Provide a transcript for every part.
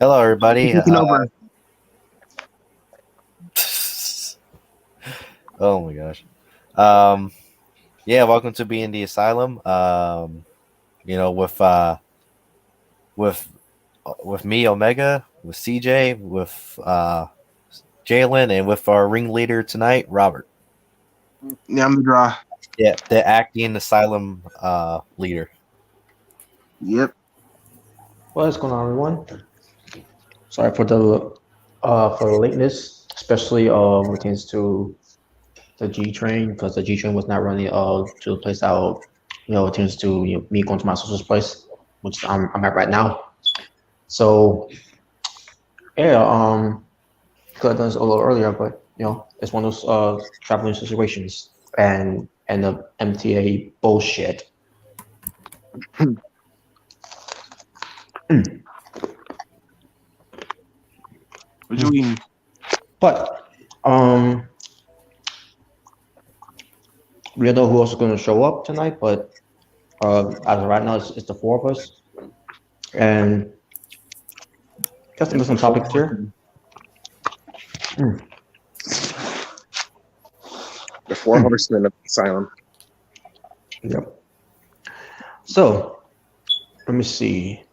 Hello, everybody. Taking over. Oh my gosh. Yeah, welcome to Being the Asylum. With me, Omega, with CJ, with Jalen, and with our ringleader tonight, Robert. Yeah, I'm the draw. Yeah, the acting asylum leader. Yep. What's going on, everyone? Sorry for the lateness, especially pertains to the G train because the G train was not running to the place that it turns to me going to my sister's place, which I'm at right now. So yeah, could have done this a little earlier, but it's one of those traveling situations and the MTA bullshit. What you eating? But we don't know who else is going to show up tonight, but as of right now, it's the four of us. And just to some topics here. The four horsemen of the asylum. Yep. So, let me see.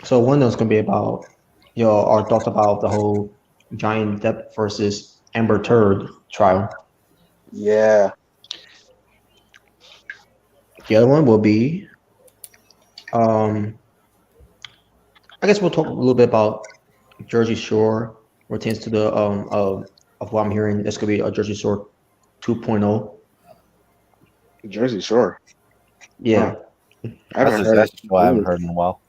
So one is going to be about our thoughts about the whole Johnny Depp versus Amber Turd trial. Yeah. The other one will be, I guess we'll talk a little bit about Jersey Shore, pertains to the of what I'm hearing. This could be a Jersey Shore 2.0. Jersey Shore. Yeah. That's why I haven't heard in a while.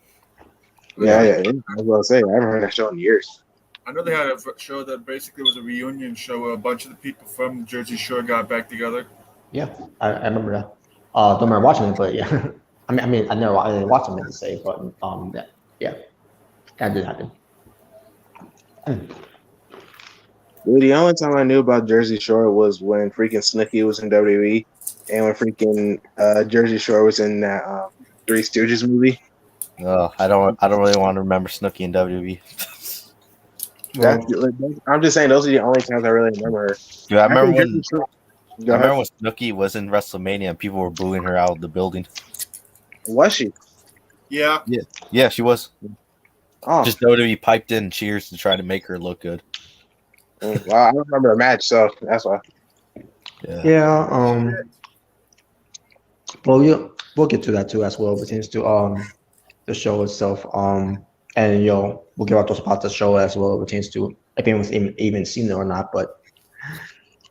Yeah. I was about to say, I haven't heard that show in years. I know they had a show that basically was a reunion show where a bunch of the people from Jersey Shore got back together. Yeah, I remember that. Don't remember watching it, but yeah. I didn't watch it, meant to say, but yeah, that did happen. Dude, the only time I knew about Jersey Shore was when freaking Snooki was in WWE, and when freaking Jersey Shore was in that Three Stooges movie. Oh, I don't really want to remember Snooki and WWE. I'm just saying those are the only times I really remember her. Dude, I remember when Snooki was in WrestleMania and people were booing her out of the building. Was she? Yeah. Yeah, she was. Oh. Just WWE piped in cheers to try to make her look good. Well, I don't remember a match, so that's why. Yeah. Well, we'll get to that too as well. Pertains to the show itself. And we'll give our thoughts about the show as well. Pertains to if anyone's even seen it or not. But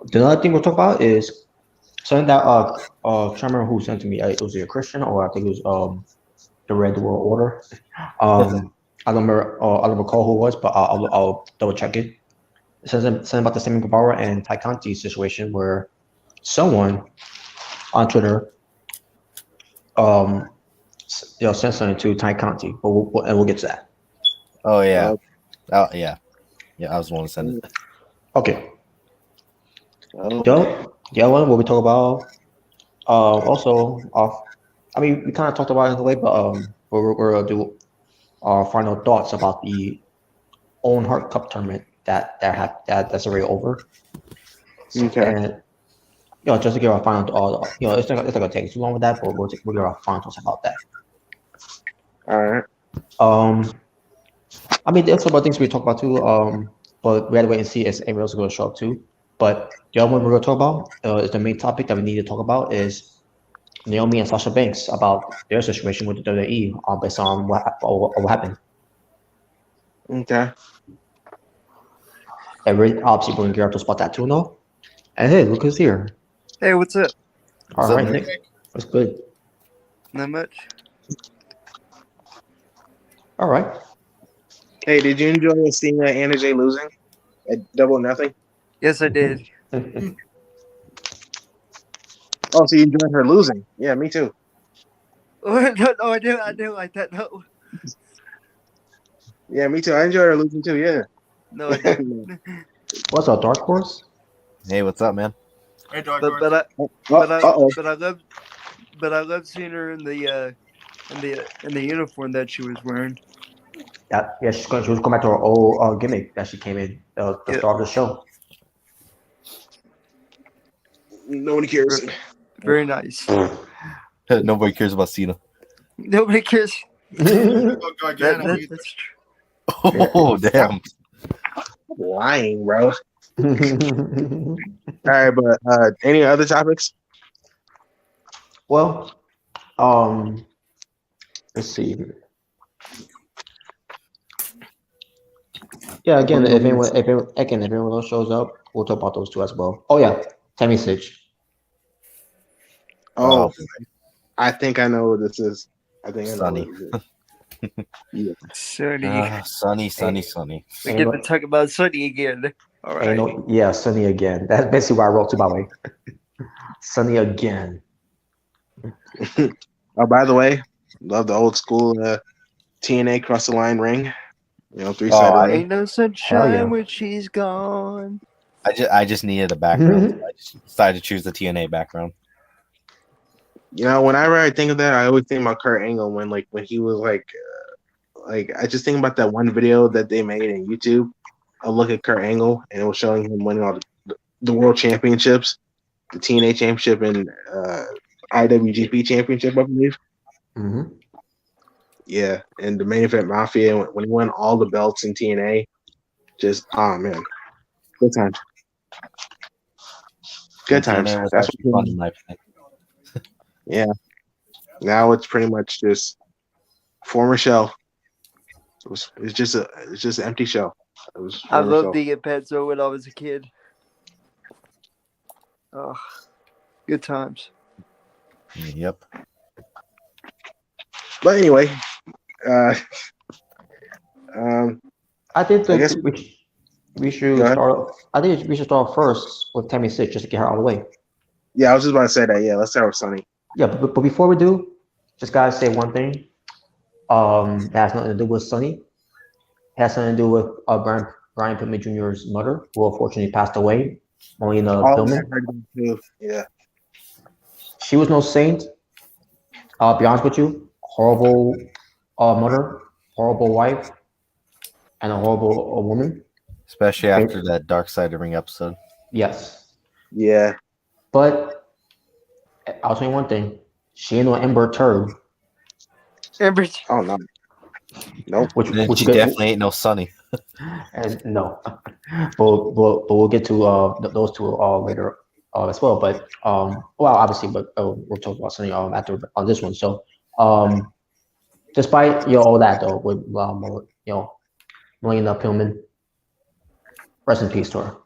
the other thing we'll talk about is something that I can't remember who sent to me. It was a Christian, or I think it was the Red World Order. I don't recall who it was, but I'll double check it. It says something about the Sammy Guevara and Tay Conti situation where someone on Twitter sent something to Tay Conti, but we'll get to that. Oh yeah. Yeah, I was the one to send it. Okay. The other one what we talk about also we kind of talked about it in the way, but we're gonna do our final thoughts about the Owen Hart Cup Tournament that's already over. Okay. And just to give our final thoughts, it's not gonna take too long with that, but we'll give our final thoughts about that. All right. There's some other things we talk about too. But we had to wait and see if anyone else is going to show up too. But the other one we're going to talk about is the main topic that we need to talk about is Naomi and Sasha Banks about their situation with the WWE based on what happened. Okay. And we're obviously going to get up to spot that too, no? And hey, look who's here. Hey, what's up? All right, Nick. That's good. Not much. All right. Hey, did you enjoy seeing Anna Jay losing at Double or Nothing? Yes, I did. Oh, so you enjoyed her losing? Yeah, me too. No, I didn't like that. No. Yeah, me too. I enjoyed her losing too. Yeah. No, I didn't. What's up, Dark Horse? Hey, what's up, man? Hey, Dark but I but I love seeing her in the uniform that she was wearing. Yeah, she was going back to her old gimmick that she came in the Yeah. start of the show. Nobody cares. Very nice. Nobody cares about Cena. Nobody cares. Oh, Gargano either. That's true. Oh, damn. Lying, bro. All right, but any other topics? Well, let's see. Yeah, again, if anyone else shows up, we'll talk about those two as well. Oh yeah, Tammy Sitch. Oh, I think I know what this is. I think I know Sunny. what it is. Yeah. Sonny. Sunny. We get to talk about Sonny again. All right. Yeah, Sunny again. That's basically what I wrote too, by the way. Sunny again. Oh, by the way, love the old school TNA cross the line ring. You know, 3-sided ring. Ain't no sunshine when she's gone. I just needed a background. So I just decided to choose the TNA background. You know, whenever I think of that, I always think about Kurt Angle when he was like I just think about that one video that they made in YouTube. A look at Kurt Angle, and it was showing him winning all the world championships, the TNA championship and IWGP championship, I believe. Mm-hmm. Yeah, and the main event Mafia when he won all the belts in TNA, just man, good times. Good times. TNA was That's actually fun in my opinion. Yeah. Now it's pretty much just former shell. It's just an empty shell. It was. I former loved shell. the Pezzo when I was a kid. Oh, good times. Yep. But anyway, I think I guess we should Go ahead. start. I think we should start first with Tammy Sitch just to get her out of the way. yeah, I was just about to say that. Yeah, let's start with Sonny. Yeah, but before we do, just gotta say one thing. That has nothing to do with Sonny. It has something to do with Brian Pillman Jr.'s mother, who unfortunately passed away. Melina Pillman. Yeah. She was no saint. I'll be honest with you. Horrible mother, horrible wife, and a horrible woman. Especially after that Dark Side of the Ring episode. Yes. Yeah. But I'll tell you one thing. She ain't no Amber Turd. Amber. Oh no. Nope. Which She definitely ain't no Sunny. And no, but we'll get to those two later as well. But well, obviously, but we'll talk about something after on this one. So despite all that though, with Melina Pillman, rest in peace to her.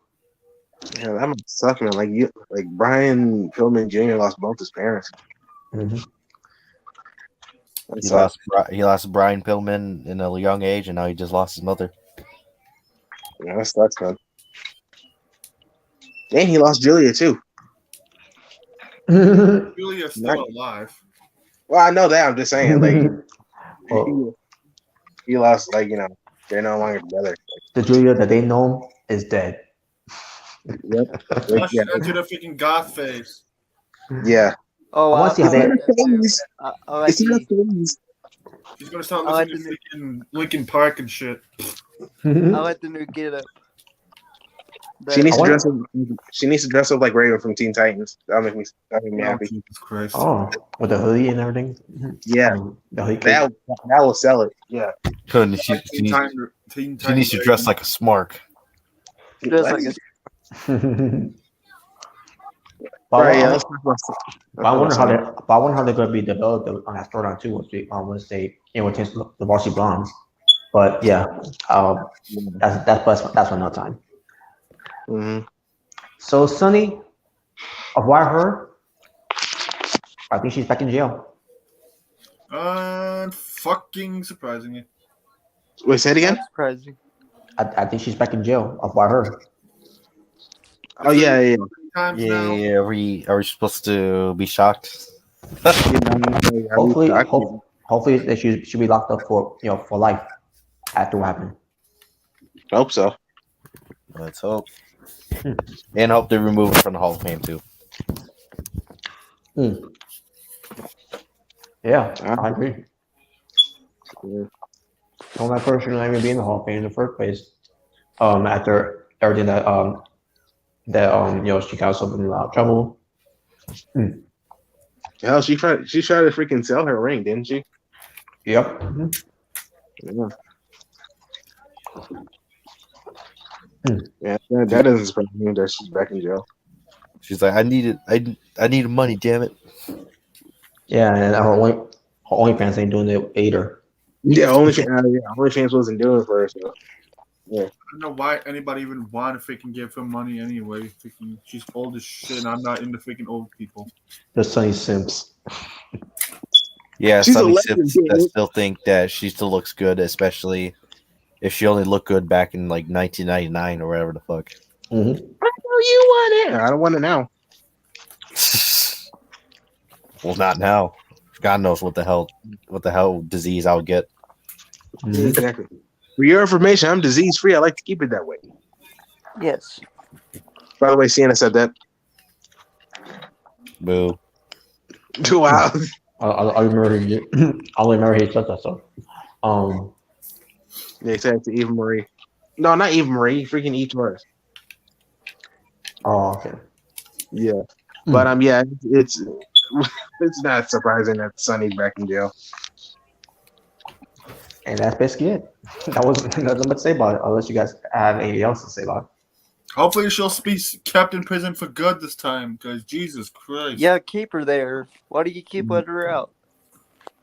Yeah, that must suck, man. Like Brian Pillman Jr. lost both his parents. Mm-hmm. He lost Brian Pillman in a young age, and now he just lost his mother. Yeah, that sucks, man. And he lost Julia too. Julia's still alive. Well, I know that. I'm just saying, like, Well, he lost, like, they're no longer together. the Julia that they know is dead. Yep. Flush it into the freaking goth face. Yeah. Oh, I wanna see how they- I like It's not the, things. He's gonna start I like listening to freaking Linkin Park and shit. I like the new get up. She needs to dress up. She needs to dress up like Raven from Teen Titans. That'll make me happy. Jesus Christ. Oh, with the hoodie and everything. Yeah. The hoodie. That will sell it. Yeah. She Teen needs to dress like a smark. Just like Right, yeah, I wonder how they're going to be developed on that storyline too. Once they change the Varsity Blondes. But yeah, that's another time. Mm-hmm. So Sunny, of what I heard, I think she's back in jail. Fucking surprising you. Wait, say it again. surprising. I think she's back in jail. Of what I heard. Oh yeah. Times now. Yeah, are we supposed to be shocked? Hopefully that she should be locked up for life after what happened. Hope so. Let's hope. And hope they remove it from the Hall of Fame too. Yeah, I agree. Yeah. Well, that person should not even be in the Hall of Fame in the first place. After everything that she got herself in a lot of trouble. Hell, she tried to freaking sell her ring, didn't she? Yep. Yeah. Yeah, that doesn't surprise me that she's back in jail. She's like, I needed money, damn it. Yeah, and her OnlyFans ain't doing it either. Yeah, OnlyFans wasn't doing it for her. So. Yeah. I don't know why anybody even want to freaking give her money anyway. Freaking, she's old as shit, and I'm not into freaking old people. The Sunny Simps. Yeah, She's a Sunny legend, Sips that dude. still think that she still looks good, especially if she only looked good back in like 1999 or whatever the fuck. Mm-hmm. I know you want it. I don't want it now. Well, not now. God knows what the hell disease I'll get. Mm-hmm. Exactly. For your information, I'm disease free. I like to keep it that way. Yes. By the way, Sienna said that. Boo. Wow. I remember he. I only remember he said that. So, They said it to Eva Marie. No, not Eva Marie. Freaking Eve Torres. oh, okay. Yeah. But yeah, it's not surprising that Sonny's back in jail. And that's basically it. That wasn't nothing much to say about it, unless you guys have anything else to say about it. Hopefully, she'll be kept in prison for good this time. Because Jesus Christ. Yeah, keep her there. Why do you keep letting her out?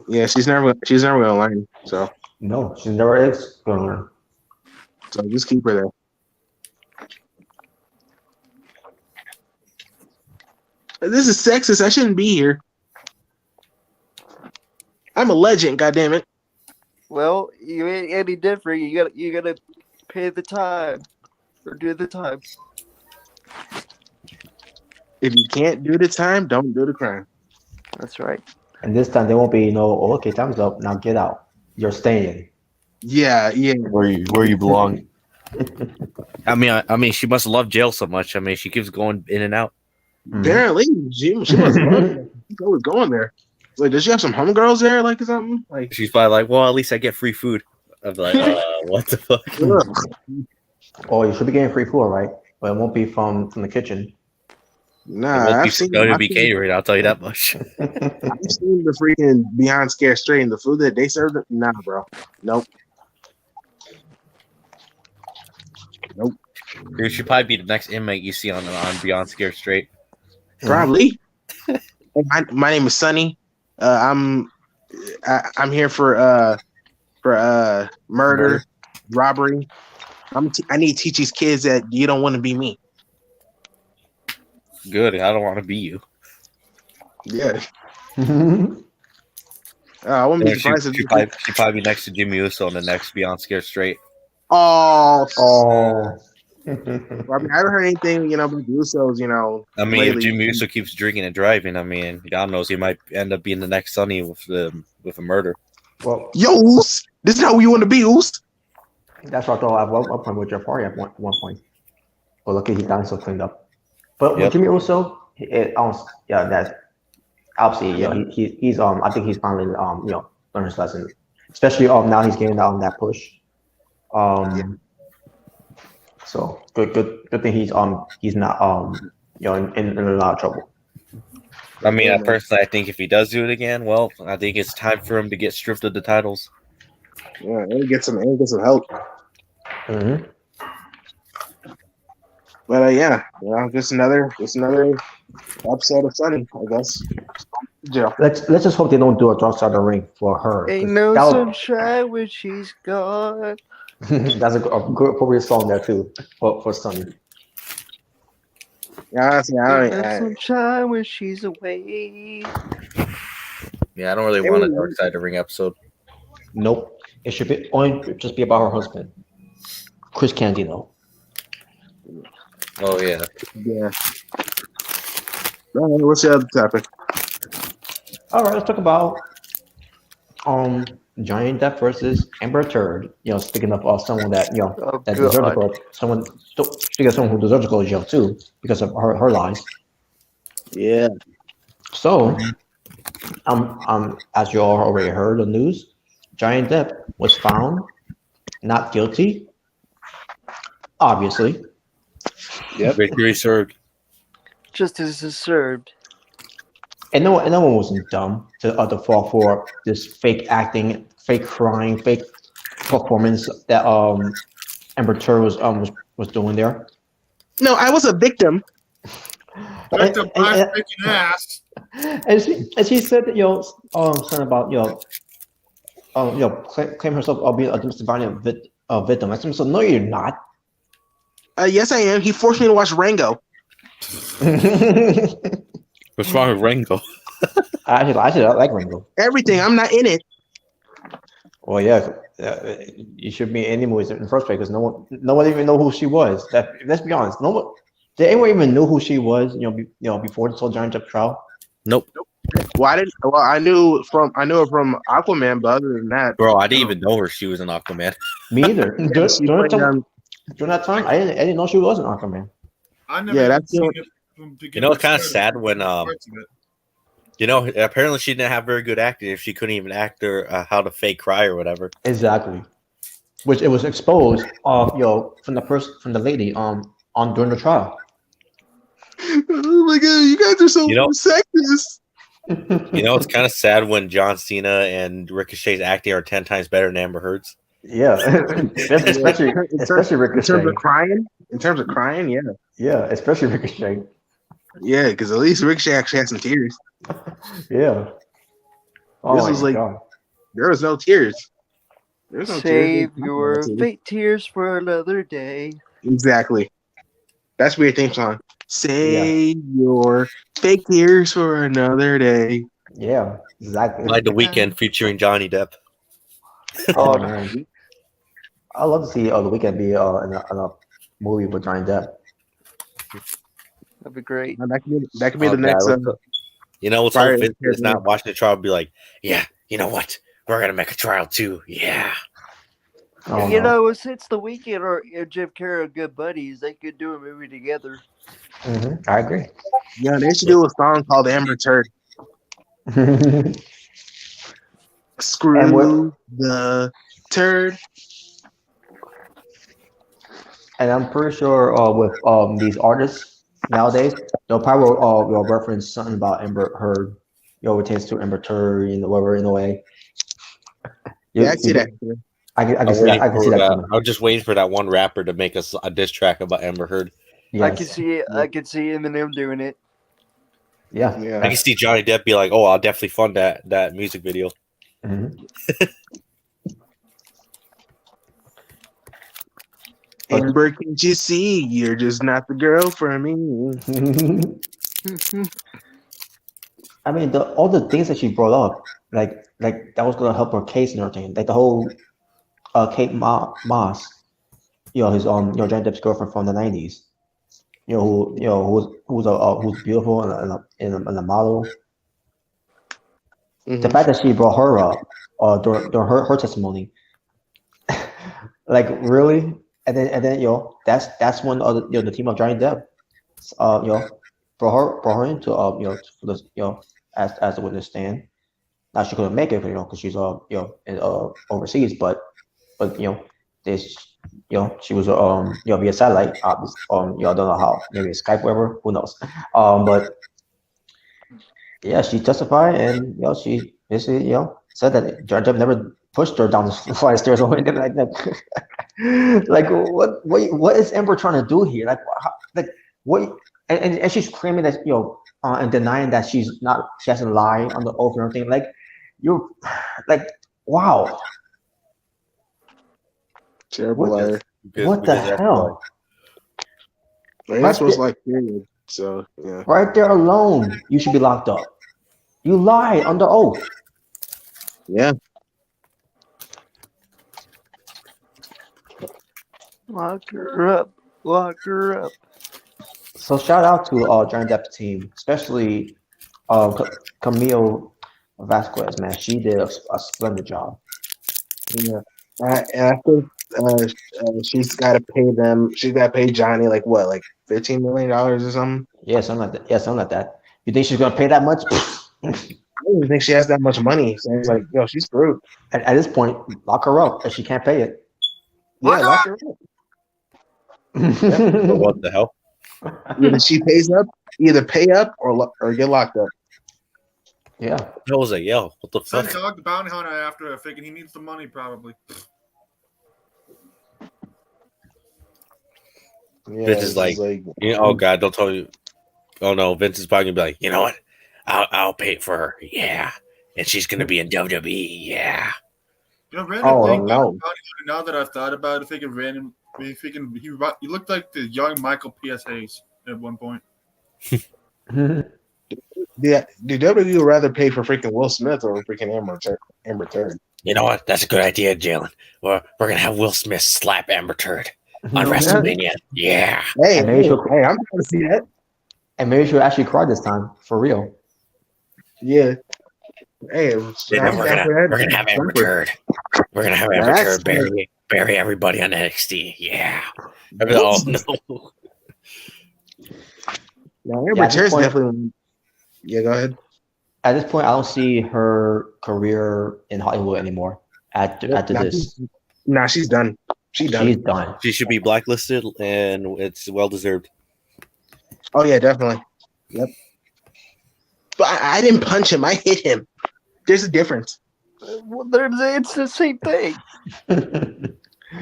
Yeah, she's never gonna learn. So No, she never is going to learn. just keep her there. This is sexist. I shouldn't be here. I'm a legend. God damn it. Well, you ain't any different. You gotta pay the time or do the time. If you can't do the time, don't do the crime. That's right. And this time there won't be no. Oh, okay, time's up. Now get out. You're staying. Yeah. Where you belong. I mean, she must love jail so much. I mean, she keeps going in and out. Apparently, she must love it. She's always going there. Like, does she have some homegirls there, like or something? Like, She's probably like, well, at least I get free food. I'm like, what the fuck? ugh. Oh, you should be getting free food, right? But it won't be from the kitchen. Nah, I've seen catering. I'll tell you that much. I've seen the freaking Beyond Scared Straight and the food that they serve. Nah, bro. Nope. Dude, she'd probably be the next inmate you see on Beyond Scared Straight. Probably. My name is Sonny. I'm here for murder, robbery. I need to teach these kids that you don't want to be me. Good. I don't want to be you. Yeah. I wouldn't be surprised if she'd probably be next to Jimmy Uso in the next Beyond Scared Straight. Oh. Oh. I mean, I haven't heard anything, about the Usos, I mean, lately. if Jimmy Uso keeps drinking and driving, I mean, God knows he might end up being the next Sonny with a murder. Well, Yo, Oos, this is how you want to be, Oos. that's what I thought at one point with Jeff Hardy at one point. But lucky he got so cleaned up. But with Jimmy Uso, that's obviously, he's I think he's finally learned his lesson, especially now he's getting that push. So good thing he's not in a lot of trouble. I mean, personally, I think if he does do it again, well, I think it's time for him to get stripped of the titles. Yeah, and get some help. Mm-hmm. But just another episode of Sunny, I guess. Yeah. Let's just hope they don't do a Dark Side of the Ring for her. Ain't no sunshine when she's gone. That's a good appropriate song there too for Sunny. Yeah, Ain't no sunshine when she's away. Yeah, I don't really want a Dark Side of the Ring episode. Nope. It should be just be about her husband, Chris Candido. Oh yeah. Yeah. All right, what's the other topic? All right, let's talk about Johnny Depp versus Amber Turd. Speaking of someone that that deserves to go, someone who deserves to go to jail too because of her lies. Yeah. So As you all already heard the news, Johnny Depp was found not guilty, obviously. Yep. Victory served. Justice is served. And no one wasn't dumb to fall for this fake acting, fake crying, fake performance that Amber Turd was doing there. No, I was a victim. Like the my freaking ass. And she said that something about claim herself being a domestic violence victim. I said, so no, you're not. Yes, I am. He forced me to watch Rango. What's wrong with Rango? I like Ringo. Everything. I'm not in it. Well, yeah, you should be in any movies in the first place because no one even know who she was. Let's be honest, no one. Did anyone even know who she was? Before this whole Johnny Depp trial. Nope. Well, I didn't. Well, I knew her from Aquaman, but other than that, Bro, I didn't even know her. She was an Aquaman. Me either. Yeah, she played, During that time, I didn't know she was an Aquaman. I never Yeah, even that's seen the- it from You know, it's kind of beginning to sad when parts of it. apparently she didn't have very good acting if she couldn't even act or how to fake cry or whatever. Exactly. Which it was exposed from the lady during the trial. Oh my god, you guys are so sexist. It's kind of sad when John Cena and Ricochet's acting are 10 times better than Amber Heard's. Yeah, especially Ricochet. In terms of crying, yeah. Yeah, especially Ricochet. Yeah, because at least Ricochet actually had some tears. Yeah. Oh, This my was like God. there was no tears. There's no Save tears. your fake tears for another day. Exactly. That's your theme song. Save your fake tears for another day. Yeah, exactly. Like The Weeknd featuring Johnny Depp. Oh man, I love to see The Weeknd be in a movie with Johnny Depp. That'd be great. That could be the next. What's Fire hope is is not watching the trial be like, yeah, you know what? We're gonna make a trial too. Yeah. Oh, You no. know, since The Weeknd or Jim Carrey are good buddies, they could do a movie together. I agree. Yeah, they should do a song called Amber Turd. Screw the turd. And I'm pretty sure with these artists nowadays, they'll probably will reference something about Amber Heard. Pertains to Amber Turd, whatever in a way. Yeah, I see that. I can see that. I can see that coming. I was just waiting for that one rapper to make us a diss track about Amber Heard. Yes. I can see it. I can see Eminem doing it. Yeah. Yeah. I can see Johnny Depp be like, "Oh, I'll definitely fund that music video." Mhm. Amber, can't you see? You're just not the girl for me. I mean, all the things that she brought up, like that was gonna help her case and everything. Like the whole Kate Moss, his Johnny Depp's girlfriend from the '90s. Who's beautiful and a model. Mhm. The fact that she brought her up during her testimony, like really, and then that's when the team of Johnny Depp, brought her into for this as the witness stand. Now she couldn't make it, because she's overseas, but this she was via satellite. I don't know how, maybe Skype, whatever, who knows. But yeah, she testified, and she basically said that Johnny Depp never pushed her down the flight of stairs or anything like that. Like what is Amber trying to do here? Like what? And she's claiming that and denying that she hasn't lied on the oath and everything. Like you're like, wow. Terrible liar. What the hell? That's what's like period. So yeah. Right there alone, you should be locked up. You lied under oath. Yeah. Lock her up. Lock her up. So shout out to Johnny Depp's team, especially Camille Vasquez. Man, she did a splendid job. Yeah. And I think she's got to pay them. She's got to pay Johnny like $15 million or something. Yeah, something like that. You think she's gonna pay that much? don't even think she has that much money. So it's like, yo, she's screwed. At this point, lock her up if she can't pay it. Yeah, lock her up. But what the hell? Either she pays up, either pay up or get locked up. Yeah. I was like, yo, what the Send fuck? Dog the Bounty Hunter after her, thinking he needs the money probably. Yeah, Vince is like, oh god, don't tell me. Oh no, Vince is probably gonna be like, you know what? I'll pay for her. Yeah, and she's gonna be in WWE. Yeah. You know, random thing. no. Bounty Hunter, now that I've thought about it, thinking random. Thinking he looked like the young Michael P.S. Hayes at one point. Yeah, do WWE would rather pay for freaking Will Smith or freaking Amber Turd? You know what? That's a good idea, Jalen. We're gonna have Will Smith slap Amber Turd on WrestleMania. Yeah. Hey, And maybe hey, she'll- hey, I'm trying to see that. And maybe she'll actually cry this time for real. Yeah. Hey, And then we're gonna have Amber Turd. We're gonna have Amber That's Turd bury everybody on NXT. Yeah. Oh no. No, Amber Yeah, at this Turd's point- definitely. Yeah, go ahead. At this point, I don't see her career in Hollywood anymore. After this, Nah, she's done. She's done. she's done. She should be blacklisted, and it's well deserved. Oh yeah, definitely. Yep. But I didn't punch him. I hit him. There's a difference. Well, it's the same thing.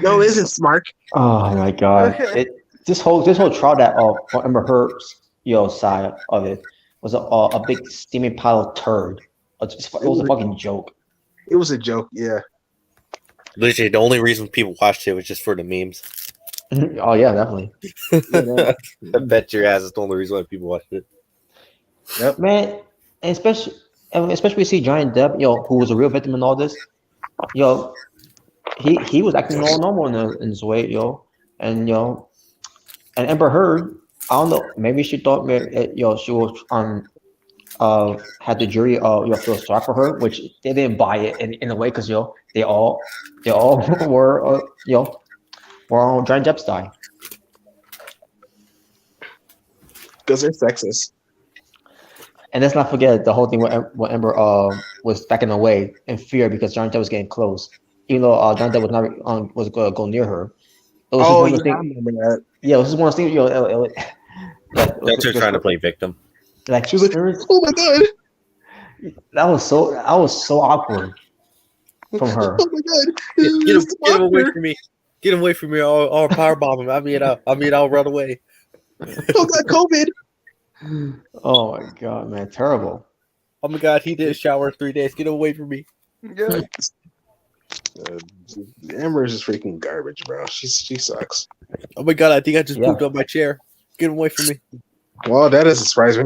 No, it isn't, Smart. Oh my god! Okay. This whole trial that for Amber Heard's side of it was a big steaming pile of turd. It was a fucking joke. It was a joke. Yeah. Literally, the only reason people watched it was just for the memes. Oh yeah, definitely. I bet your ass is the only reason why people watched it. Yep. Man, and especially we see Johnny Depp, who was a real victim in all this. He was acting all normal in this way, and and Amber Heard, I don't know, maybe she thought, she was had the jury feel sorry for her, which they didn't buy it in a way because they all were were on Johnny Depp's side. Because they're sexist. And let's not forget the whole thing when Amber was backing away in fear because Johnny Depp was getting close, even though Johnny Depp was going to go near her. It was just one of those I things- remember that. Yeah, it was just one of those things. That's her trying to play victim. Like She was like, "Oh my god, that was so awkward from her. oh my god, Get him away from me! Get him away from me! I'll powerbomb him. I mean, I'll run away. Oh god, COVID." Oh my god, man, terrible. Oh my god, he did shower in 3 days. Get him away from me! Yeah. Amber is just freaking garbage, bro. She sucks. Oh my god, I think I just Yeah. pooped on my chair. Get him away from me! Well, that doesn't surprise me.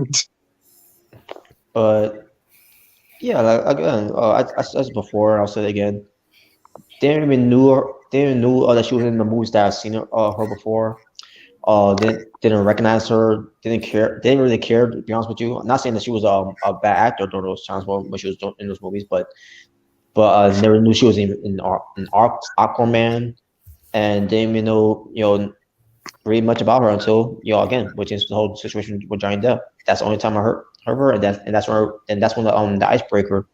But yeah, like, again, I said before, I'll say it again. They didn't even knew that she was in the movies that I've seen her before. Didn't recognize her. Didn't care. Didn't really care. To be honest with you, I'm not saying that she was a bad actor during those times when she was in those movies, but never knew she was in Aquaman, and didn't even know really much about her until again, which is the whole situation with Johnny Depp. That's the only time I heard her, and that's when the icebreaker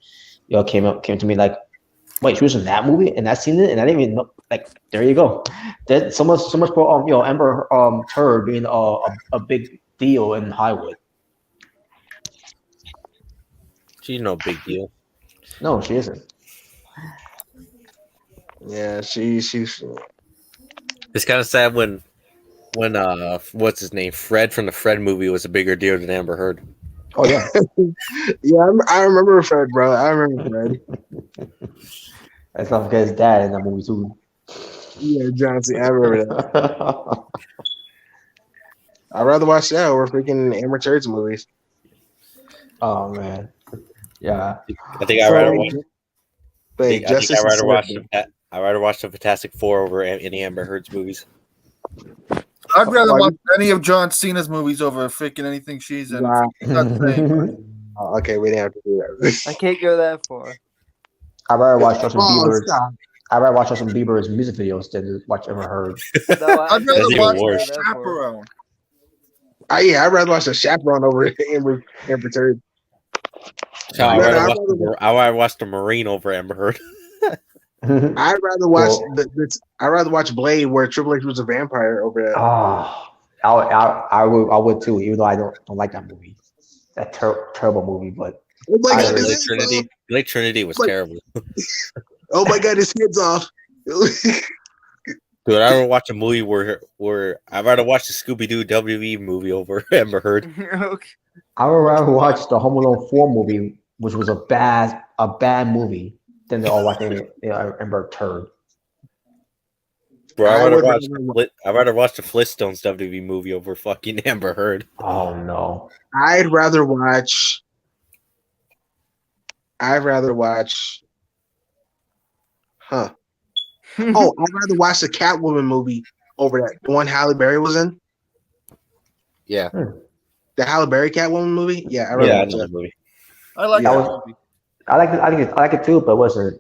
came to me like, wait, she was in that movie and I seen it and I didn't even know. Like, there you go. That so much for Amber Turd being a big deal in Hollywood. She's no big deal. No, she isn't. Yeah, she's. It's kind of sad when what's his name, Fred from the Fred movie was a bigger deal than Amber Heard. Oh yeah. Yeah, I remember Fred, bro. I remember Fred. Let's not forget his dad in that movie too. Yeah, John C. I remember that. I'd rather watch that over freaking Amber Turd's movies. Oh man. Yeah. I think I'd rather watch. Like, I think I'd rather watch. Society. I'd rather watch the Fantastic Four over any Amber Heard's movies. I'd rather watch any of John Cena's movies over freaking anything she's in. Wow. It's not the same. Oh, okay, we didn't have to do that. I can't go that far. I'd rather watch Justin Oh, Bieber's. stop. I'd rather watch Justin Bieber's music videos than watch Amber Heard. No, I I'd rather That's even watch worse. Chaperone. Yeah, I'd rather watch the Chaperone over Amber Turd. I'd No, no, rather watch the Marine over Amber Heard. I'd rather watch Well- I'd rather watch Blade where Triple H was a vampire over that. Oh, I would too, even though I don't like that movie. That terrible movie, but Oh my god, Blade his head's off. Blade Trinity was Like- terrible. Oh my god, his head's off. Dude, I'd rather watch a movie where I'd rather watch the Scooby Doo WWE movie over Amber Heard. Okay. I would rather watch the Home Alone 4 movie, which was a bad movie, than to all watching Amber Turd. Bro, I'd I'd rather watch the Flintstones WWE movie over fucking Amber Heard. Oh no. I'd rather watch. Huh. Oh, I'd rather watch the Catwoman movie over that the one Halle Berry was in. Yeah, The Halle Berry Catwoman movie. Yeah, I'd rather yeah, I watch know that. that movie. I like That that was- movie. I like it too, but it wasn't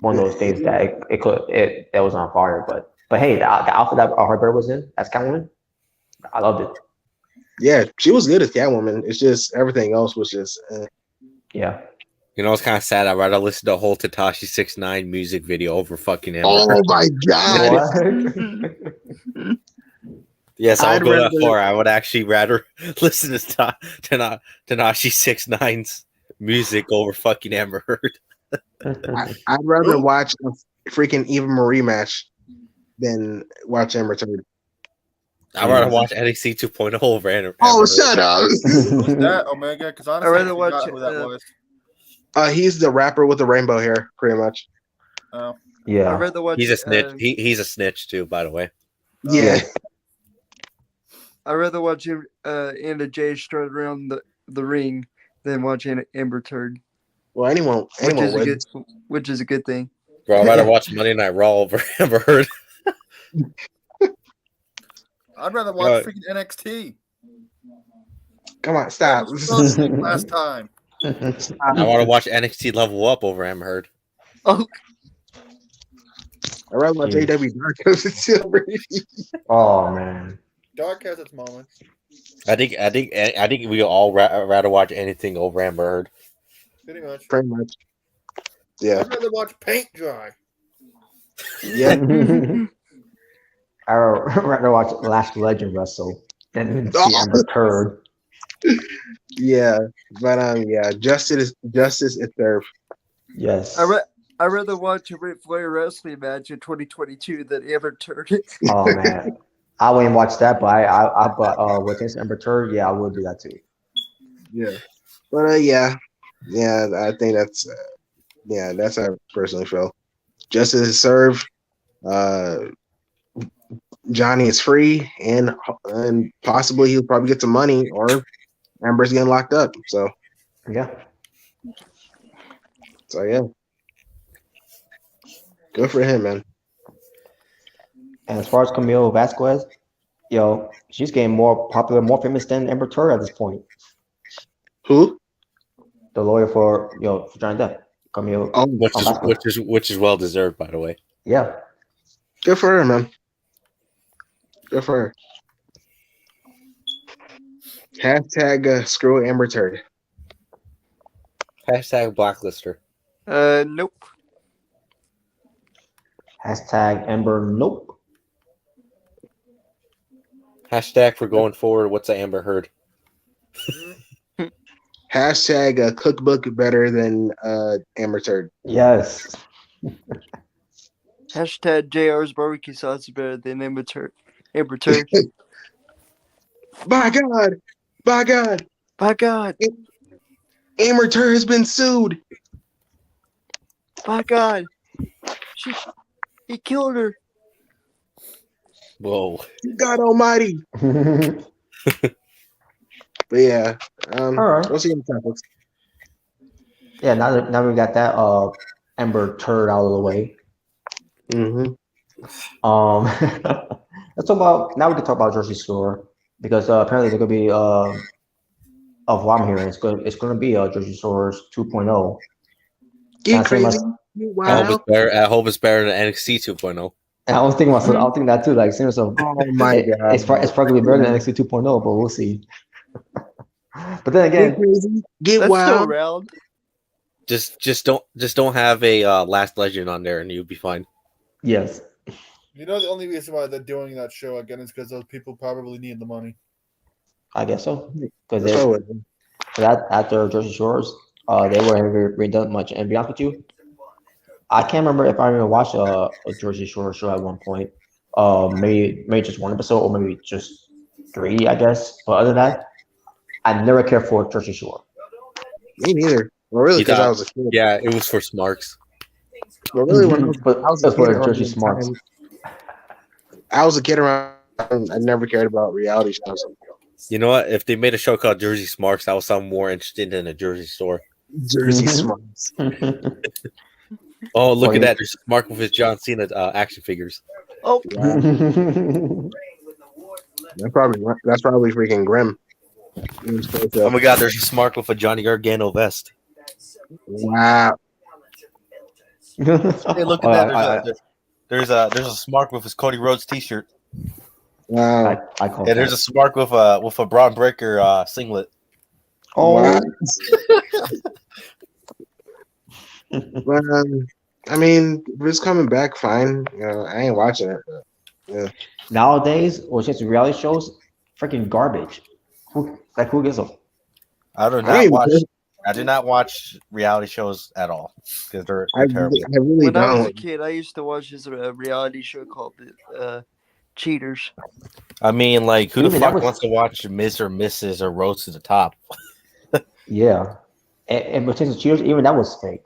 one of those things that it was on fire. But hey, the outfit that Harper was in as Catwoman, I loved it. Yeah, she was good as Catwoman. It's just everything else was just. Yeah. You know, it's kind of sad. I'd rather listen to the whole Tekashi 6ix9ine music video over fucking Amber Oh Heard. my god! What? Yes, I'll I'd go that rather- far. I would actually rather listen to Tekashi 6ix9ine's music over fucking Amber Heard. I'd rather watch a freaking Eva Marie match than watch Amber Turd. I'd rather watch NXT 2.0 over Amber Oh, Heard. shut up! Who's that, Omega? Because honestly, I'd I rather forgot watch, who that was. He's the rapper with the rainbow hair, pretty much. Oh, I'd Yeah. rather watch. He's a snitch. He's a snitch too, by the way. Yeah. I'd rather watch Anna Jay strut around the ring than watch Amber Turd, Well, anyone would. which is a good thing. Bro, I'd rather watch Monday Night Raw over Amber Heard. I'd rather watch freaking NXT. Come on, stop. Last time. I want to watch NXT Level Up over Amber Heard. Oh, I'd rather watch AW Dark over Silver. Oh man. Dark has its moments. I think we all rather watch anything over Amber Heard. Pretty much. Pretty much. Yeah. I'd rather watch paint dry. Yeah. I'd rather watch Last Legend wrestle than see Amber Turd. Yeah. But yeah, justice is served. Yes. I'd rather watch a Ric Flair wrestling match in 2022 than Amber Turd. Oh man. I wouldn't watch that, but but with this Amber Turd, yeah, I would do that too. Yeah. But yeah. Yeah, I think that's that's how I personally feel. Justice is served. Johnny is free, and possibly he'll probably get some money, or Amber's getting locked up. So Yeah. yeah, good for him, man. And as far as Camille Vasquez, she's getting more popular, more famous than Amber Turd at this point. Who? The lawyer for Johnny Depp, Camille. Oh, Which is well deserved, by the way. Yeah. good for her, man. Good for her. Hashtag screw Amber Turd. Hashtag blacklister. Nope. Hashtag Amber. Nope. Hashtag for going forward. What's the Amber Heard? Hashtag cookbook better than Amber Turd. Yes. Hashtag JR's barbecue sauce is better than Amber Turd. Amber Turd. By God. By God. By God. Amber Turd has been sued. By God. He killed her. Whoa. God Almighty. But yeah, All right. what's the topics? Yeah. Now we got that Amber Turd out of the way. Mm-hmm. Let's talk about now. We can talk about Jersey Shore because apparently there's gonna be of what I'm hearing, it's gonna be Jersey Shore's 2.0. Get That's crazy. my- I hope it's better than NXT 2.0. And I was thinking that too. Like, seriously, Oh my God. it's probably better than NXT 2.0, but we'll see. But then Get again, crazy, get That's still wild. around. Just don't have a Last Legend on there, and you'll be fine. yes, You know, the only reason why they're doing that show again is because those people probably need the money. I guess so. Because That's what it was. that after Jersey Shores, they weren't really done much. And to be honest with you, I can't remember if I even watched a Jersey Shore show at one point. Maybe just one episode, or maybe just 3, I guess. But other than that, I never cared for Jersey Shore. Me neither. Well, really, You because I thought- was a kid. Yeah, it was for smarks. But really, when I But was a that's kid for around Jersey that Smarts. time, I was a kid around. I never cared about reality shows. You know what? If they made a show called Jersey Smarks, I would sound more interested in a Jersey store. Jersey Mhm. Smarts. Oh, look Or at you- that! There's Smark with his John Cena action figures. Oh, Wow. That's probably freaking grim. Oh my God! There's a Smark with a Johnny Gargano vest. Wow. Hey, look at Oh, that! There's a Smark with his Cody Rhodes T-shirt, Wow. I call and there's a Smark with a Braun Breaker singlet. Oh, Wow. I mean, if it's coming back, fine. You know, I ain't watching it. But, yeah. nowadays, or just reality shows, freaking garbage. Who gives a? I do I don't not even watch. care. I do not watch reality shows at all because they're I terrible. really when I was a don't. kid, I used to watch this reality show called Cheaters. I mean, like, who the Even that fuck was- wants to watch Ms. or Mrs. or Rose to the Top? Yeah, and Potential Cheaters, even that was fake.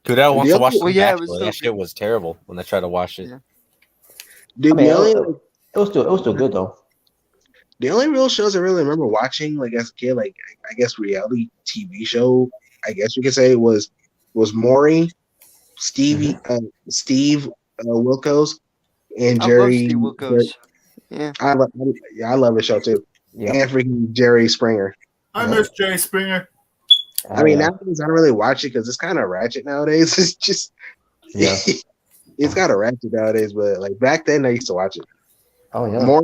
Dude, I want to watch Well, The yeah, it Bachelor. was That still shit good. was terrible when I tried to watch it. Yeah. Dude, I mean, the only it was still good though. the only real shows I really remember watching, like as a kid, like I guess reality TV show, I guess you could say was Maury, Steve Wilkos, and I love Jerry. Steve Wilkos. Yeah. I love the show too. Yeah, And freaking Jerry Springer. I Yeah. miss Jay Springer. I mean, nowadays I don't really watch it because it's kind of ratchet nowadays. It's just, Yeah. it's kind of ratchet nowadays. But like back then, I used to watch it. Oh yeah.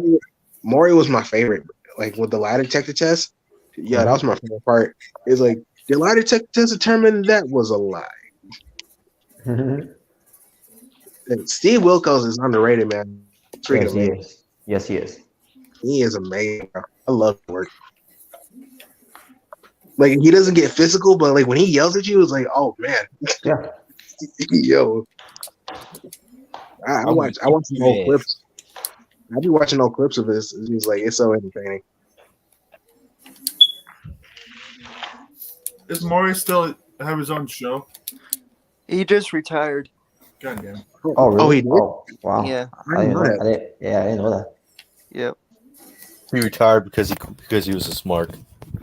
Maury was my favorite. Like with the lie detector test. Yeah, that was my favorite part. It's like the lie detector test determined that was a lie. And Steve Wilkos is underrated, man. Freaking Yes, he amazing. is. Yes, he is. He is amazing. Bro. I love his work. Like he doesn't get physical, but like when he yells at you, it's like, oh man, Yeah. yo. I watch some old clips. I be watching old clips of this. It's like it's so entertaining. Does Maury still have his own show? He just retired. God damn. Oh really? Oh, he did? Oh wow. Yeah. I didn't know that. I didn't know that. Yep. He retired because he was a smart.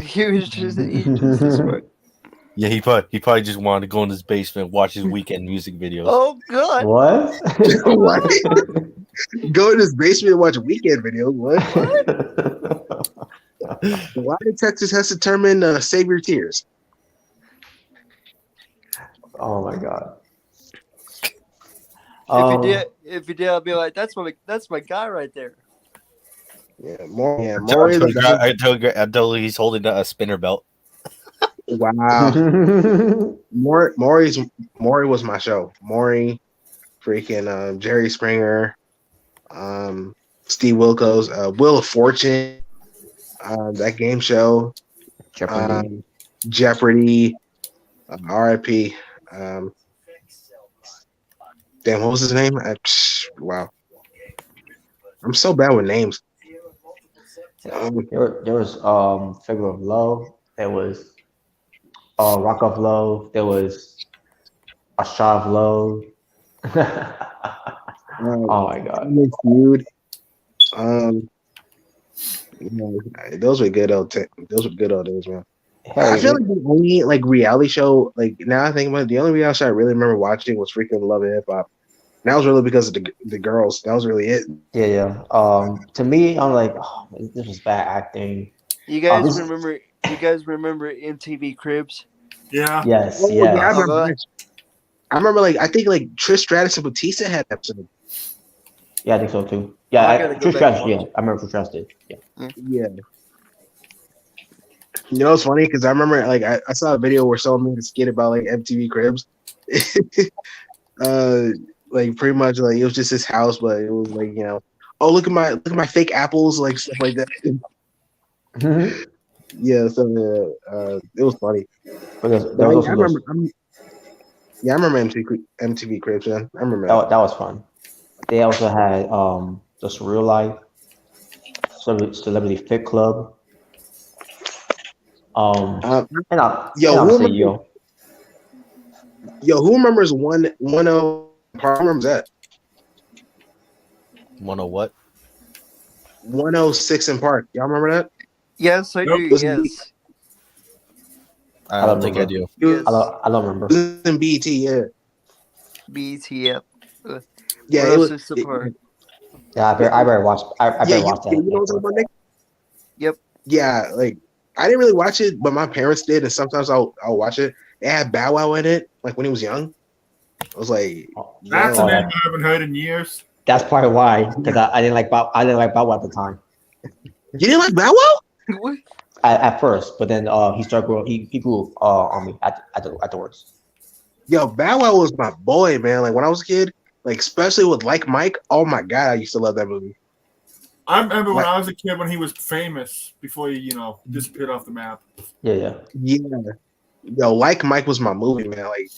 He was just a smart. Yeah, he probably just wanted to go in his basement and watch his weekend music videos. Oh God. What? What? Go in his basement and watch weekend videos. What? Why did Texas has to determine save your tears? Oh my god. If he did, I'd be like, that's my guy right there. Yeah, Maury. Until he's holding a spinner belt. Wow. Maury was my show. Maury, freaking Jerry Springer, Steve Wilkos, Wheel of Fortune, that game show, Jeopardy. Jeopardy, RIP. Damn, what was his name? Wow. I'm so bad with names. There was Figure of Love. There was Rock of Love. There was A Shot of Love. Oh my god. Feud. Those were good old days, man. Hell, I feel like the only like reality show, like now I think about it, the only reality show I really remember watching was freaking Love and Hip Hop. And that was really because of the girls. That was really it. yeah. To me, I'm like, oh, this was bad acting. You guys this- remember? You guys remember MTV Cribs? Yeah. Yes, Oh, yes. yeah, I remember like I think like Trish Stratus and Batista had an episode. Yeah, I think so too. Yeah, I gotta go Trish back and Stratus. Yeah, watch it. I remember Trish Stratus did. Yeah. Yeah. You know, it's funny because I remember like I saw a video where someone made a skit about like MTV Cribs. uh, like pretty much like it was just his house, but it was like oh look at my fake apples, like stuff like that. Yeah, so it was funny. Because But there was I also those. remember, I remember MTV Cribs, man. I remember That was fun. They also had just real life celebrity fit club. that. And Yo, who obviously remembers? Yo, who remembers 110? Who remembers that? 101 what? 106 in Park. Y'all remember that? Yes, I do. It was, Yes. I I don't don't think I remember. do. it was, Yes. I don't remember. it was in BET, yeah. BTF. Yeah, What it else was. is the part? Yeah, I better watch. I Yeah, better watch that. you know what I'm talking about, Nick? Yep. Yeah, like I didn't really watch it, but my parents did, and sometimes I'll watch it. It had Bow Wow in it, like when he was young. I was like, That's yo, a name I haven't heard in years. That's probably why, because I didn't like Bob. I didn't like Bob Wow at the time. you didn't like Bow Wow? What? At first, but then he started growing. He grew on me afterwards. Yo, Bow Wow was my boy, man. Like when I was a kid, like especially with Like Mike. Oh my god, I used to love that movie. I remember when Like- I was a kid when he was famous before he, disappeared off the map. Yeah. Yeah, yo, Like Mike was my movie, man. Like,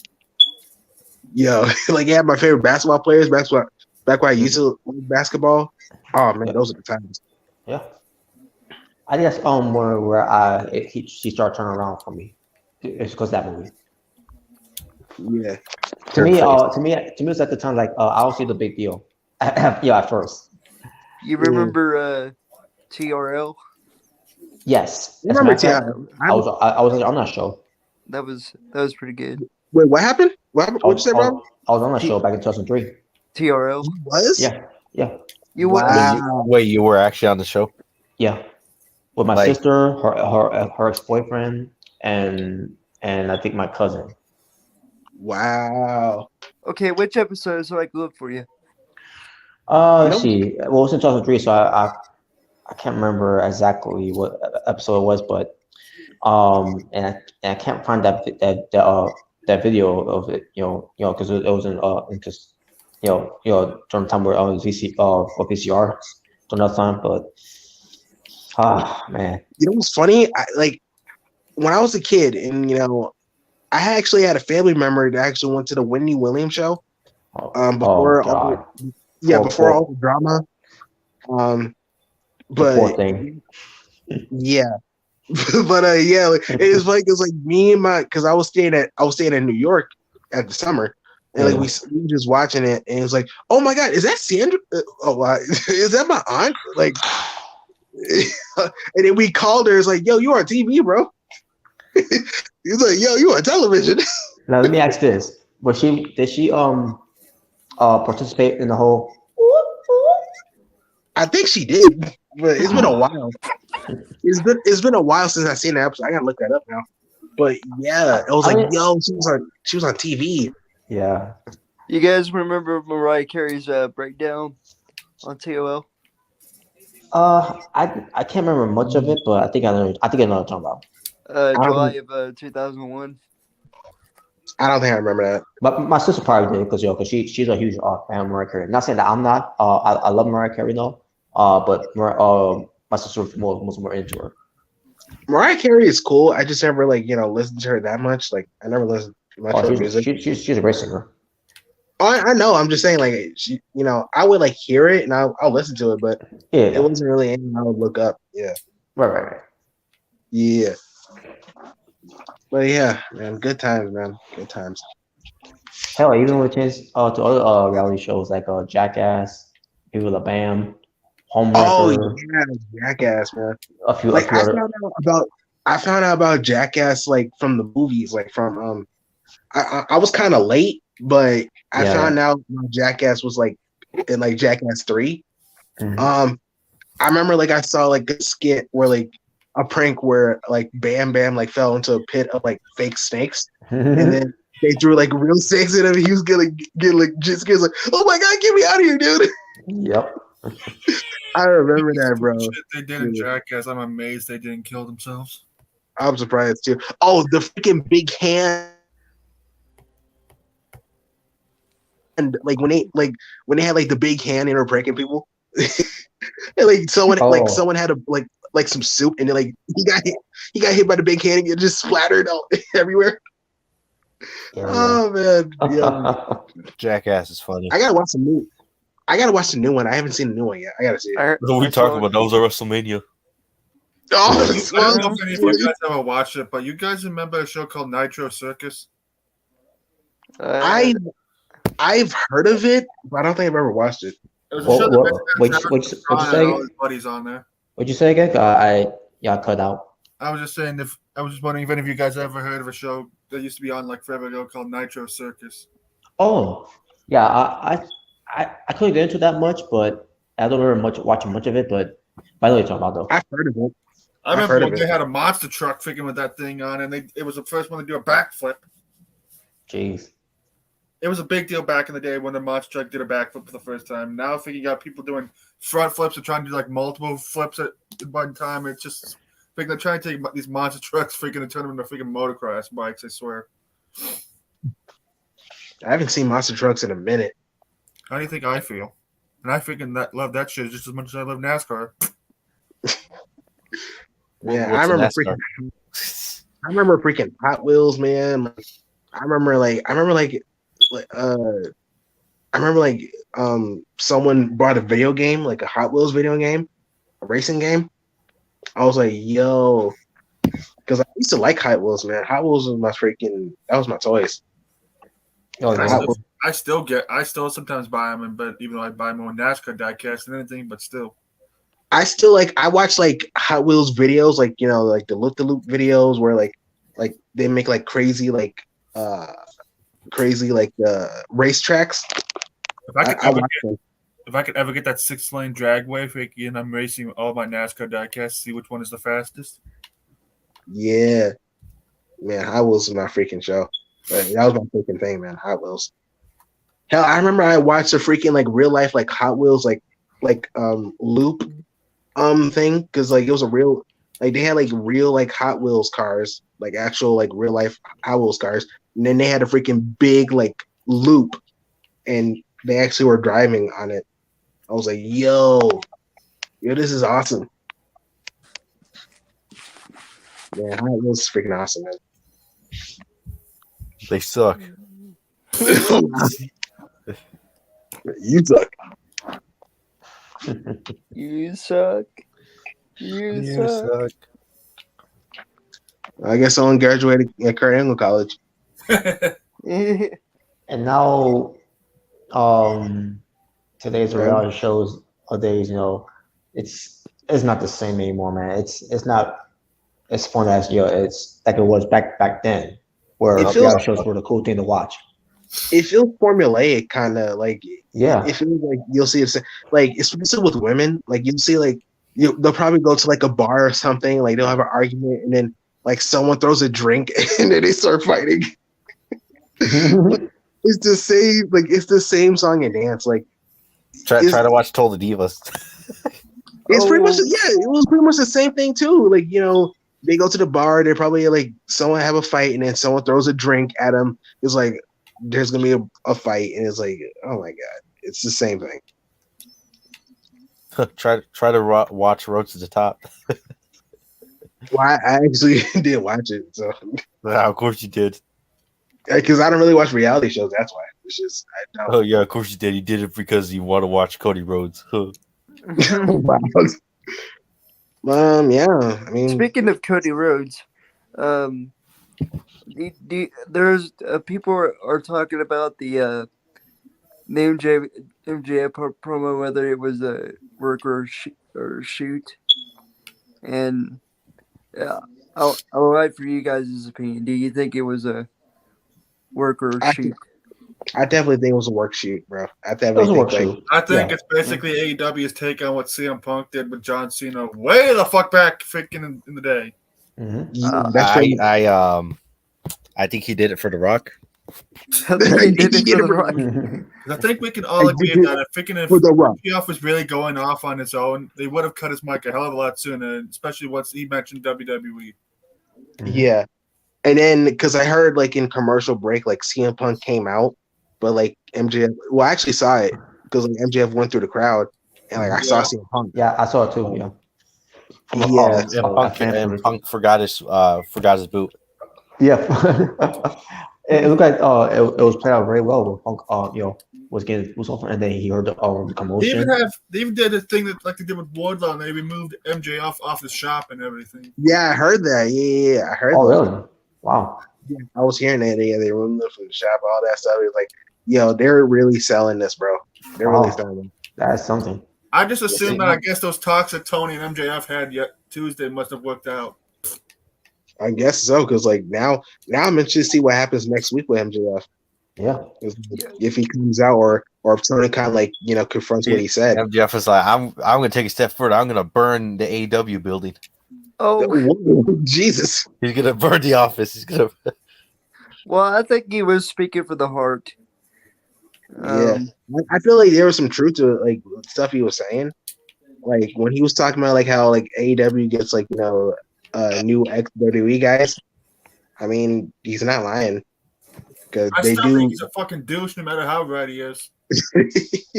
yo, like I had my favorite basketball players. Back when I used to play basketball. Oh man, those are the times. Yeah. I think that's where she started turning around for me. It's because that movie. Yeah. To me, it's at the time like I don't see the big deal. Yeah, at first. You remember TRL? Yes. You As a remember matter of fact, T.I.? I was on that show. That was pretty good. Wait, what happened? What'd you say, Rob? I was on that show back in 2003. TRL. You was? Yeah. You Wow. Wait, you were actually on the show? Yeah. With my Like- sister, her ex-boyfriend, and I think my cousin. Wow. Okay, which episode so I can look for you? Let's see. Well, it was in 2003, so I can't remember exactly what episode it was, but and I can't find that video of it, because it was in just during the time where I was for VCR during that time, but man, You know what's funny? Like when I was a kid, and I actually had a family member that actually went to the Wendy Williams show. Before God. before all the drama. The poor But thing. yeah, but yeah, like, it's like me and because I was staying in New York at the summer, and like we were just watching it, and it was like, oh my god, is that Sandra? Is that my aunt? Like, and then we called her. It's like, yo, you on TV, bro? He's like, yo, you on television? Now let me ask this: did she participate in the whole? I think she did, but it's been a while. It's been a while since I seen that episode. I gotta look that up now. But yeah, it was like, yo, she was on TV. Yeah. You guys remember Mariah Carey's breakdown on TOL? I can't remember much of it, but I think I know what you're talking about. July of 2001. I don't think I remember that. But my sister probably did because she's a huge fan of Mariah Carey. Not saying that I'm not. I love Mariah Carey though. But my sister was more into her. Mariah Carey is cool. I just never listened to her that much. Like I never listened much to her music. She's a great singer. I know. I'm just saying, like she, I would hear it and I'll listen to it, but it wasn't really anything I would look up. Yeah. Right. Yeah. But yeah, man, good times, man. Good times. Hell, even with his to other reality shows like Jackass, People the Bam, Homewrecker. Oh yeah, Jackass, man. A few I other. found out about Jackass from the movies, from I was kind of late, but I found out Jackass was in Jackass 3. Mm-hmm. I remember I saw a skit where a prank where Bam Bam fell into a pit of fake snakes, and then they threw real snakes in him. He was gonna get just kids oh my god, get me out of here, dude. Yep. I remember that, bro. Shit they did in Jackass. I'm amazed they didn't kill themselves. I'm surprised too. Oh, the freaking big hand. And like when they had like the big hand and they were breaking people. And, like someone had a like some soup and then like he got hit by the big hand and it just splattered all everywhere. Yeah, Oh man. Yeah. Jackass is funny. I gotta watch the new one. I haven't seen the new one yet. I gotta see it. What are we talking about? That was a WrestleMania. Oh, I don't know if any of you guys ever watched it, but you guys remember a show called Nitro Circus? I've heard of it, but I don't think I've ever watched it. It was a show that What'd you say? all his buddies on there. What'd you say again? I cut out. I was just saying, I was just wondering if any of you guys ever heard of a show that used to be on like forever ago called Nitro Circus. Oh, yeah. I couldn't get into that much, but I don't remember watching much of it. But I know what you're talking about, though. I've heard of it. I remember when they had a monster truck freaking with that thing on, and it was the first one to do a backflip. Jeez. It was a big deal back in the day when the monster truck did a backflip for the first time. Now I think you got people doing front flips and trying to do like multiple flips at one time. It's just they're trying to take these monster trucks freaking and turn them into freaking motocross bikes, I swear. I haven't seen monster trucks in a minute. How do you think I feel? And I freaking love that shit just as much as I love NASCAR. Yeah, I remember freaking Hot Wheels, man. Like, I remember someone bought a video game, like a Hot Wheels video game, a racing game. I was like, yo, because I used to like Hot Wheels, man. Hot Wheels was that was my toys. Oh, I still sometimes buy them, but even though I buy more NASCAR diecast than anything, but still. I watch like Hot Wheels videos, like, you know, like the loop videos where like they make like crazy racetracks. If I could ever get that 6-lane dragway and I'm racing all my NASCAR diecast, see which one is the fastest. Yeah, man, Hot Wheels is my freaking show. Like, that was my freaking thing, man. Hot Wheels. Hell, I remember I watched a freaking like real life like Hot Wheels like loop thing, because like it was a real, like they had like real like Hot Wheels cars, like actual like real life Hot Wheels cars, and then they had a freaking big like loop, and they actually were driving on it. I was like, yo, this is awesome. Yeah, Hot Wheels is freaking awesome, man. They suck. You suck. You suck. You suck. I guess someone graduated at Kurt Angle College. And now, today's reality shows nowadays, you know, it's not the same anymore, man. It's not as fun as it's like it was back then, where reality shows were the cool thing to watch. It feels formulaic, kind of like. Yeah. It feels like you'll see it, like especially with women, like you'll see like they'll probably go to like a bar or something, like they'll have an argument, and then like someone throws a drink, and then they start fighting. It's the same song and dance. Like try to watch Toll the Divas. It's pretty much it was pretty much the same thing too. Like, you know, they go to the bar, they probably like someone have a fight, and then someone throws a drink at them. It's like there's gonna be a fight, and it's like, oh my god, it's the same thing. try to watch Road to the Top. Well, I actually did watch it, so Of course you did. Because I don't really watch reality shows. That's why. It's just I don't. Oh yeah, of course you did. You did it because you want to watch Cody Rhodes. Yeah. I mean, speaking of Cody Rhodes, there's people are talking about the MJF promo, whether it was a work or shoot, and I'll write for you guys' opinion. Do you think it was a work or shoot? I definitely think it was a work shoot, bro. I definitely think it's basically AEW's take on what CM Punk did with John Cena way the fuck back freaking in the day. Mm-hmm. I think he did it for The Rock. I think he did it for The Rock. I think we can all agree that if MJF was really going off on his own, they would have cut his mic a hell of a lot sooner, especially once he mentioned WWE. Yeah. And then, because I heard like in commercial break, like CM Punk came out, but like MJF, well, I actually saw it because like MJF went through the crowd, and like I saw Yeah. CM Punk. Yeah, I saw it too. Yeah. Yeah, And Punk forgot his boot. Yeah. It looked like it was played out very well when Punk was getting his boots off, and then he heard the They commotion. even did the thing that like they did with Wardlow, and they removed MJF off the shop and everything. yeah, I heard that. Yeah, I heard. Oh, that. really? Wow. Yeah, I was hearing that. Yeah, they removed it from the shop, all that stuff. It was like, yo, they're really selling this, bro. They're really selling it. That's something. I just assumed that I guess those talks that Tony and MJF had yet Tuesday must have worked out. I guess so, because like now I'm interested to see what happens next week with MJF. Yeah. If he comes out, or if Tony kind of like confronts what he said. MJF is like, I'm gonna take a step further. I'm gonna burn the AEW building. Oh, Whoa, Jesus. He's gonna burn the office. He's gonna. well, I think he was speaking for the heart. Yeah, I feel like there was some truth to it, like stuff he was saying, like when he was talking about like how like AEW gets like new ex-WWE guys. I mean, he's not lying because I they still do. think he's a fucking douche no matter how right he is.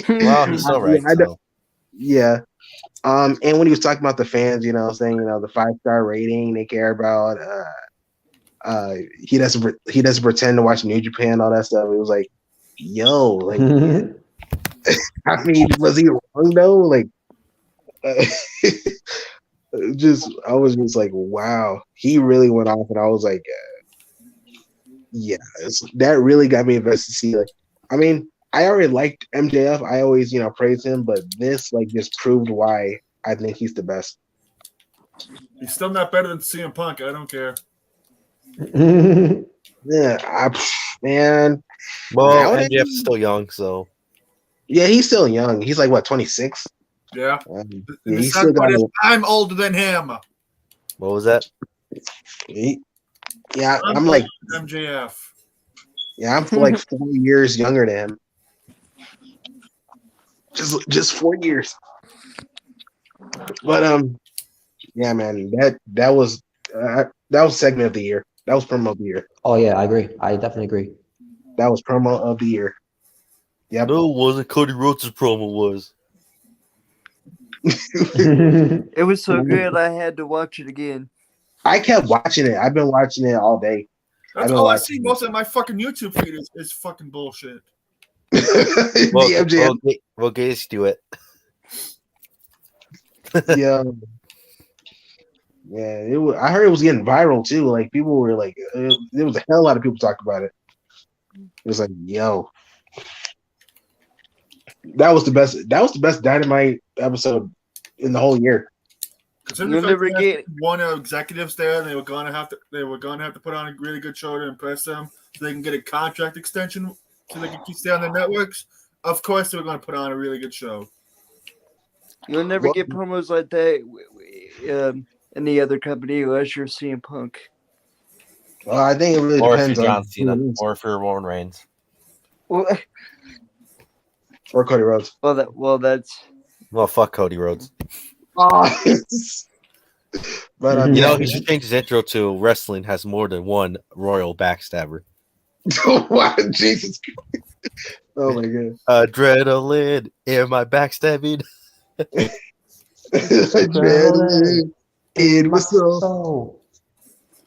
Well, he's so right. I So. Yeah. And when he was talking about the fans, saying the 5-star rating they care about, he doesn't pretend to watch New Japan, all that stuff. It was like, yo, like, I mean, was he wrong though? Like, I was just like, wow, he really went off, and I was like, yeah, that really got me invested to see. Like, I mean, I already liked MJF. I always, praise him, but this like just proved why I think he's the best. He's still not better than CM Punk. I don't care. Yeah, man. Well, MJF's still young, so. Yeah, he's still young. He's like what, 26? Yeah. Yeah, he's still got I'm older than him. What was that? Yeah, I'm like MJF. Yeah, I'm like 4 years younger than him. Just 4 years. But yeah, man, that was segment of the year. That was promo of the year. Oh yeah, I agree. I definitely agree. That was promo of the year. Yep. No, it wasn't. Cody Rhodes' promo was. It was so good, I had to watch it again. I kept watching it. I've been watching it all day. That's all I see most of my fucking YouTube feed is fucking bullshit. Well, Gaze do it. Yeah. Yeah, I heard it was getting viral too. Like people were like, there was a hell lot of people talking about it. It was like, yo, that was the best Dynamite episode in the whole year. You'll never get one of executives there. They were gonna have to put on a really good show to impress them, so they can get a contract extension, so they can stay on their networks. Of course, they were going to put on a really good show. You'll never get promos like that any other company unless you're CM Punk. Well, I think it really depends on John Cena or if you're Roman Reigns. Well, or Cody Rhodes. Well, fuck Cody Rhodes. But he should change his intro to wrestling has more than one royal backstabber. Wow, Jesus Christ. Oh my god. Adrenaline in my backstabbing. Adrenaline in my soul.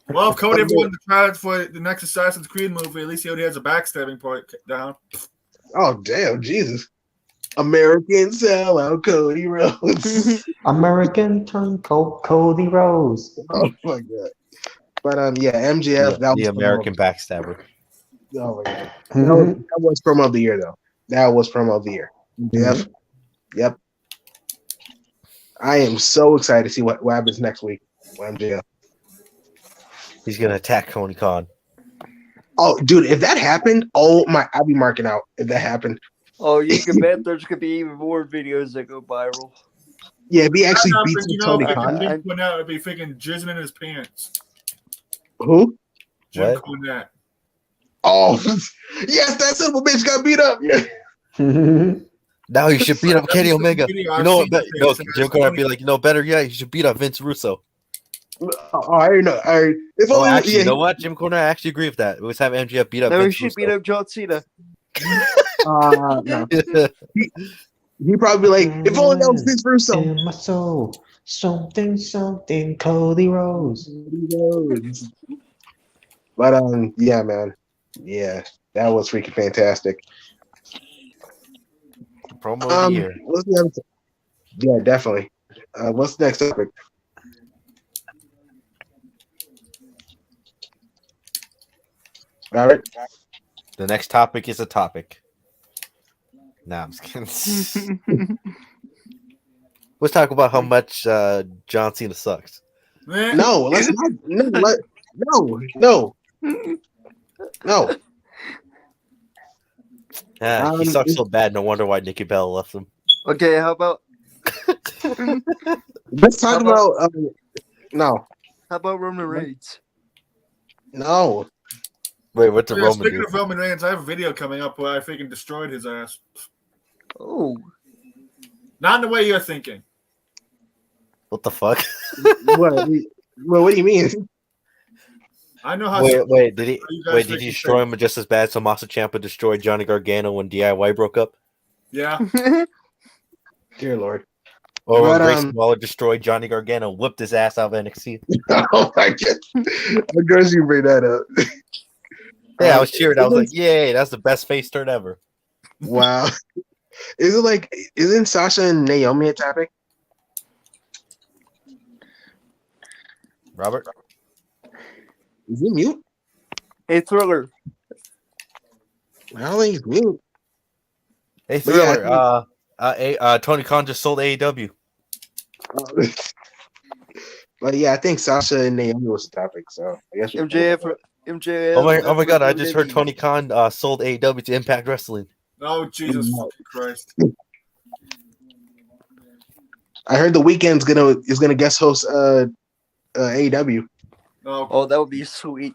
Well, if Cody ever wanted to try it for the next Assassin's Creed movie, at least he already has a backstabbing part down. Oh damn, Jesus. American sellout Cody Rhodes. American turncoat Cody Rhodes. Oh my god. But yeah, MJF, that was the American backstabber. Oh my god. That was promo of the year though. That was promo of the year. MJF. Yep. I am so excited to see what happens next week with MJF. He's gonna attack Tony Khan. Oh, dude, if that happened, I'll be marking out if that happened. Oh, you can bet there's gonna be even more videos that go viral. Yeah, if he actually beats Tony Khan. Cornette would be freaking jizzing in his pants. Who? Jim Cornette. Oh, yes, that son of a bitch got beat up. Yeah. Now you should beat up Kenny Omega. You know what? Jim Cornette be like, better yet, you should beat up Vince Russo. Oh, I already know. If Oh, only, actually, yeah, you know what, Jim Cornette, I actually agree with that. It was have MJF beat up No, he Vince should beat up John Cena. no. Russo. He probably like, if only that was Vince Russo. In my soul, something, Cody Rhodes. But yeah, man, yeah, that was freaking fantastic. Promo of the year. What's the other? Yeah, definitely. What's the next topic? All right. The next topic is a topic. Nah, I'm just kidding. Let's talk about how much John Cena sucks. No, let's not. No. He sucks so bad. No wonder why Nikki Bella left him. Okay, how about Let's talk about. No. how about Roman Reigns? No. Wait, what's the Yeah, Roman speaking do? of Roman Reigns, I have a video coming up where I freaking destroyed his ass. Oh, Not in the way you're thinking. What the fuck? What do you mean? I know how. Wait, did he? you guys Wait, did freaking he destroy think. him just as bad as Tommaso Ciampa destroyed Johnny Gargano when DIY broke up, Yeah. Dear Lord. or when But, Grayson Waller destroyed Johnny Gargano, whipped his ass out of NXT? Oh my god. Of course you bring that up. Yeah, I was cheering. I was like, "Yay, that's the best face turn ever." Wow. Isn't Sasha and Naomi a topic? Robert, Is he mute? hey Thriller. I don't think he's mute. hey But yeah, Thriller, Tony Khan just sold AEW. But yeah, I think Sasha and Naomi was the topic. So I guess MJF. Oh my god! I just heard Tony Khan sold AEW to Impact Wrestling. Oh Jesus fucking Christ! I heard the Weeknd's gonna guest host AEW. No. Oh, that would be sweet.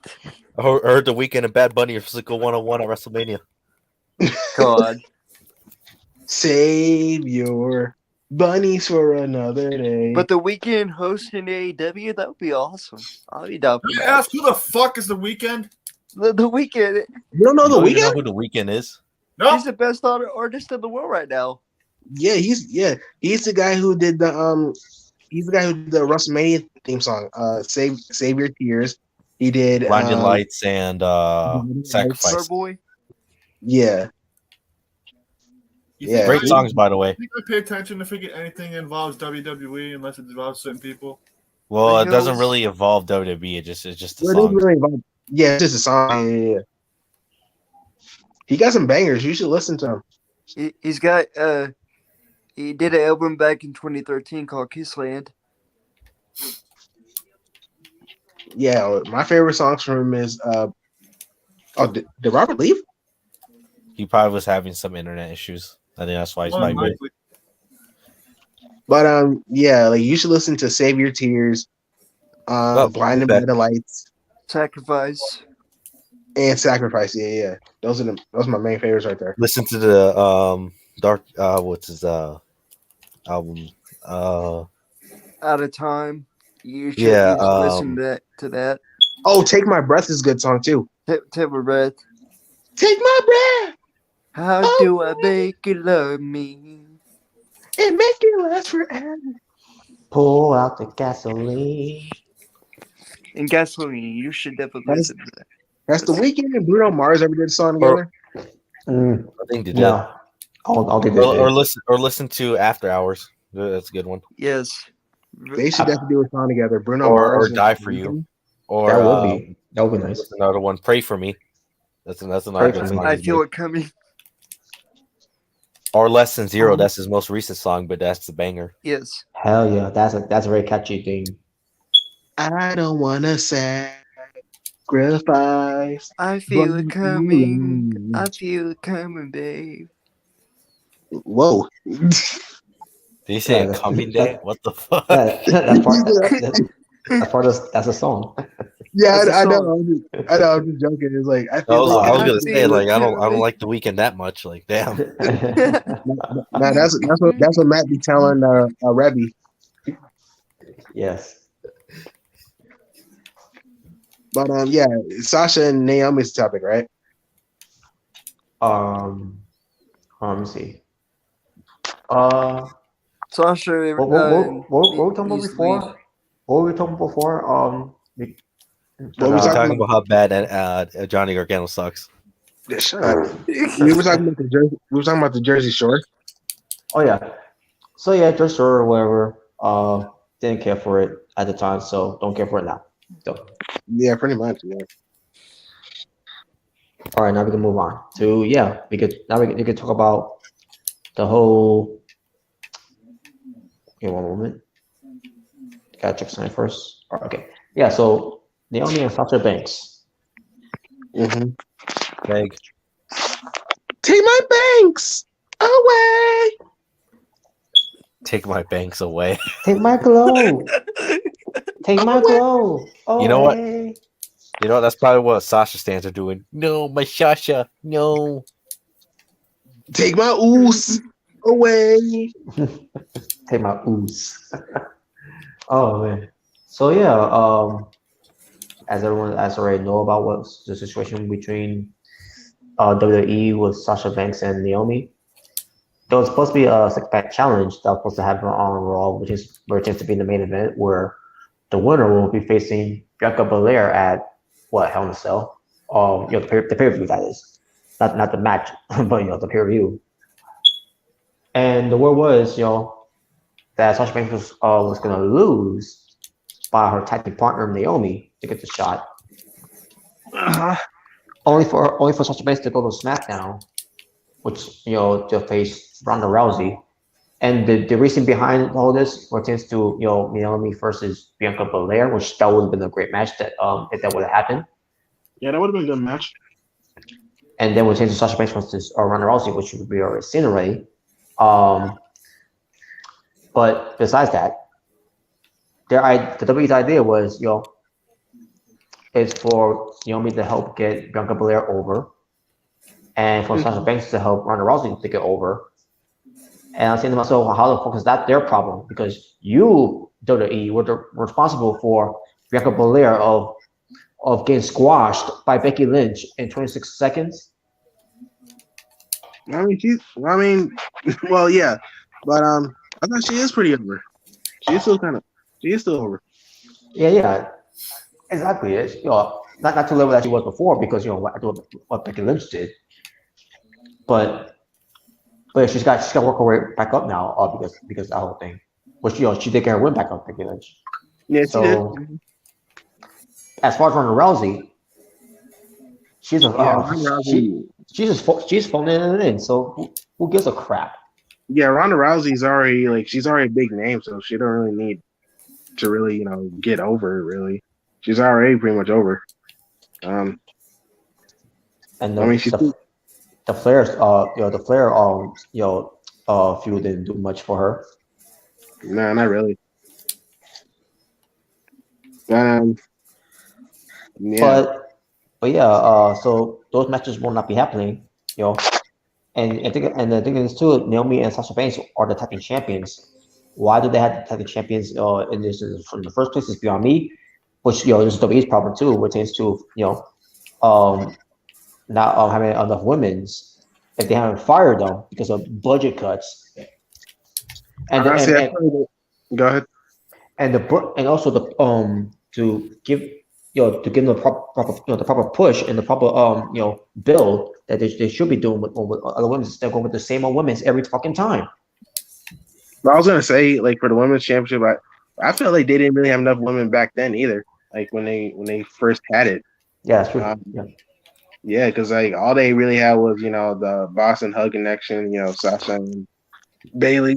I heard the Weeknd and Bad Bunny are supposed to go 1-on-1 at WrestleMania. God. Save your bunnies for another day. But the weekend hosting AEW, that would be awesome. I'll be down for Can I that. ask who the fuck is the Weeknd? The weekend, You don't know the You Weeknd? know who the Weeknd is? No. he's the best artist in the world right now. Yeah, he's the guy who did the WrestleMania theme song. Save Your Tears. He did Blinding Lights and Sacrifice. Starboy. Yeah. You Yeah. think Great I- songs, by the way. I think I pay attention if anything involves WWE unless it involves certain people. Well, The it doesn't Hills. really involve WWE. It's just the Well, it is song. really about- yeah, it's just a song. Yeah. He got some bangers. You should listen to him. He's got he did an album back in 2013 called Kissland. Yeah, my favorite songs from him is did Robert leave? He probably was having some internet issues. I think that's why he's More than probably likely. But yeah, like you should listen to Save Your Tears, Blinded by okay. the Lights, Sacrifice. and Sacrifice. Yeah. Those are my main favorites right there. Listen to the Dark what's his album? Out of Time. You should Yeah, listen to that. Oh, Take My Breath is a good song too. Take my breath. Take my breath How Oh, do I make you love me? and make it last forever. Pull out the gasoline. And Gasoline. You should definitely That's- listen to that. That's the Weeknd and Bruno Mars ever did a song together. Mm, I think they did. no, I'll do Or this. listen to After Hours. That's a good one. Yes. They should definitely do a song together. Bruno Or Mars and Die For You. Or That would be nice. what's another one? Pray For Me. That's another Pray good For song. Me. I feel it coming. Or Less Than Zero. That's his most recent song, but that's the banger. Yes. Hell yeah, that's a very catchy thing. I don't wanna sacrifice. I feel it coming. Mm. I feel it coming, babe. Whoa. Did you say Yeah, a that's- coming day? What the fuck? That's part of that's a song. Yeah, That's a I know. song. I know. I'm just joking. It's like I I feel was, like I was I gonna say feel like it I don't coming. like the Weeknd that much. Like damn. nah, that's what Matt be telling Rebby. Yes. But yeah, Sasha and Naomi's topic, right? Let me see. Uh, Sasha what were we talking about needs to leave. before? What were we talking about before? What We're we talking talking about? about how bad Johnny Gargano sucks. Yeah, shut up. We were talking about the Jersey. We were talking about the Jersey Shore. Oh yeah. So yeah, just or whatever. Didn't care for it at the time, so don't care for it now. So Yeah, pretty much. Yeah. all right, now we can move on to we could talk about the whole. Okay, one moment. Gotta check something first. All right, okay. Yeah. So Naomi and Sasha Banks. Mm-hmm. Meg, Take my banks away. take my banks away. Take my glow. Take my Away. glow. You know what? Away. You know, that's probably what Sasha stands are doing. No, my Sasha, no. Take my oos away. Take my ooze. Oh man. So yeah, as everyone as already know about what's the situation between WWE with Sasha Banks and Naomi. There was supposed to be a six-pack challenge that was supposed to happen on Raw, which is to be the main event, where the winner will be facing Bianca Belair at what Hell in a Cell. The pay per view that is, not the match, but the pay per view. And the word was that Sasha Banks was going to lose by her tag team partner Naomi to get the shot. Uh-huh. Only for Sasha Banks to go to SmackDown, which to face Ronda Rousey. And the reason behind all this pertains to Naomi versus Bianca Belair, which that would have been a great match that if that would have happened. Yeah, that would have been a good match. And then we change to Sasha Banks versus Ronda Rousey, which we already seen already. But besides that, the WWE's idea was is for Naomi to help get Bianca Belair over, and for Sasha Banks to help Ronda Rousey to get over. And I'm saying to myself, how the fuck is that their problem? Because you, WWE, were responsible for Bianca Belair of getting squashed by Becky Lynch in 26 seconds. Well, yeah, but I thought she is pretty over. She is still over. Yeah, exactly. It's not to the level that she was before because what Becky Lynch did, but she's got to work her way back up now because of that whole thing. Which she did get her win back up, Becky Lynch. Yeah, So she did. as far as Ronda Rousey, she's Ronda Rousey. she's phoning it in. So who gives a crap? Yeah, Ronda Rousey's already she's already a big name, so she don't really need to really get over. Really, she's already pretty much over. And She's the Flair feud didn't do much for her. no, not really. Yeah. But yeah, so those matches will not be happening, And the thing is too, Naomi and Sasha Banks are the tag team champions. Why do they have the tag team champions in this from the first place is beyond me. Which this is WWE's problem too, which is to not having enough women's if they haven't fired them because of budget cuts. And go ahead. And also to give to give them the proper push and the proper build that they should be doing with other women instead of going with the same old women's every fucking time. But I was gonna say for the women's championship, I felt like they didn't really have enough women back then either. Like when they first had it. Yeah, that's true. Yeah, because all they really had was the Boston Hug connection, Sasha and Bailey.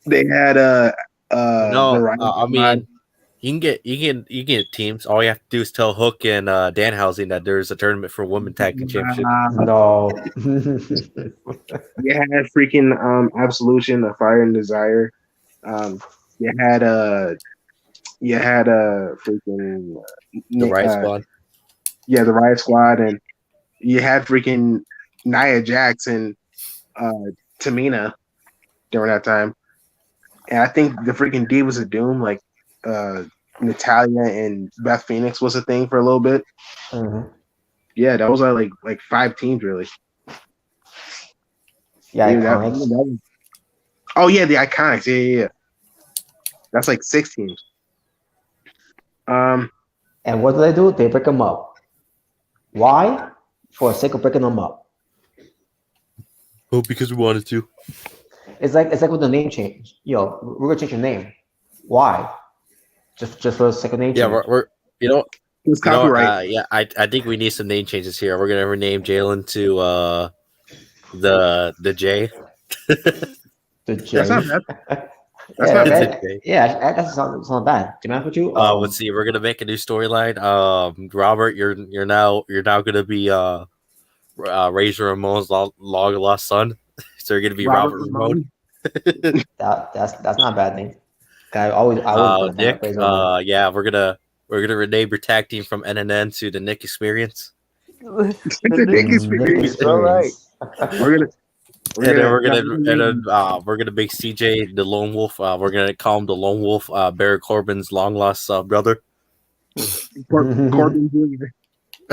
They had I mean, you can get teams. All you have to do is tell Hook and Danhausen that there's a tournament for women tag team championship. No. You had freaking Absolution, the Fire and Desire. You had freaking the Riot Squad. Yeah, the Riot Squad, and you had freaking Nia Jax and Tamina during that time. And I think the freaking Divas of Doom, Natalia and Beth Phoenix was a thing for a little bit. Mhm. Yeah, that was like 5 teams really. Yeah, Even that- Iconics. that was- oh yeah, the Iconics. Yeah. That's like 6 teams. And what do? They break them up. Why? For the sake of breaking them up. Oh, because we wanted to. It's like with the name change. Yo, we're gonna change your name. Why? Just for the sake of name Yeah, change. we're you know It's you know copyright. yeah I think we need some name changes here. We're gonna rename Jalen to the J. The J. That's not bad. That's Yeah, not bad. that's not bad. To be honest with you, Let's see. We're gonna make a new storyline. Robert, you're now gonna be Razor Ramon's long lost son. So you're gonna be Robert Ramon. that's not a bad thing. I always put Nick. Razor Ramon. Yeah, we're gonna rename your tag team from NNN to the Nick Experience. The Nick Experience. All right. We're gonna make CJ the Lone Wolf. We're gonna call him the Lone Wolf. Barry Corbin's long lost brother. Corbin Jr.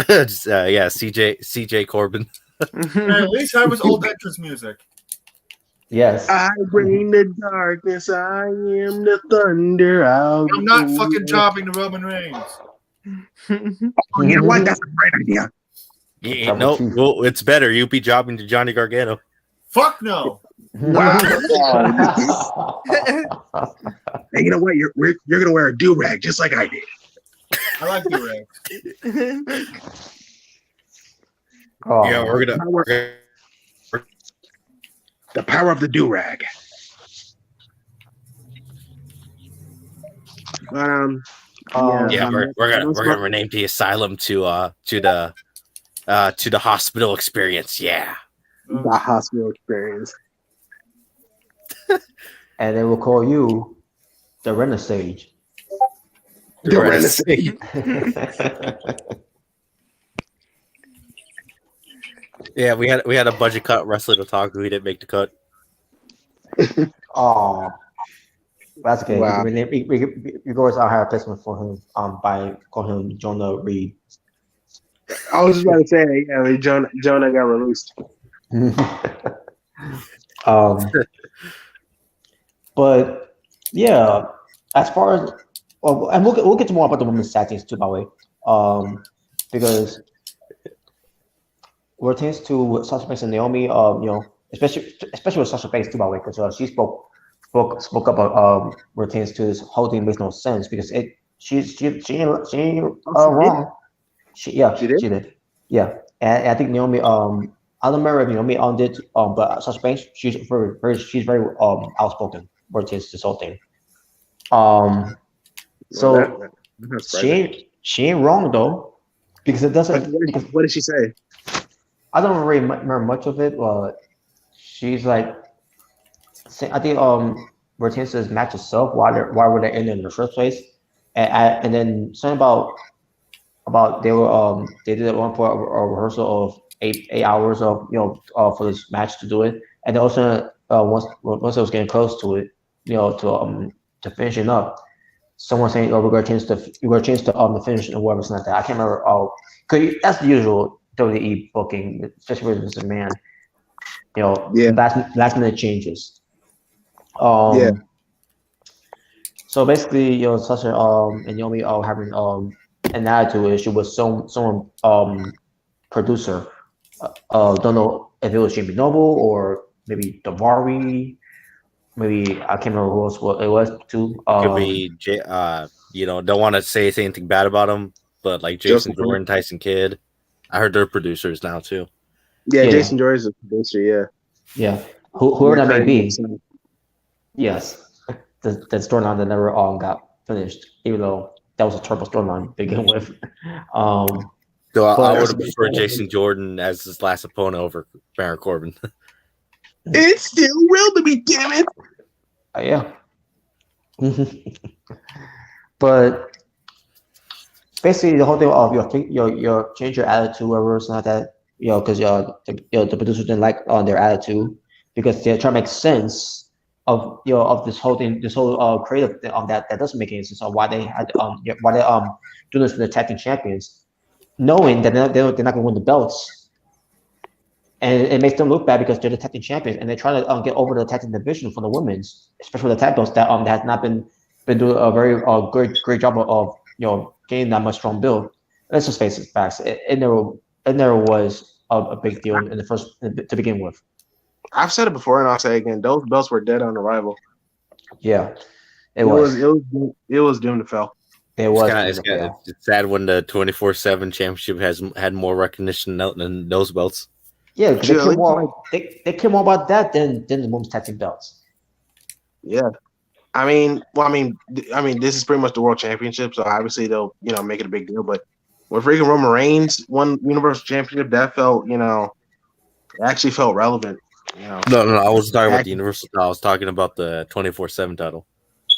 Just, yeah, CJ Corbin. And at least have his old entrance music. Yes. I bring the darkness. I am the thunder. I'm not fucking jobbing to Roman Reigns. Oh, you know what? That's a great idea. Yeah, no, well, it's better. You be jobbing to Johnny Gargano. Fuck no. Wow. Hey, you know what? You're gonna wear a do rag just like I did. I like the Rex. Oh, Yeah, we're gonna. The power of the do rag. But Yeah, we're gonna rename the asylum to the hospital experience. Yeah. the hospital experience. and they will call you the Renaissance. The Renaissance. Yeah, we had a budget cut wrestler to talk who didn't make the cut. Oh, that's okay. Wow. We go with our higher placement for him by calling him Jonah Reed. I was just about to say, yeah, Jonah got released. But yeah, as far as and we'll get to more about the women's tag teams too, by the way, because we're thanks to Sasha Banks and Naomi, especially with Sasha Banks too, by the way, because she spoke up we're thanks to this whole thing makes no sense because she ain't wrong. She did. Yeah, and I think Naomi I don't remember if Naomi did but Sasha Banks she's very outspoken where it is this whole thing. So she ain't wrong though, because it doesn't. What did she say? I don't really remember much of it, but she's like, I think Hortensia's match itself, why were they in the first place, and then something about they were they did one for a rehearsal of eight hours of for this match to do it, and then also once it was getting close to it, to finishing up, someone saying, "Oh, we're going to change the finish and whatever, something like that." I can't remember. Cause that's the usual WWE booking, especially when it's a man. Last minute changes. Yeah. So basically, Sasha and Naomi having an attitude issue with some producer. Don't know if it was Jamie Noble or maybe Davari. Maybe I can't remember who else it was too. Could be don't want to say anything bad about him, but like Jason Jordan, Tyson Kidd. I heard they're producers now too. Yeah, Jason Jordan is a producer. Yeah. Yeah. Whoever that may be. Yes. The storyline that never got finished, even though that was a terrible storyline to begin with. So I would have preferred Jason Jordan as his last opponent over Baron Corbin. It still will to me, damn it. Yeah. But basically, the whole thing of your change your attitude or something like that, because the producers didn't like their attitude because they're trying to make sense of this whole thing, this whole creative thing, that doesn't make any sense on why they had why they doing this for the tag team champions, knowing that they're not going to win the belts, and it makes them look bad because they're the tag team champions, and they're trying to get over the tag team division for the women's, especially the tag belts that has not been doing a very great job of getting that much strong build. Let's just face it, facts. It never was a big deal in the first to begin with. I've said it before, and I'll say it again. Those belts were dead on arrival. Yeah, it was doomed to fail. It was. It's sad when the 24/7 championship has had more recognition than those belts. Yeah, they care more about that than the women's tag team belts. Yeah, I mean, this is pretty much the world championship, so obviously they'll make it a big deal. But when freaking Roman Reigns won Universal Championship, that felt it actually felt relevant. No, I wasn't talking about the Universal title. I was talking about the 24/7 title.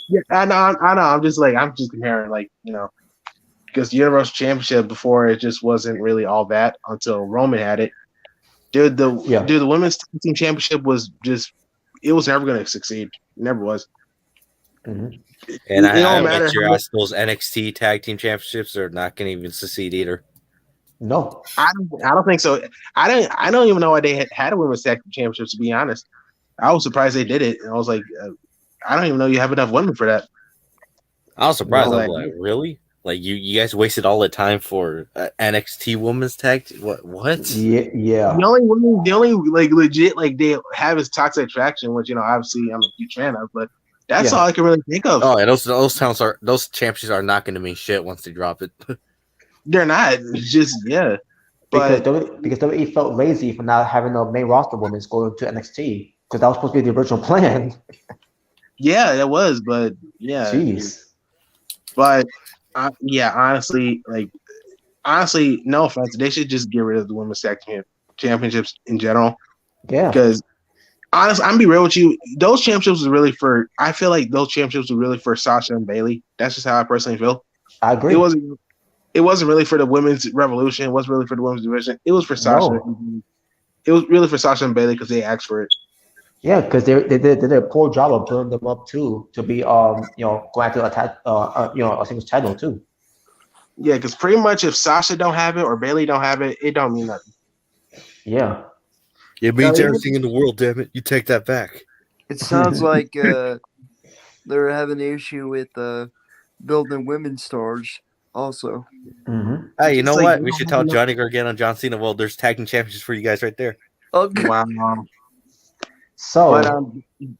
Yeah, I know. I'm just comparing, because the Universal Championship before it just wasn't really all that until Roman had it. Dude, the women's team championship was it was never going to succeed. It never was. Mm-hmm. And I don't matter how those NXT tag team championships are not going to even succeed either. No, I don't think so. I don't even know why they had a women's tag team championship. To be honest, I was surprised they did it, and I was like, I don't even know you have enough women for that. I was surprised. I was like, really? Like you guys wasted all the time for NXT women's tag team? What? Yeah. The only legit they have is Toxic Attraction, which obviously I'm a huge fan of, but that's all I can really think of. Oh, and those championships are not going to mean shit once they drop it. They're not. It's just because WWE felt lazy for not having the main roster women go to NXT because that was supposed to be the original plan. Yeah, it was, but yeah. Jeez. But honestly, no offense, they should just get rid of the women's tag team championships in general. Yeah. Because honestly, I'm gonna be real with you. Those championships was really for. I feel like those championships were really for Sasha and Bayley. That's just how I personally feel. I agree. It wasn't really for the women's revolution. It wasn't really for the women's division. It was for Sasha. No. It was really for Sasha and Bayley because they asked for it. Yeah, because they did a poor job of building them up too to be going after a single title too. Yeah, because pretty much if Sasha don't have it or Bayley don't have it, it don't mean nothing. Yeah. It means everything in the world, damn it. You take that back. It sounds like they're having an issue with building women's stars also. Mm-hmm. Hey, you know what? We should tell Johnny Gargano and John Cena. Well, there's tag team championships for you guys right there. Okay. Wow. So,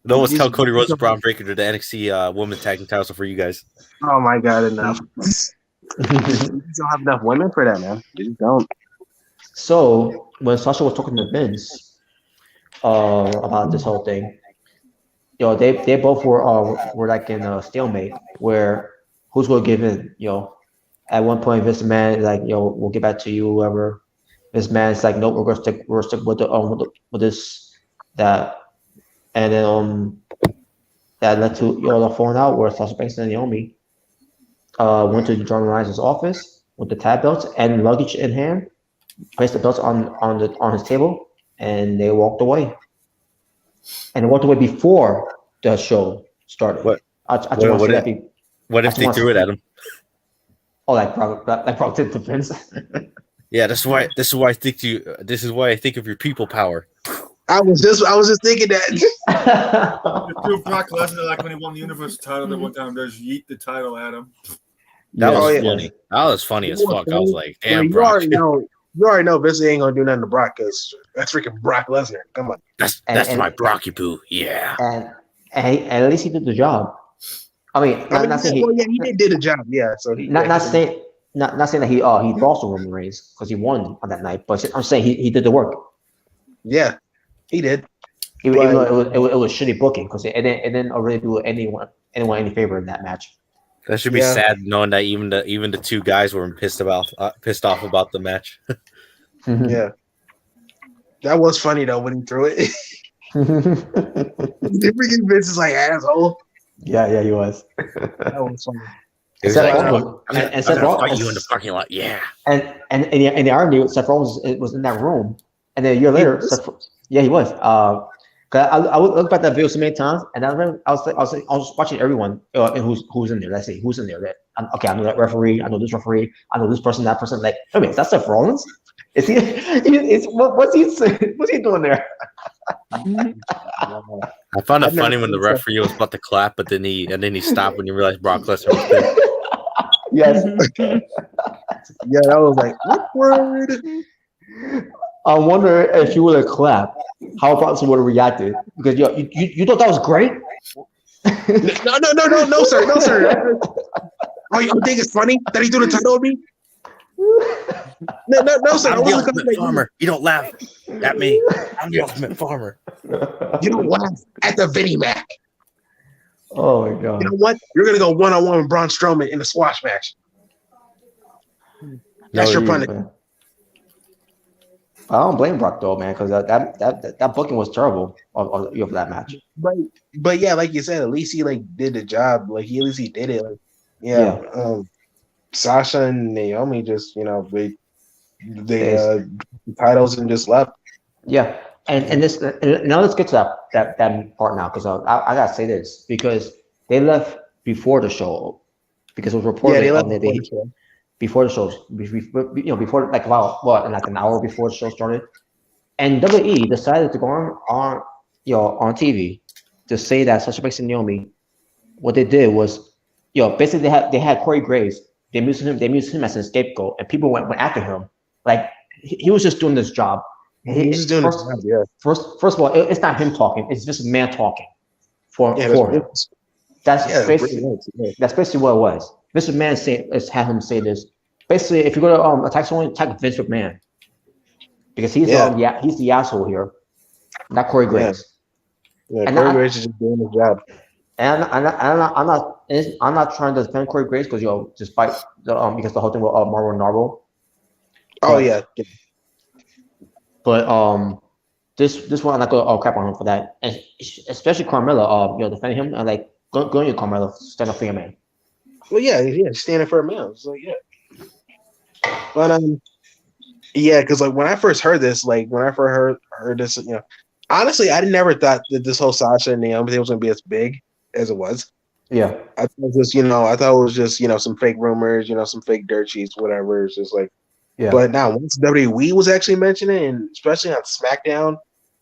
let's tell Cody Rhodes and Braun Breaker to the NXT women's tag team titles for you guys. Oh my God, enough. You don't have enough women for that, man. You just don't. So when Sasha was talking to Vince about this whole thing, they both were like in a stalemate where who's going to give in? At one point, Vince McMahon is like, we'll get back to you, whoever. Vince McMahon's like, nope, we're gonna stick with this that, and then that led to the falling out where Sasha Banks and Naomi went to John Ryan's office with the tag belts and luggage in hand, placed the belts on his table, and they walked away. And they walked away before the show started. What if they threw it at him? Oh, like Brock did to Vince. Yeah, this is why I think this is why I think of your people power. I was just thinking that. Threw Brock Lesnar like when he won the Universal title that one time. There's yeet the title at him. That was funny. That was funny as fuck. I was like, damn, you Brock. You already know Vince ain't gonna do nothing to Brock because that's freaking Brock Lesnar. Come on. That's my Brocky poo. Yeah. And at least he did the job. I mean, not saying he did a job. Yeah. So not saying that he lost to Roman Reigns because he won on that night, but I'm saying he did the work. Yeah, he did. Even though it was shitty booking because it didn't really do anyone any favor in that match. That should be sad knowing that even the two guys were pissed off about the match. Yeah, that was funny though when he threw it. The freaking Vince is like asshole. Yeah, he was. That was funny. Seth Rollins fight you in the parking lot. Yeah. And in the irony, Seth Rollins was in that room, and then a year later, he was. Cause I would look at that video so many times, and I was watching everyone and who's in there. Let's see who's in there. Okay, I know that referee. I know this referee. I know this person. That person. Like, wait a minute, that's Seth Rollins. Is he? What's he doing there? I found it funny when the referee was about to clap, but then he stopped when he realized Brock Lesnar was there. Yes. Yeah, that was like awkward. I wonder if you would have clapped, how Bronson would have reacted. Because you thought that was great? No, sir. Oh, you think it's funny that he threw the title at me? No, sir. I'm the ultimate farmer. You don't laugh at me. I'm the ultimate farmer. You don't laugh at the Vinnie Mac. Oh my god! You know what? You're gonna go 1-on-1 with Braun Strowman in a squash match. That's your punishment. I don't blame Brock though, man, because that booking was terrible for that match. But yeah, like you said, at least he like did the job. Like at least he did it. Like, Sasha and Naomi just they titles and just left. Yeah, and now let's get to that part now, because I gotta say this, because they left before the show, because it was reported before the show, before like like an hour before the show started, and WWE decided to go on TV to say that Sasha Banks and Naomi, what they did was, basically they had Corey Graves, they used him as a scapegoat, and people went after him, like he was just doing this job. He's just doing his job, yeah. First of all, it's not him talking; it's just a man talking for him. That's basically what it was. Mr. Man had him say this. Basically, if you're gonna attack someone, attack Vince McMahon, because he's the asshole here, not Corey Graves. Yeah, Corey Graves is just doing his job. And I'm not trying to defend Corey Graves because despite because the whole thing with Marvel Narvel. Oh yeah. But this one I'm not gonna crap on him for that, and especially Carmella, defending him, and like go on you, Carmella, stand up for your man. Well, yeah, standing for a man. So yeah. But yeah, because like when I first heard this, honestly, I never thought that this whole Sasha and Naomi thing was gonna be as big as it was. Yeah, I thought it was just some fake rumors, some fake dirt sheets, whatever. It's just like, yeah. But now once WWE was actually mentioning it, and especially on SmackDown,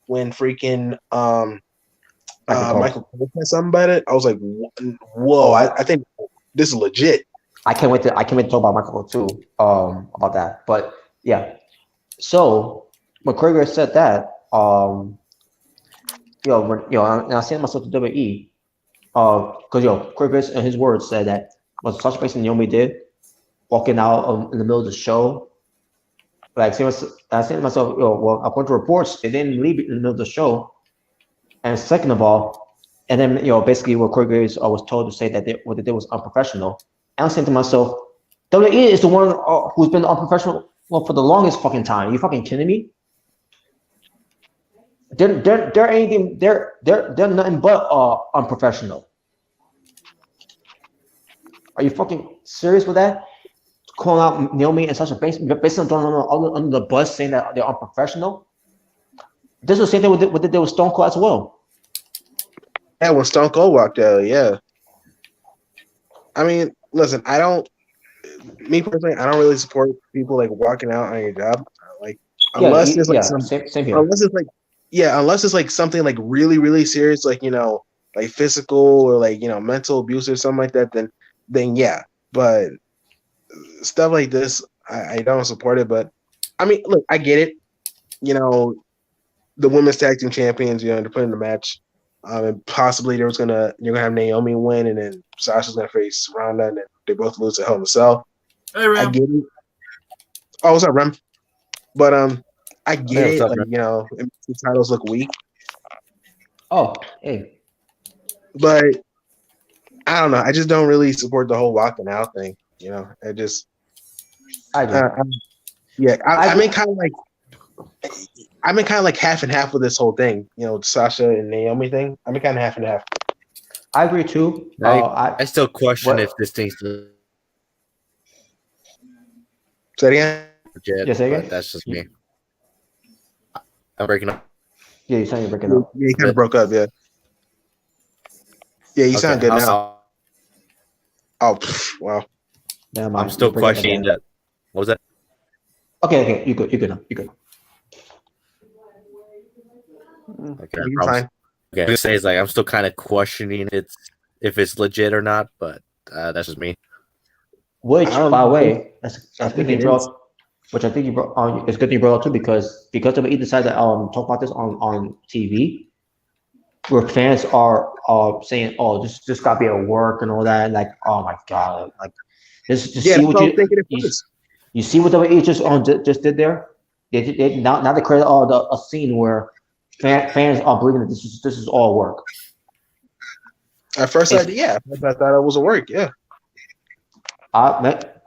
when freaking Michael Cole said something about it, I was like, whoa! I think this is legit. I can't wait to talk about Michael Cole too, about that. But yeah, so when Corey Graves said that, and I said myself to WWE, because Corey Graves in his words said that what Sasha Banks and Naomi did, walking out in the middle of the show, like I said to myself, well, according to reports, they didn't leave in the middle of the show, and second of all, and then basically what Corey Graves was told to say that what they did was unprofessional. And I'm saying to myself, WWE is the one who's been unprofessional for the longest fucking time. You fucking kidding me? They're anything. They're nothing but unprofessional. Are you fucking serious with that? Calling out Naomi and Sasha Banks, basically throwing under the bus, saying that they're unprofessional. This was the same thing with what they did with Stone Cold as well. Yeah, when Stone Cold walked out, yeah. I mean, listen, me personally, I don't really support people like walking out on your job. Like, unless it's like same here. Unless it's like something like really, really serious, like like physical or like mental abuse or something like that, then yeah. But stuff like this, I don't support it. But I mean, look, I get it. The women's tag team champions, they're putting the match. And possibly you're gonna have Naomi win, and then Sasha's gonna face Ronda, and then they both lose at Hell in a Cell. Hey, Rem. I get it. Oh, what's up, Rem? But I get it. Like, it makes the titles look weak. Oh, hey. But I don't know. I just don't really support the whole walking out thing. I do. I mean, kind of like. I'm in kind of like half and half with this whole thing, Sasha and Naomi thing. I'm in kind of half and half. I agree too. I still question if this thing's. Say it again. Yes, again. That's just me. I'm breaking up. Yeah, you sound breaking up. Yeah, you kind of broke up. Yeah. Yeah, you sound good now. Oh, wow. Never mind. I'm still You're breaking up questioning again. that. What was that? Okay, you good. You good now. You good. Okay, You're fine. okay. I was gonna say is like I'm still kind of questioning if it's legit or not, but that's just me. Which, I don't by the know. way, that's I good think thing it you is. brought. Which I think you brought. It's good thing you brought up too because WWE decided to talk about this on TV, where fans are saying, "Oh, this got to be at work and all that." Like, oh my god, like just Yeah, see that's what what I was thinking at you first. you see what WWE just did there. They now they created a scene where fans are believing that this is all work. At first, I thought it was a work. Yeah.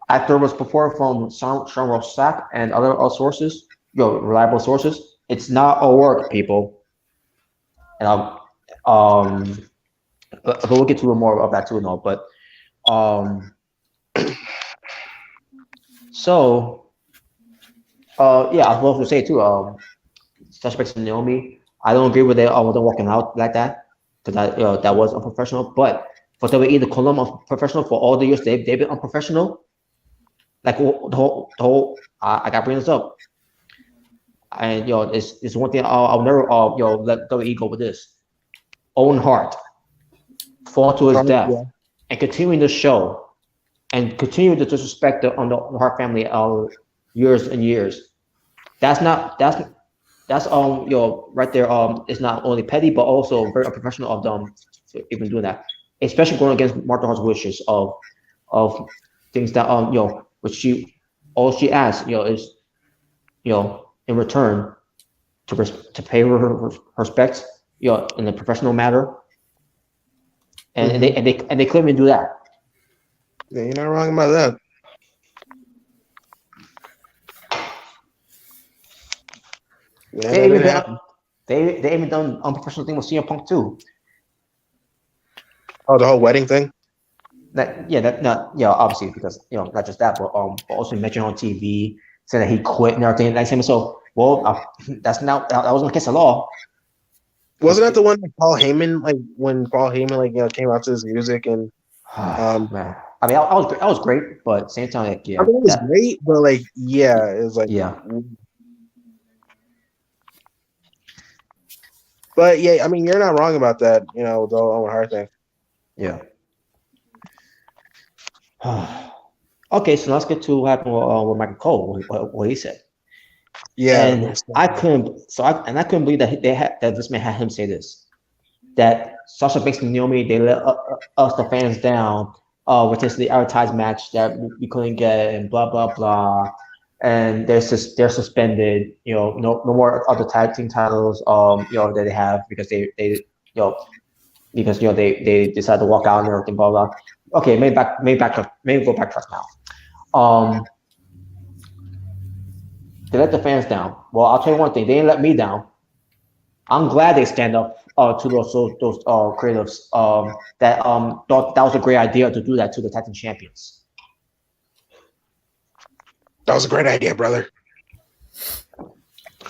After it was performed from Sean Sack and other sources, reliable sources, it's not a work, people. And but we'll get to more of that too, no. But so yeah, I was supposed to say too. Suspects in Naomi, I don't agree with them walking out like that because that was unprofessional. But for WWE, the column of professional for all the years they've been unprofessional. Like the whole I gotta bring this up. And it's one thing I'll never let WWE go with this. Owen Hart fall to his death Yeah. and continuing the show and continue to disrespect the Hart family years and years. That's right there. It's not only petty but also very unprofessional of them for even doing that, especially going against Martha Hart's wishes of things that which all she asks is in return to pay her respects in a professional matter, and they couldn't even do that. Yeah, you're not wrong about that. Yeah, that didn't happen. They even done unprofessional thing with CM Punk too. Oh, the whole wedding thing. Obviously because not just that, but also mentioned on TV saying that he quit and everything like him. So that wasn't against the law. Wasn't that the one with Paul Heyman? Like when Paul Heyman came out to his music and man. I mean, I was great, but at the same time, like, yeah, I mean, it was great, but like, yeah, it was like, yeah. But yeah, I mean, you're not wrong about that. The whole Owen Hart thing. Yeah. Okay, so let's get to what happened with Michael Cole. What he said. Yeah, and I couldn't believe that that this man had him say this. That Sasha Banks and Naomi, they let us the fans down with this the advertised match that we couldn't get and blah blah blah, and they're suspended. No more other tag team titles. That they have because they they decided to walk out and everything blah blah. Okay, maybe go back to us now. They let the fans down. Well, I'll tell you one thing. They didn't let me down. I'm glad they stand up to those creatives that thought that was a great idea to do that to the tag team champions. That was a great idea, brother.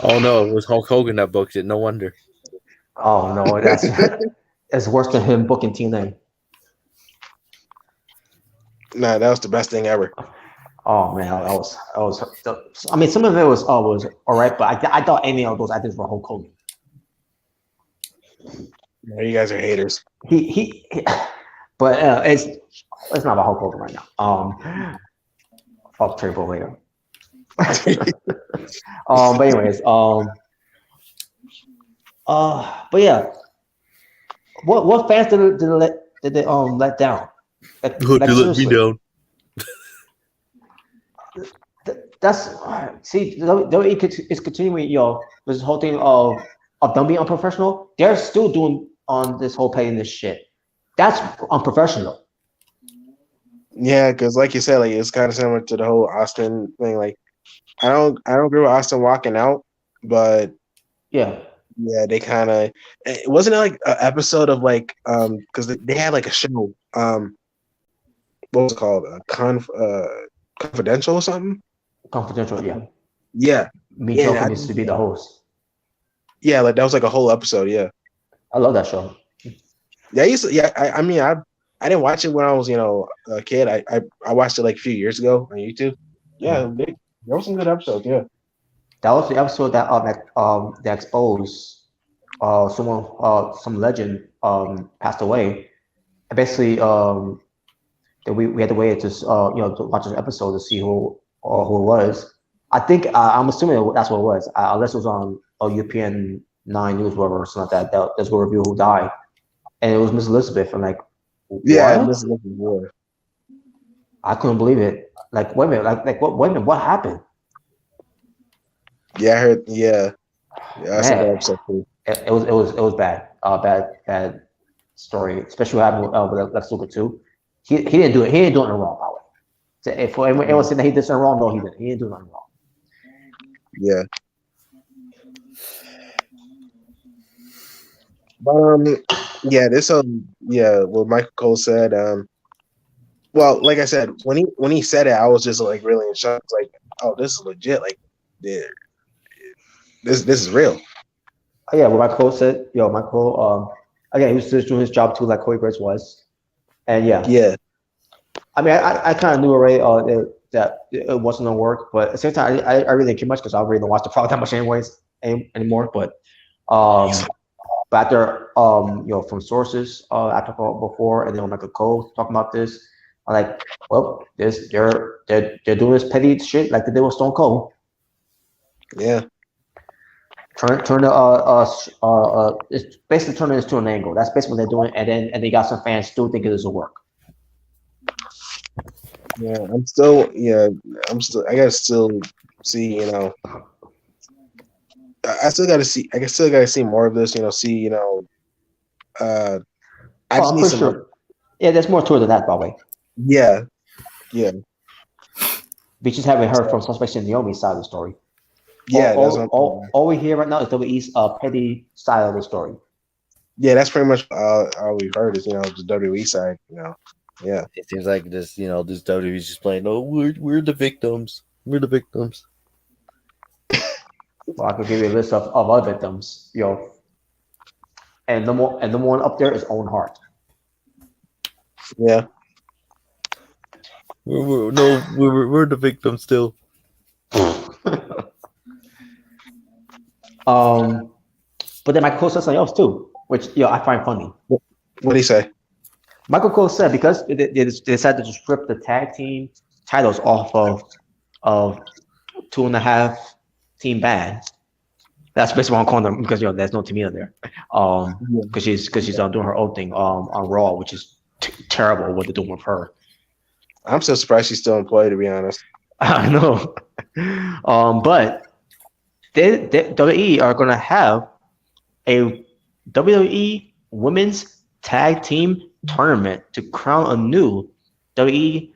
Oh no, it was Hulk Hogan that booked it. No wonder. Oh no, that's it's worse than him booking TNA. Nah, that was the best thing ever. Oh man, I was. I mean, some of it was all right, but I thought any of those ideas were Hulk Hogan. Yeah, you guys are haters. He but it's not about Hulk Hogan right now. Fuck Triple later. But anyways, but yeah, what fans did they let down? Let me down. That's see, it's continuing, this whole thing of them being unprofessional. They're still doing on this whole paying this shit. That's unprofessional. Yeah, because like you said, like it's kind of similar to the whole Austin thing. Like, I don't agree with Austin walking out, but yeah, they kind of it wasn't like an episode of like because they had like a show what was it called Confidential or something. Confidential, yeah. Yeah. Me Joker needs to be the host. Yeah, like that was like a whole episode. Yeah. I love that show. Yeah, I used to. Yeah, I mean, I didn't watch it when I was a kid. I watched it like a few years ago on YouTube. Yeah, there were some good episodes. Yeah. That was the episode that exposed some legend passed away. And basically that we had to wait to to watch this episode to see who it was. I think I'm assuming that's what it was, unless it was on European 9 News, whatever, or something like that. That's what review who died, and it was Miss Elizabeth. I'm like, Yeah, what? this is looking war. I couldn't believe it. Like, wait a minute, what? Wait a minute, what happened? Yeah, I heard. Yeah, that's a Man, good episode too. it was bad. Bad story, especially what happened with Lex Luger too. He didn't do it. He didn't do it wrong, by the way. So if anyone saying that he did something wrong, no, he didn't. He didn't do nothing wrong. Yeah. But yeah, what Michael Cole said. Well, like I said, when he said it, I was just like really in shock. Like, oh, this is legit. Like, yeah, this is real. Oh, yeah, what Michael said, Michael, again, he was just doing his job too, like Corey Graves was, and Yeah. I mean, I kind of knew already that it wasn't gonna work, but at the same time, I really didn't care much because I really don't watch the product that much anyways anymore. But after from sources I talked about before, and then when Michael Cole talking about this, I'm like, well, they're doing this petty shit like they did with Stone Cold. Yeah. It's basically turning this to an angle. That's basically what they're doing, and they got some fans still thinking this will work. Yeah, I gotta still see, I still gotta see more of this, I just need some sure. Yeah, there's more to it than that, by the way. Yeah. We just haven't heard from Suspects in Naomi's side of the story. Yeah, all we hear right now is WWE's petty side of the story. Yeah, that's pretty much all we've heard is, the WWE side, Yeah. It seems like this, this WWE's just playing, oh, we're the victims. We're the victims. Well, I could give you a list of other victims, and the one up there is Owen Hart. Yeah. We're the victims still. But then Michael Cole said something else too, which I find funny. What did he say? Michael Cole said because they decided to just strip the tag team titles off of 2.5 team band. That's basically what I'm calling them because there's no Tamina there. Because she's doing her own thing on Raw, which is terrible what they're doing with her. I'm so surprised she's still employed, to be honest. I know. But WWE are gonna have a WWE Women's Tag Team Tournament to crown a new WWE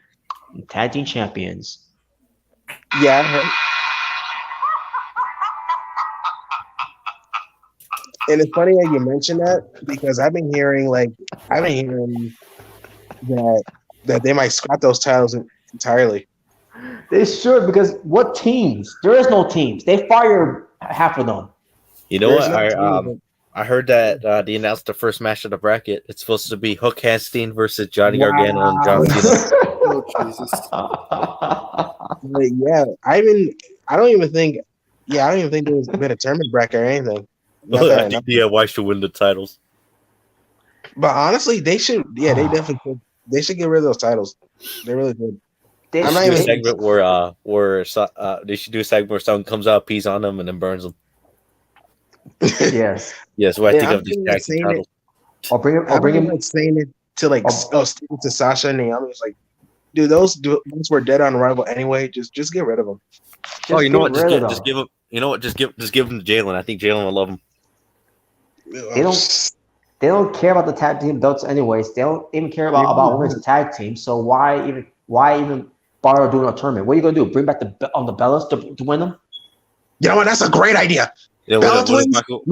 Tag Team Champions. Yeah, I heard. And it's funny that you mentioned that because I've been hearing that they might scrap those titles entirely. They should, because what teams? There is no teams. They fired half of them. You know what? I heard that they announced the first match of the bracket. It's supposed to be Hook Hanstein versus Johnny Gargano and John Cena. Oh, Jesus. But yeah, I don't even think there's been a tournament bracket or anything. I think DIY should win the titles. But honestly, they should. Yeah, they definitely could. They should get rid of those titles. They really could. They should do a segment where they should do a segment where someone comes out, pees on them, and then burns them. Yes. Yes. What I think of these tag team titles. I'll bring him. Like saying it to to Sasha and Naomi. It's like, dude, those were dead on arrival anyway. Just get rid of them. You know what? Just give them. You know what? Just give them to Jalen. I think Jalen will love them. They don't care about the tag team belts anyways. They don't even care about women's tag team. So why even bother doing a tournament? What are you gonna do? Bring back the Bellas to win them? You know what? That's a great idea. Yeah, what if Michael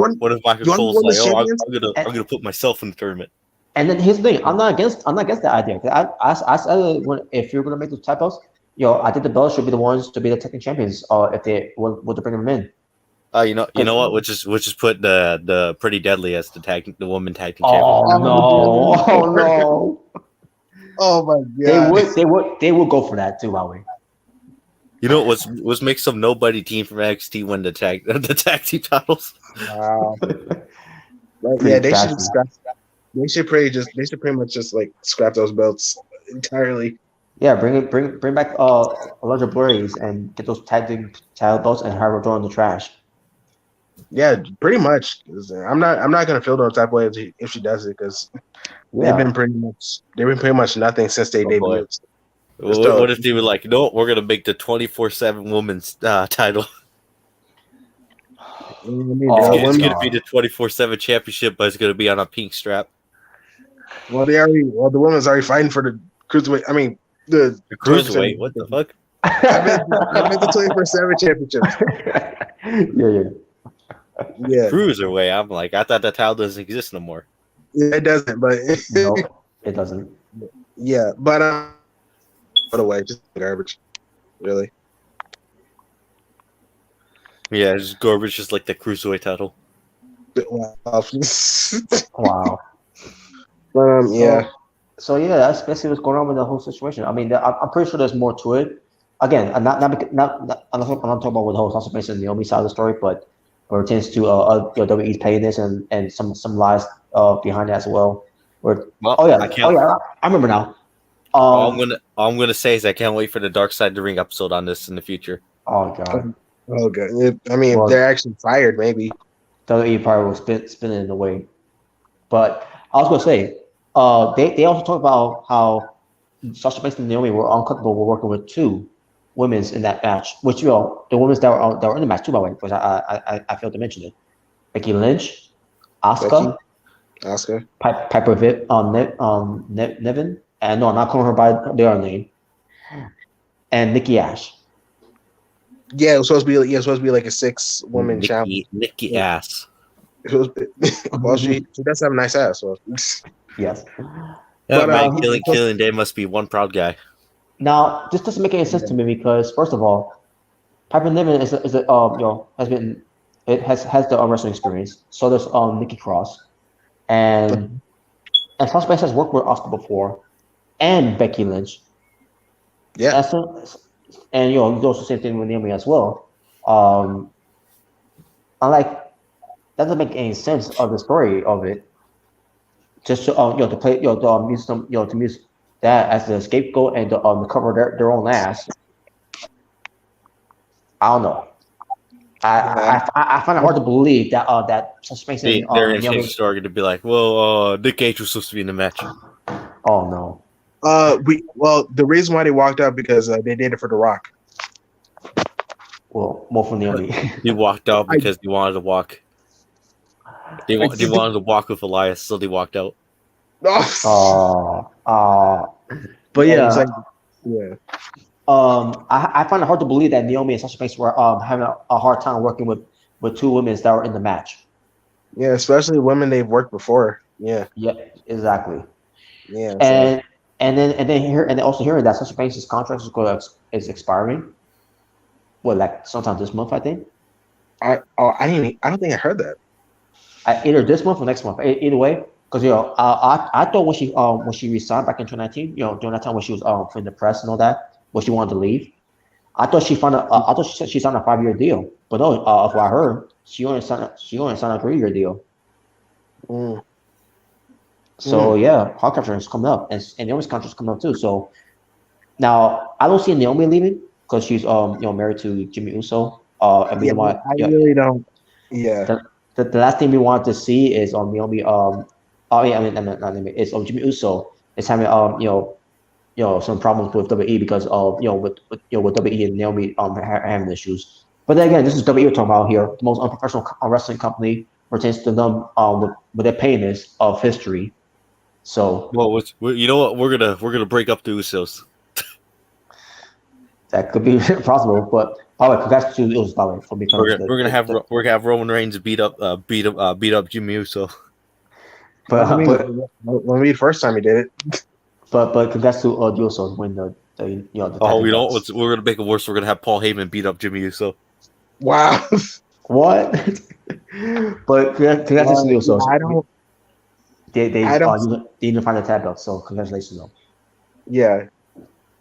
Cole's like, I'm gonna put myself in the tournament? And then here's the thing: I'm not against that idea. I said if you're gonna make those typos, I think the Bellas should be the ones to be the tag team champions. If they want to bring them in. You know what? We'll just put the Pretty Deadly as the woman tag team champion. Oh no! Oh no! Oh my god! They would go for that too, by the way. You know what's make some nobody team from NXT win the tag team titles? Wow. Yeah, they should scrap. They should pretty much just like scrap those belts entirely. Yeah, bring back Elijah Blaze and get those tag team title belts and have her throw in the trash. Yeah, pretty much. I'm not gonna feel no type of way if she does it because they've been pretty much nothing since they debuted. What if they were like, no, we're gonna make the 24/7 women's title. It's gonna be the 24/7 championship, but it's gonna be on a pink strap. Well, the women's already fighting for the cruiserweight. I mean, the cruiserweight. What the fuck? I meant the 24/7 championship. Yeah. Cruiserweight. I'm like, I thought that title doesn't exist no more. Yeah, it doesn't, but no, it doesn't. Yeah, but put away, just garbage, really. Yeah, just garbage, just like the cruiserweight title. Wow. But yeah. So yeah, that's basically what's going on with the whole situation. I mean, I'm pretty sure there's more to it. Again, I'm not talking about with the whole Sasha Banks and Naomi side of the story, but it pertains to WWE's paying this and some lies behind that as well. I remember now. All I'm gonna say is I can't wait for the Dark Side of the Ring episode on this in the future. Oh god. Oh god. I mean, if they're actually fired, maybe WWE probably will spin it in a way. But I was gonna say, they also talk about how Sasha Banks and Naomi were uncomfortable with working with two women's in that match, which the women's that were in the match too, by the way, because I failed to mention it. Becky Lynch, Asuka, Piper Niven, and no, I'm not calling her by their name, and Nikki Ash. Yeah, it was supposed to be like a 6-woman champion. Nikki Ass. Well, she does have a nice ass. So. Yes. Yeah, man, Killing Day must be one proud guy. Now, this doesn't make any sense to me because, first of all, Piper Niven has the wrestling experience. So does Nikki Cross, and Sasha Banks has worked with Asuka before, and Becky Lynch. Yeah. And you also the same thing with Naomi as well. I'm like, that doesn't make any sense of the story of it. Just to play to use that as the scapegoat and to cover their own ass. I don't know. I find it hard to believe that that Sasha Banks and their initial story to be like, well, Nick Gage was supposed to be in the match. Oh no. The reason why they walked out because they did it for The Rock. Well, more from Naomi. He walked out because he wanted to walk. They wanted to walk with Elias, so they walked out. But yeah, yeah. I find it hard to believe that Naomi and Sasha Banks were having a hard time working with two women that were in the match. Yeah, especially women they've worked before. Yeah. Yeah, exactly. Yeah. And then also hearing that Sasha Banks' contract is expiring. Well, like sometime this month, I think. I don't think I heard that. Either this month or next month. Either way, because I thought when she resigned back in 2019, during that time when she was in the press and all that, when she wanted to leave, I thought she signed a 5-year deal. But no, of what I heard, she only signed a 3-year deal. So yeah, her contract is coming up, and Naomi's contract is coming up too. So now I don't see Naomi leaving because she's married to Jimmy Uso. And we really don't. Yeah. The last thing we want to see is Naomi. It's Jimmy Uso is having some problems with WWE because of with WWE and Naomi having issues. But then again, this is WWE we're talking about here. The most unprofessional wrestling company pertains to them with their payments of history. So you know what, we're gonna break up the Usos. That could be possible, but congrats to the Usos by the way for becoming. We're gonna have Roman Reigns beat up Jimmy Uso. But I mean, when we first time he did it. But congrats to the Usos win the we're gonna make it worse. We're gonna have Paul Heyman beat up Jimmy Uso. Wow. What? But congratulations, though. I don't. They I don't. they didn't find the tag belt, so congratulations, though. Yeah,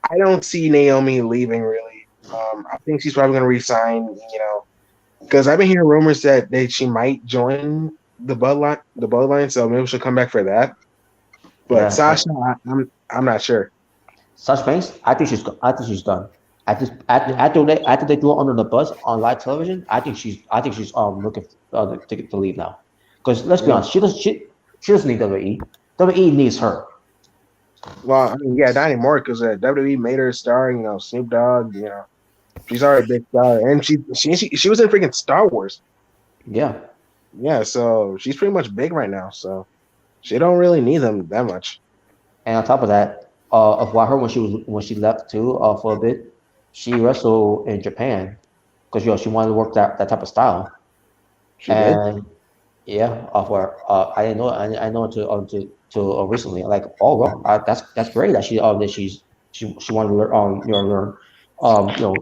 I don't see Naomi leaving really. I think she's probably going to resign. Because I've been hearing rumors that she might join the Bloodline. So maybe she'll come back for that. But Yeah, Sasha, I'm not sure. Sasha Banks, I think she's done. After they threw her under the bus on live television, I think she's looking to leave now. Because let's be honest, she doesn't need WWE. WWE needs her. Well, I mean, yeah, not anymore because WWE made her a star. Snoop Dogg. She's already a big star, and she was in freaking Star Wars. Yeah, Yeah, so she's pretty much big right now. So she don't really need them that much. and on top of that, of what I heard when she left too for a bit, she wrestled in Japan because she wanted to work that type of style. She did. And yeah, of where I didn't know I know to recently like oh well that's great that she wanted to learn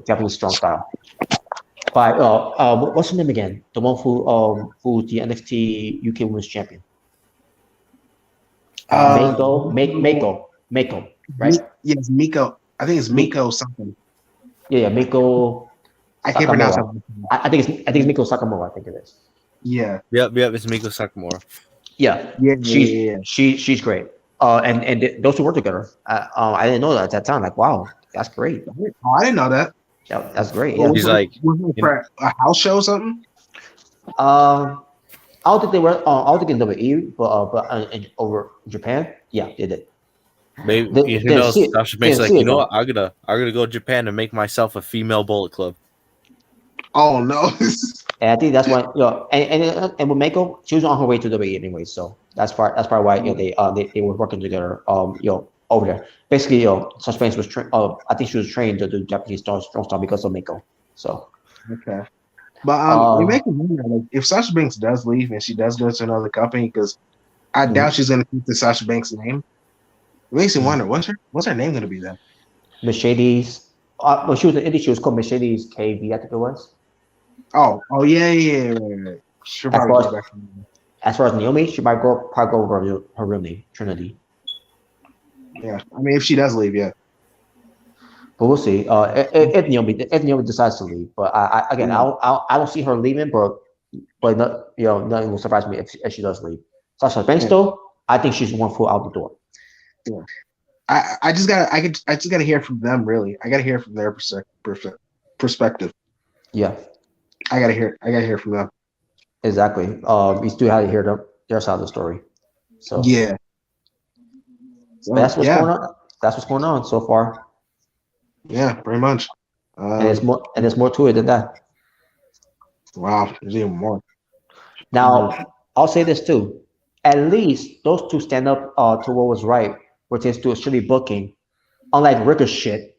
Japanese strong style. But what's her name again? The one who's the NXT UK Women's Champion. Mako, right? Yes, Miko. I think it's Miko something. Yeah, Mako. I can't pronounce it. I think it's Miko Sakamura. I think it is. Yeah. Yep. It's Miko Sakamura. Yeah, she's great. And those two work together. I didn't know that at that time. Like, wow, that's great. Oh, I didn't know that. Yeah, that's great. Yeah. He's like for a house show or something. I don't think they were. I don't think in WWE, but over Japan, yeah, they did. maybe Sasha Banks like what? I'm gonna go to Japan and make myself a female Bullet Club. Oh no. And I think that's why and with Mako, she was on her way to WWE anyway, so that's probably why they were working together over there. Basically, Sasha Banks was I think she was trained to do Japanese strong style because of Mako. So okay. But it makes me wonder, like, if Sasha Banks does leave and she does go to another company, because I doubt she's gonna keep the Sasha Banks name. It makes me wonder what's her name gonna be then? Mercedes. Well, she was in indie. She was called Mercedes KV, I think it was. Oh yeah. She'll probably go back. As far as Naomi, she might probably go over her real name, Trinity. Yeah, I mean, if she does leave, yeah. But we'll see. If Naomi decides to leave, but I don't see her leaving. But nothing will surprise me if she does leave. Sasha Banks, though, I think she's one foot out the door. Yeah. I just gotta hear from them. Really, I gotta hear from their perspective. Yeah, I gotta hear from them. exactly. We still have to hear their side of the story. So yeah, so, that's what's going on. That's what's going on so far. Yeah, pretty much. And there's more to it than that. Wow, there's even more. Now, I'll say this too. At least those two stand up to what was right, which is to shitty booking, unlike Ricochet.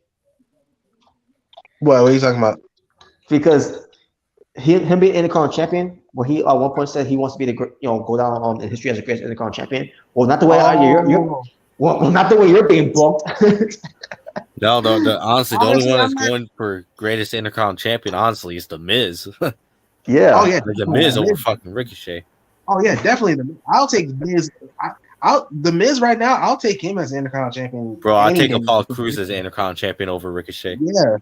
What are you talking about? Because him being Intercontinental champion, where he at one point said he wants to be go down in history as the greatest Intercontinental champion. Well, not the way not the way you're being booked. No, honestly, the only one that's going for greatest Intercontinental champion, honestly, is The Miz. Yeah. Oh yeah, The Miz over fucking Ricochet. Oh yeah, definitely. I'll take The Miz. The Miz right now. I'll take him as Intercontinental champion. Bro, I'll take Apollo Crews as Intercontinental champion over Ricochet. Yeah.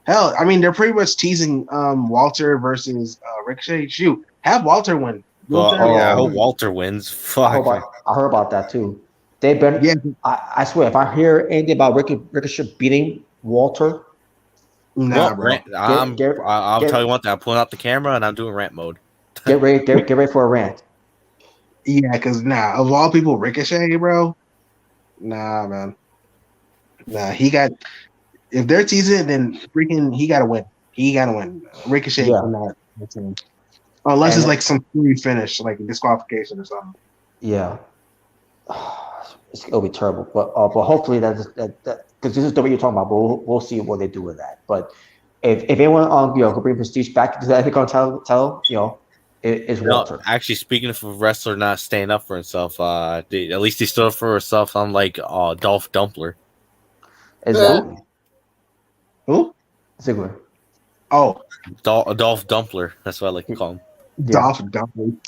Hell, I mean, they're pretty much teasing Walter versus Ricochet. Shoot, have Walter win. I hope Walter wins. Fuck. I heard about that too. They better. Yeah. I swear, if I hear anything about Ricochet beating Walter, nah, bro. I'll tell you one thing. I'm pulling out the camera and I'm doing rant mode. Get ready for a rant. Yeah, because of all people, Ricochet, bro. Nah, man. Nah, he got. If they're teasing, then freaking he gotta win. He gotta win. Ricochet cannot win. Unless it's like some free finish, like a disqualification or something. Yeah. It'll be terrible, but hopefully that because this is the way you're talking about. But we'll see what they do with that. But if anyone could bring prestige back to that, they're gonna tell is Walter. Actually, speaking of a wrestler not standing up for himself, at least he stood up for himself. Unlike Dolph Dumpler. Exactly. Who? Ziggler. Oh, Dolph Dumpler. That's what I like to call him. Yeah. Dolph Dumpling.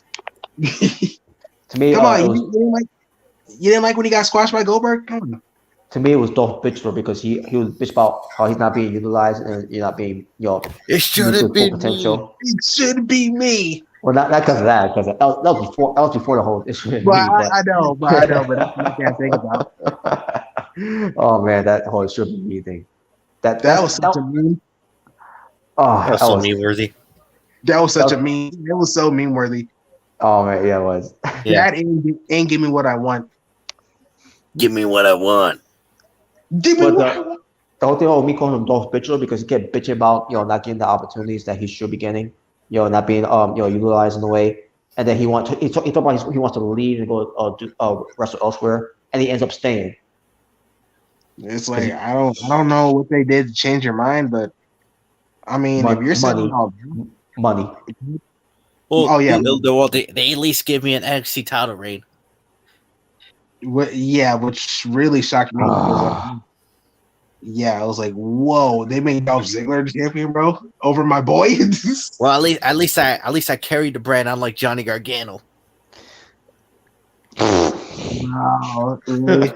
To me, Come on, it was, you didn't like when he got squashed by Goldberg? Come on. to me, it was Dolph Bitchler because he was bitch about how he's not being utilized and you're not being It used to shouldn't his full be me. potential. It should be me. Well, not because of that, because that was before the whole issue with But me. But I know, but that's what I can't think about. Oh man, that whole issue with me thing. That was such a meme. Oh, That was so meme worthy. That was such a meme. It was so meme worthy. Oh man, yeah, it was. Yeah. That ain't give me what I want. Give me what I want. Give me But what I want. the whole thing about me calling him Dolph Bitchler because he kept bitching about not getting the opportunities that he should be getting, not being utilized in the way, and then he talked about he wants to leave and go wrestle elsewhere, and he ends up staying. It's like I don't know what they did to change your mind, but I mean, if you're saying money. Well, well, they at least give me an NXT title reign. Which really shocked me. I was like, whoa, they made Dolph Ziggler the champion, bro, over my boy. Well, at least I carried the brand unlike Johnny Gargano. Wow, really?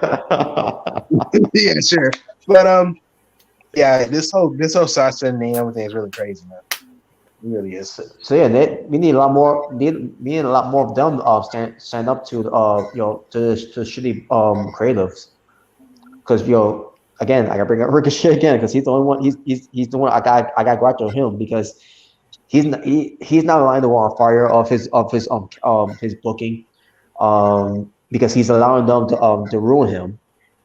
Yeah, sure, but this whole Sasha and Naomi thing is really crazy, man. It really is. So yeah, we need a lot more. We need a lot more of them stand up to to shitty creatives, because again, I gotta bring up Ricochet again because he's the only one. He's the one I got go after him because he's not lighting the wall on fire of his booking, because he's allowing them to ruin him,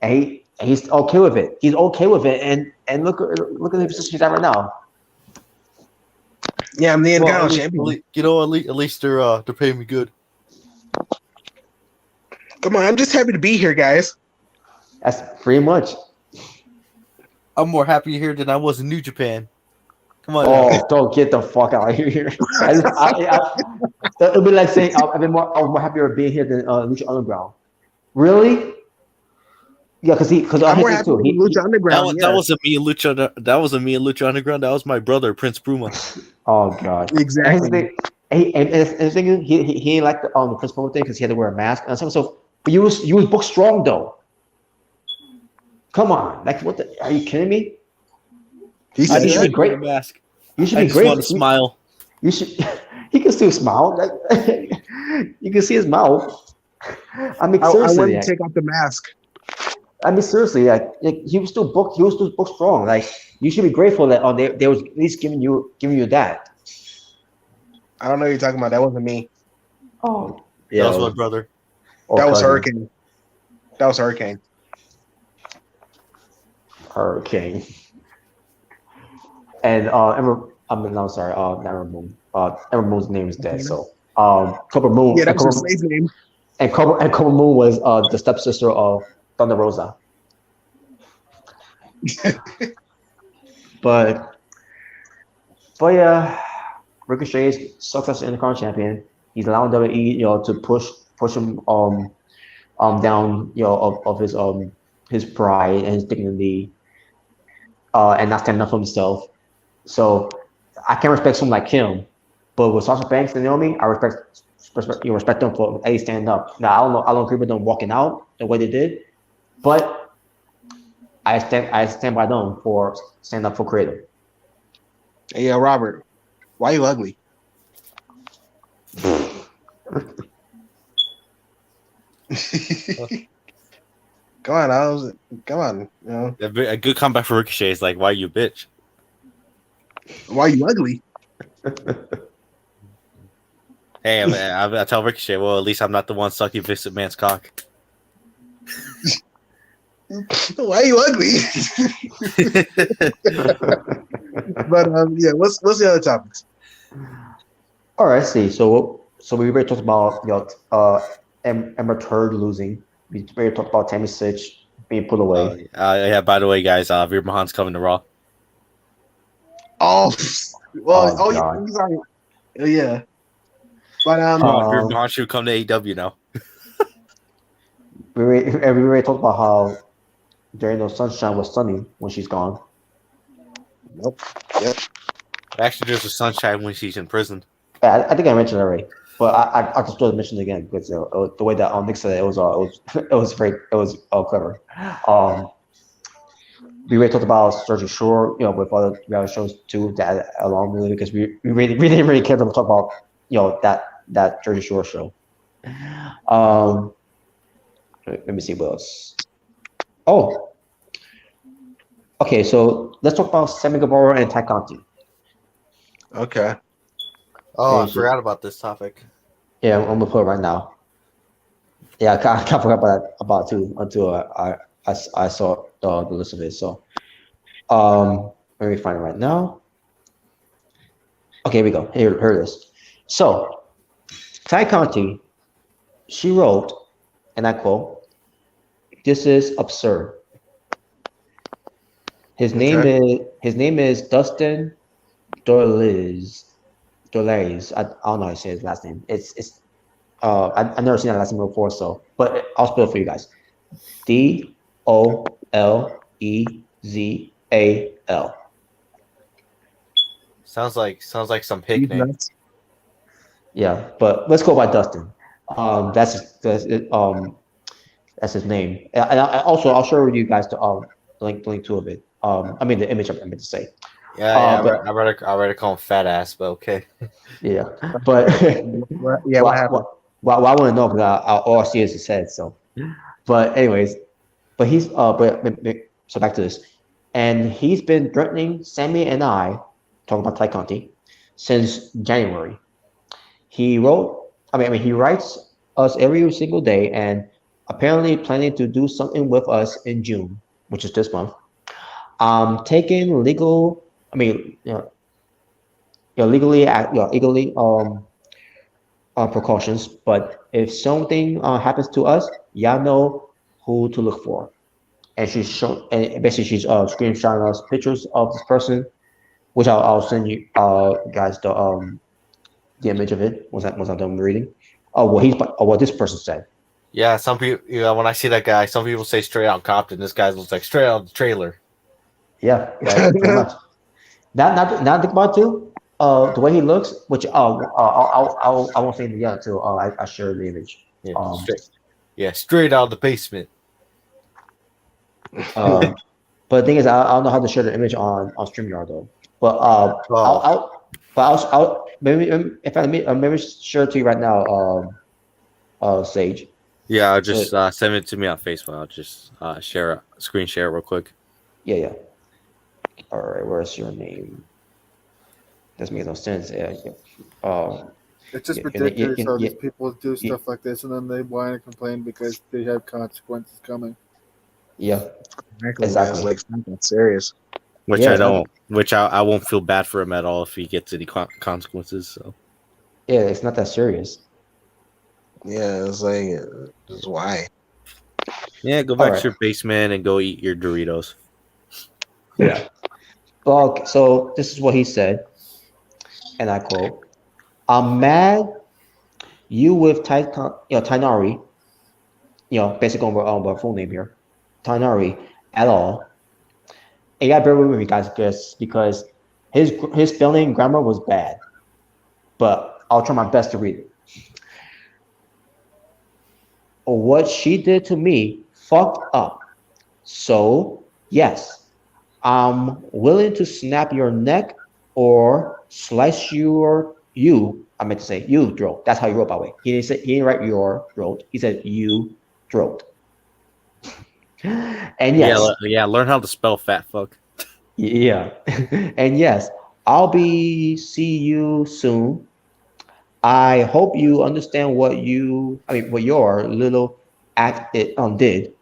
and he's okay with it. He's okay with it, and look at the position he's at right now. Yeah, I'm the Intercontinental champion. At least they're paying me good. Come on, I'm just happy to be here, guys. That's pretty much. I'm more happy here than I was in New Japan. Come on. Oh, don't get the fuck out of here! It'll be like saying I'm more happier being here than Lucha Underground. Really? Yeah, because I'm more happy with Lucha Underground. That wasn't me and Lucha. That wasn't me and Lucha Underground. That was my brother, Prince Bruma. Oh God! Exactly. And the thing is, he ain't like the Prince Bruma thing because he had to wear a mask and so. But you was booked strong though. Come on, like what? Are you kidding me? He should be great. A mask. You should I be just great. want to smile. You should. He can still smile. Like, you can see his mouth. I mean, seriously, I wouldn't take off the mask. I mean, seriously, like he was still booked. He was still booked strong. Like you should be grateful that they was at least giving you that. I don't know what you're talking about. That wasn't me. Oh, yeah, that was my brother. That was Hurricane. That was Hurricane. Hurricane. And Ember. No, sorry. Not Ember Moon. Ember Moon's name is dead. So Cobra Moon. Yeah, that's her slave name. And Cobra Moon was the stepsister of Thunder Rosa. but yeah, Ricochet is successful Intercontinental champion. He's allowing WWE, to push him down, of his pride and his dignity, and not standing up for himself. So I can respect someone like him, but with Sasha Banks and Naomi, I respect them for at least standing up. Now I don't agree with them walking out the way they did, but I stand by them for standing up for creative. Hey, Robert, why are you ugly? Come on. A good comeback for Ricochet is like, why you bitch? Why are you ugly? Hey, I tell Ricochet, well, at least I'm not the one sucking Vince McMahon's cock. Why are you ugly? But what's the other topics? All right, see. So we already talked about Amber Turd losing. We already talked about Tammy Sitch being put away. Yeah. By the way, guys, Veer Mahan's coming to Raw. Oh, well, God. Yeah. But Veer Mahan should come to AEW now. We already talked about how during the sunshine was sunny when she's gone. Nope. Yep. Actually, there's a sunshine when she's in prison. I think I mentioned it already, but I can still mention it again because the way that Nick said it was it was clever. We already talked about Jersey Shore, with other reality shows too that along really because we didn't really care to talk about that Jersey Shore show. Let me see what else. Oh, okay. So let's talk about Sammy Guevara and Tay Conti. Okay. Oh, I forgot about this topic. Yeah, I'm gonna put it right now. Yeah, I kind of forgot about it too until I saw the list of it. So, let me find it right now. Okay, here we go. Here it is. So, Tay Conti, she wrote, and I quote, "This is absurd." His name is Dustin Dorles. I don't know how to say his last name. It's I've never seen that last name before, so but I'll spell it for you guys. Dolezal. Sounds like some picnic. Yeah, but let's go by Dustin. That's his name. And I'll show you guys the link to of it. I mean the image I meant to say. Yeah, but I rather call him fat ass, but okay. yeah, but Yeah, what happened? Well, I want to know because all I see is his head. So, but anyways, but he's so back to this, and he's been threatening Sammy and I, talking about Tay Conti, since January. He writes us every single day, and apparently planning to do something with us in June, which is this month. Taking legal, legally precautions, but if something happens to us, y'all know who to look for. And she's screenshotting us pictures of this person, which I'll send you guys the image of it once I'm done reading. What this person said. Yeah, some people. When I see that guy, some people say straight out Compton. This guy looks like straight out the trailer. Yeah, pretty much. Not think about it too. The way he looks, which I won't say it yet until I share the image. Straight out of the basement. But the thing is, I don't know how to share the image on StreamYard though. But I'll maybe if I maybe share it to you right now, Sage. Yeah, I'll just send it to me on Facebook. I'll just screen share real quick. Yeah. All right, where's your name? Doesn't make no sense. It's just ridiculous how these people do stuff like this and then they whine and complain because they have consequences coming. Yeah, exactly. Like, it's not that serious. Which I won't feel bad for him at all if he gets any consequences. So. Yeah, it's not that serious. Yeah, it's like, just why? Yeah, go back to your basement and go eat your Doritos. Yeah. Well, so this is what he said, and I quote, "I'm mad you with Tainari, basically on my full name here, Tainari at all. And you gotta bear with me, guys, because his spelling and grammar was bad, but I'll try my best to read it. What she did to me fucked up. So yes, I'm willing to snap your neck or slice you. I meant to say you throat. That's how he wrote, by the way. He didn't write your throat. He said you throat. And yes, learn how to spell fat fuck. Yeah, and yes, I'll see you soon. I hope you understand what your little act did.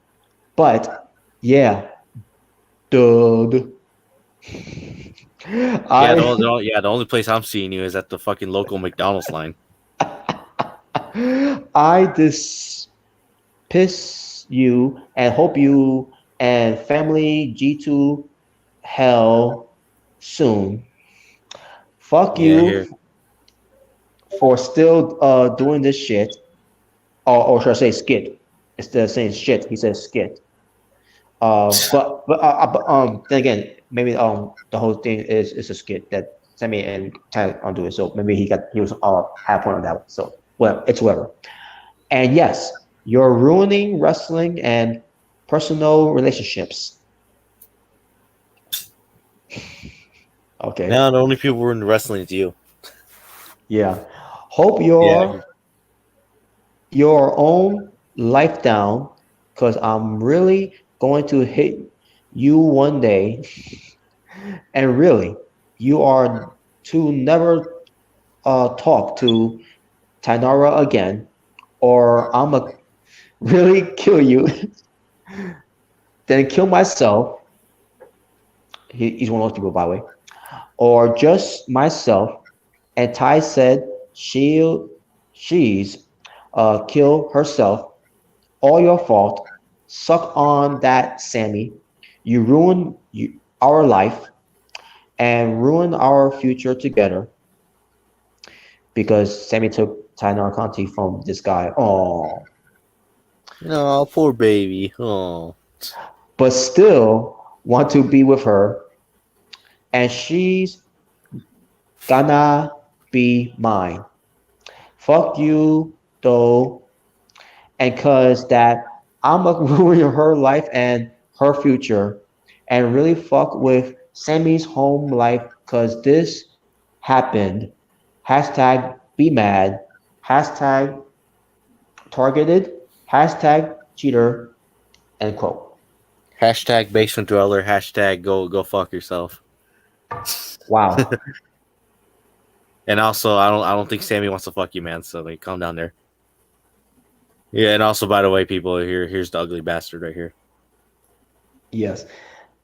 But yeah, dude. The only place I'm seeing you is at the fucking local McDonald's line. I piss you and hope you and family G2 hell soon. Fuck you for still doing this shit. Or should I say skit? Instead of saying shit, he says skit. But then again, maybe the whole thing is a skit that Sammy and Ty onto it. So maybe he was half point on that one. So well, it's whatever. And yes, you're ruining wrestling and personal relationships. Okay. Now the only people who are in wrestling is you. Yeah. Hope Yeah. your own life down, because I'm really going to hit you one day. And really, you are to never talk to Tainara again, or I'm going to really kill you, then kill myself. He's one of those people, by the way. Or just myself. And Ty said she's killed herself. All your fault. Suck on that, Sammy. You ruined our life and ruined our future together because Sammy took Tainara Conti from this guy. Oh, No, poor baby. Oh. but still want to be with her, and she's gonna be mine. Fuck you, though, and cause that I'm gonna ruin her life and her future, and really fuck with Sammy's home life, cause this happened. Hashtag be mad. Hashtag targeted. Hashtag cheater. End quote. Hashtag basement dweller. Hashtag go fuck yourself. Wow. And also, I don't think Sammy wants to fuck you, man. So like, calm down there. Yeah, and also, by the way, people, here's the ugly bastard right here. Yes.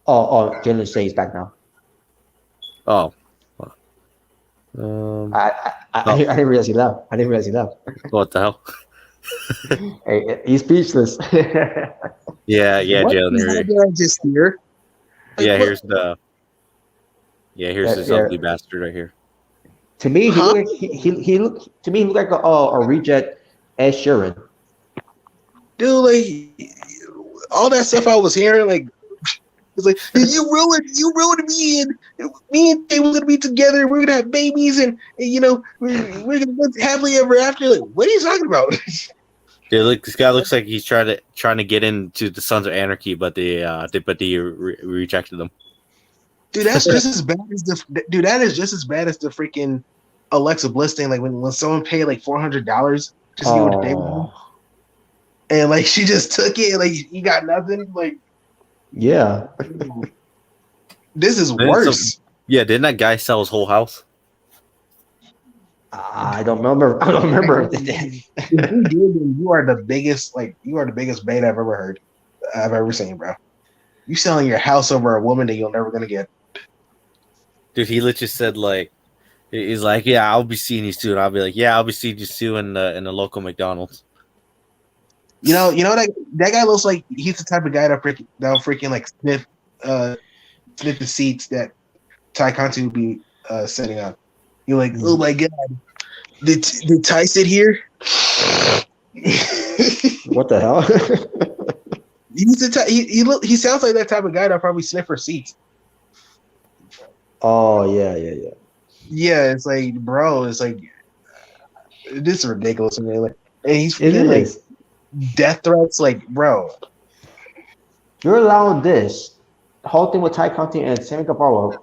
Oh, Jalen Shay's back now. Oh. I didn't realize he left. What the hell? Hey, he's speechless. Yeah, What Jalen. is that that I just hear? Like, Yeah, what- here's this ugly bastard right here. To me, Huh? he looked like a reject Ed Sheeran. Dude, like all that stuff I was hearing, like it's like you ruined me, and me and Jay were gonna be together. We're gonna have babies, and you know we're gonna live happily ever after. Like, what are you talking about? Dude, this guy looks like he's trying to get into the Sons of Anarchy, but they rejected them. Dude, that's just as bad as that is just as bad as the freaking Alexa Bliss thing. Like when someone paid like $400 just to get with a date with him, and like she just took it, and like he got nothing. Like, Yeah. this is worse. Yeah, didn't that guy sell his whole house? I don't remember. If you did, then you are the biggest bait I've ever seen, bro. You selling your house over a woman that you're never gonna get. Dude, he literally said like, he's like, yeah, I'll be seeing you soon. I'll be like, yeah, I'll be seeing you soon in the local McDonald's. You know that guy looks like he's the type of guy that'll freaking like sniff the seats that Ty Conti would be setting up. You're like, oh my god, did Ty sit here? What the hell? He's the type, he sounds like that type of guy that'll probably sniff her seats. Oh yeah. Yeah, it's like, bro, it's like this is ridiculous. I mean, like, and he's It freaking like is. death threats, like, bro. You're allowing this whole thing with Ty Conti and Sammy Guevara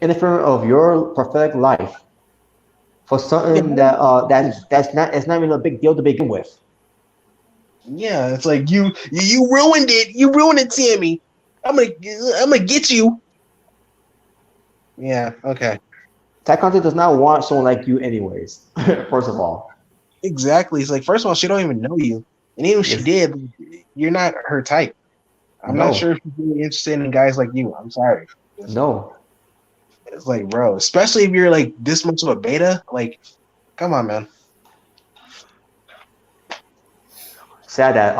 interfering of your prophetic life for something that's not even a big deal to begin with. Yeah, it's like you ruined it. You ruined it, Sammy. I'm gonna get you. Yeah. Okay. Ty Conti does not want someone like you, anyways. First of all, Exactly. It's like, first of all, she don't even know you, and even if she Yes. did, you're not her type. I'm No. not sure if she's really interested in guys like you. I'm sorry. no. It's like, bro, especially if you're like this much of a beta. Like, come on, man. Sad that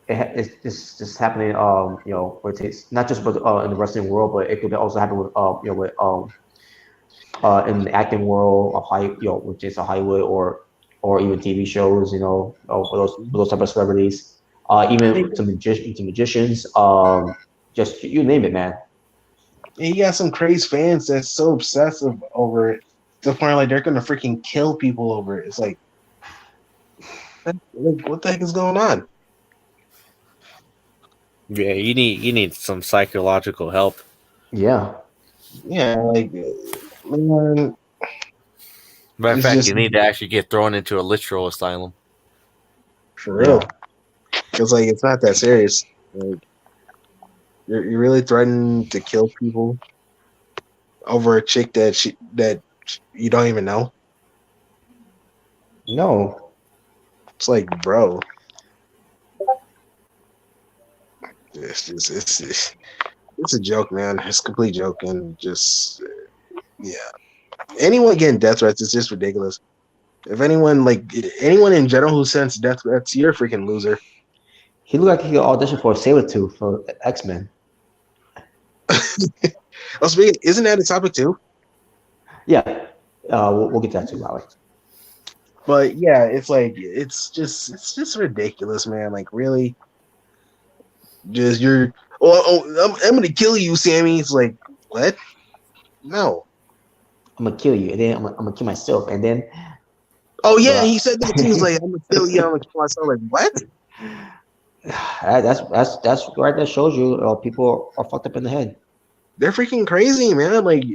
it's just happening. It's not just in the wrestling world, but it could also happen with in the acting world of which is a Hollywood or even TV shows. For those type of celebrities. Even to magicians. Just you name it, man. And you got some crazy fans that's so obsessive over it to the point like they're gonna freaking kill people over it. It's like what the heck is going on? Yeah, you need some psychological help. Yeah. Yeah, like man, Matter of it's fact, just you need to actually get thrown into a literal asylum. for real. Yeah. It's like it's not that serious. Like you're really threatening to kill people over a chick that you don't even know. No. It's like, bro, it's a joke, man. It's a complete joke, and just yeah. Anyone getting death threats is just ridiculous. If anyone anyone in general who sends death threats, you're a freaking loser. He looked like he auditioned for Sabretooth for X-Men. Oh, speaking, isn't that a topic too? Yeah. We'll get to that too, Alex. But yeah, it's like it's just ridiculous, man. Like really, just you're. I'm gonna kill you, Sammy. It's like what? No. I'm gonna kill you, and then I'm gonna kill myself, and then. Oh yeah, he said that too. He's like, I'm gonna kill you. I'm gonna kill myself. Like what? That's right. That shows you people are fucked up in the head. They're freaking crazy, man. Like,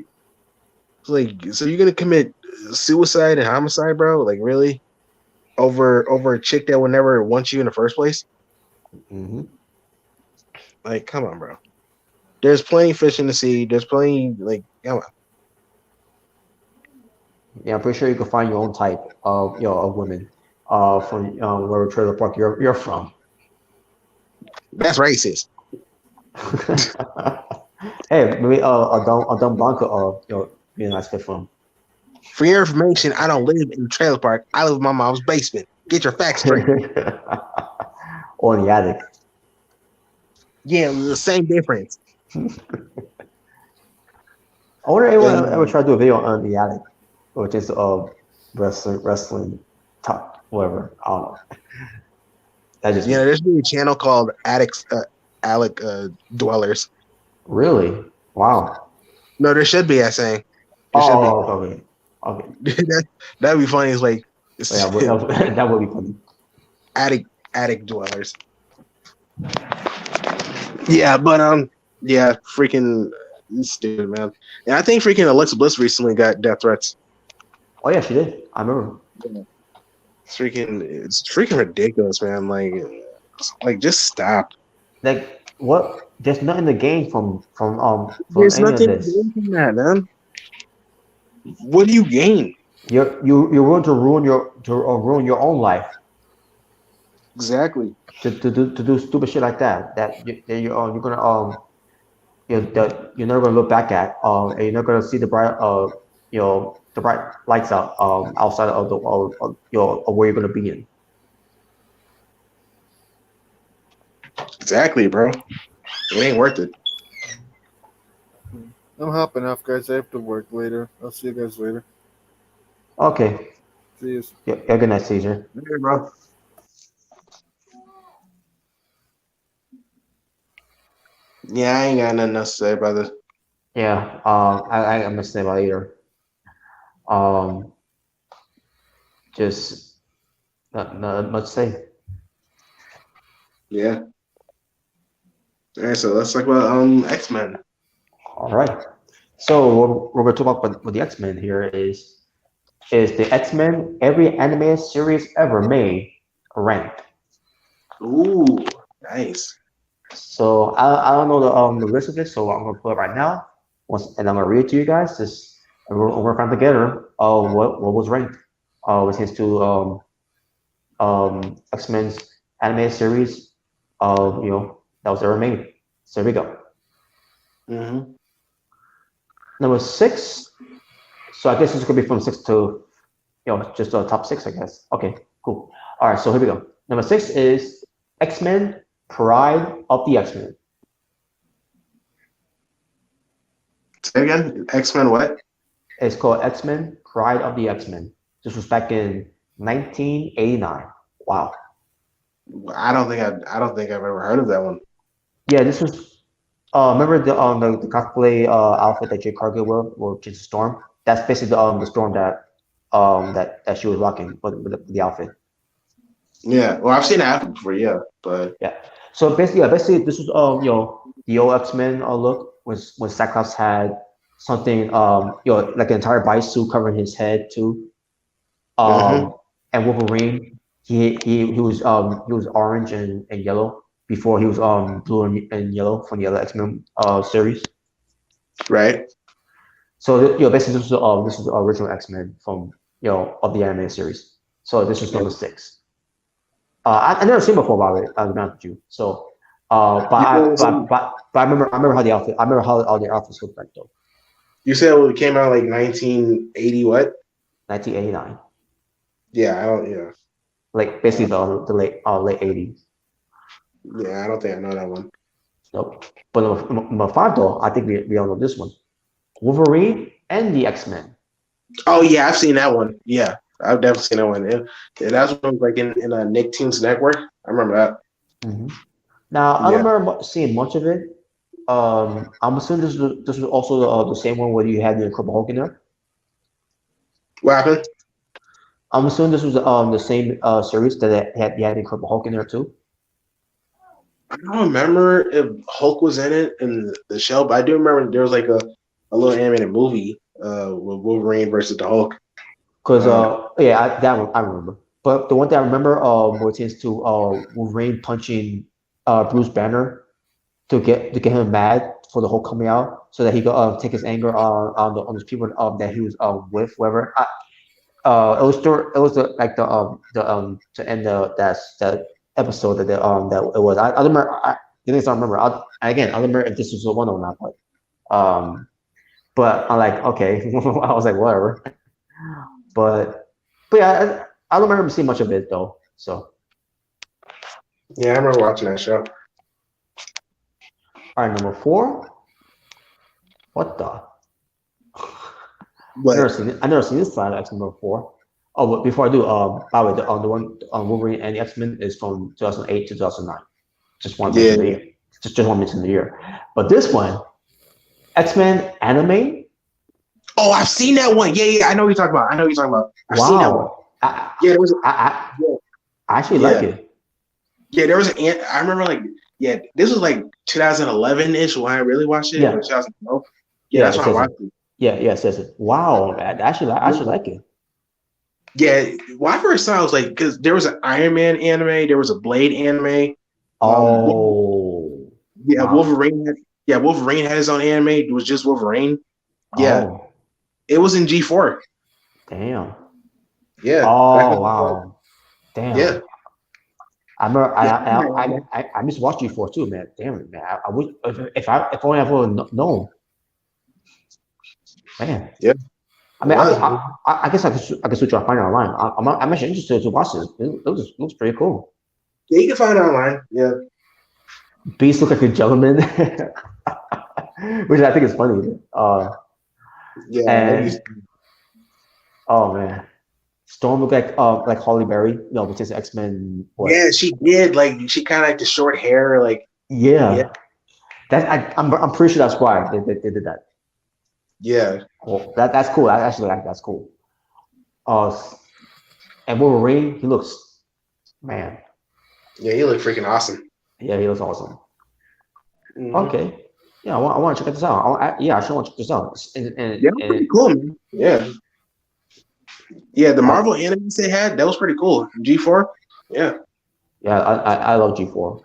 it's like, so you're gonna commit suicide and homicide, bro? Like, really? Over a chick that would never want you in the first place? Mm-hmm. Like, come on, bro. There's plenty of fish in the sea. There's plenty, like, come on. Yeah, I'm pretty sure you can find your own type of of women from wherever trailer park you're from. That's racist. Hey, maybe a dumb Blanca being a nice fit from. For your information, I don't live in a trailer park. I live in my mom's basement. Get your facts straight. Or in the attic. Yeah, the same difference. I wonder if anyone ever tried to do a video on the attic, or just wrestling talk, whatever. I don't know. That just There's a channel called Alec Dwellers. really wow. No, there should be. I saying. Okay. That'd be funny. It's like Yeah, that would be funny. attic dwellers. Yeah, but yeah, freaking stupid, man. And I think freaking Alexa Bliss recently got death threats. Oh yeah, she did. I remember. It's freaking ridiculous, man. Like just stop. Like what? There's nothing in the game from There's any of nothing this. from that, man. What do you gain? You're going to ruin your own life Exactly. to do stupid shit like that. You're gonna that you're never gonna look back at and you're not gonna see the bright the bright lights out outside of the of where you're gonna be in. Exactly, bro. It ain't worth it. I'm hopping off, guys. I have to work later. I'll see you guys later. Okay. See you. Yeah, good night, Caesar. Yeah, bro. Yeah, I ain't got nothing else to say about this. Yeah. I'm gonna say about either. Just not much to say. Yeah. All right, so let's talk about X-Men. All right. So what we're talking about with the X-Men here is the X-Men every animated series ever made ranked. Ooh, nice. So I don't know the list of it, so I'm gonna pull it right now. And I'm gonna read it to you guys. And we'll work on together. What was ranked? With his two X-Men's animated series. That was ever made. So here we go. Mm-hmm. Number 6. So I guess this could be from 6 to just the top 6, I guess. Okay, cool. All right, so here we go. Number 6 is X-Men Pride of the X-Men. Say again, X-Men what? It's called X-Men Pride of the X-Men. This was back in 1989. Wow. I don't think I've ever heard of that one. Yeah, this was Remember the cosplay outfit that Jade Cargill wore, which is Storm? That's basically the Storm that she was rocking with the outfit. Yeah, well, I've seen that happen before, yeah, but Yeah. So basically this was the old X-Men look was when Cyclops had something like an entire body suit covering his head too. hmm And Wolverine he was orange and yellow before he was blue and yellow from the other X-Men series. right. So basically this was the original X-Men from of the anime series. So this was number 6. I never seen before about it. I'll be honest with you. So, You said, but I remember how the outfit. I remember how all the outfits looked like though. you said it came out like 1980 what? 1989, Yeah, I don't. Yeah, like basically the late 80s. yeah, I don't think I know that one. Nope. But number 5 though, I think we all know this one. Wolverine and the X-Men. Oh yeah, I've seen that one. Yeah, I've definitely seen that one. Yeah, that's one like in a Nicktoons network. I remember that. Mm-hmm. Now I don't Yeah. remember seeing much of it. I'm assuming this was also the same one where you had the Incredible Hulk in there. What happened? I'm assuming this was the same series that you had the Incredible Hulk in there too. I don't remember if Hulk was in it in the show, but I do remember there was like a little animated movie with Wolverine versus the Hulk. Because that one I remember. But the one that I remember pertains to Wolverine punching Bruce Banner to get him mad for the Hulk coming out, so that he could take his anger on those people that he was with, whoever. It was to end that episode that it was. I don't remember. The thing is, I don't remember. I don't remember if this was the one or not, but I'm like, okay. I was like, whatever. But yeah, I don't remember seeing much of it though. So Yeah, I remember watching that show. all right, number 4. What the? But I never seen this side of X Men number 4. Oh, but before I do, by the way, the one on Wolverine and the X Men is from 2008 to 2009. Just one mention the year. Just one mention the year. But this one, X Men anime. oh, I've seen that one. Yeah, I know what you're talking about. I've seen that one. There was. I actually like it. Yeah, there was an. I remember this was like 2011 ish when I really watched it. Yeah. 2012. Yeah, that's when I watched it. Yeah, it says it. Wow, I actually like it. Yeah, when I first saw it, I was like, because there was an Iron Man anime, there was a Blade anime. Oh, yeah, wow. Wolverine had his own anime. It was just Wolverine. Yeah, it was in G4. Damn. Yeah. Oh wow. Damn. Yeah. I remember. I just watched G4 too, man. Damn it, man. I wish if only I would have known. Man. Yeah. I mean, I guess I could switch off find it online. I'm actually interested to watch this. It looks pretty cool. Yeah, you can find it online. Yeah. Beast look like a gentleman, which I think is funny. Yeah. And, oh man, Storm looked like Holly Berry, which is X-Men. Yeah, she did. Like she kind of like the short hair, like. Yeah. I'm pretty sure that's why they did that. Yeah. Well, that's cool. I actually like that's cool. And Wolverine, he looks, man. Yeah, he looked freaking awesome. Yeah, he looks awesome. Mm-hmm. Okay. Yeah, I want to check this out. I should want to check this out. Yeah, pretty cool, man. Yeah. Yeah, the Marvel animes they had, that was pretty cool. G4. Yeah. Yeah, I love G4.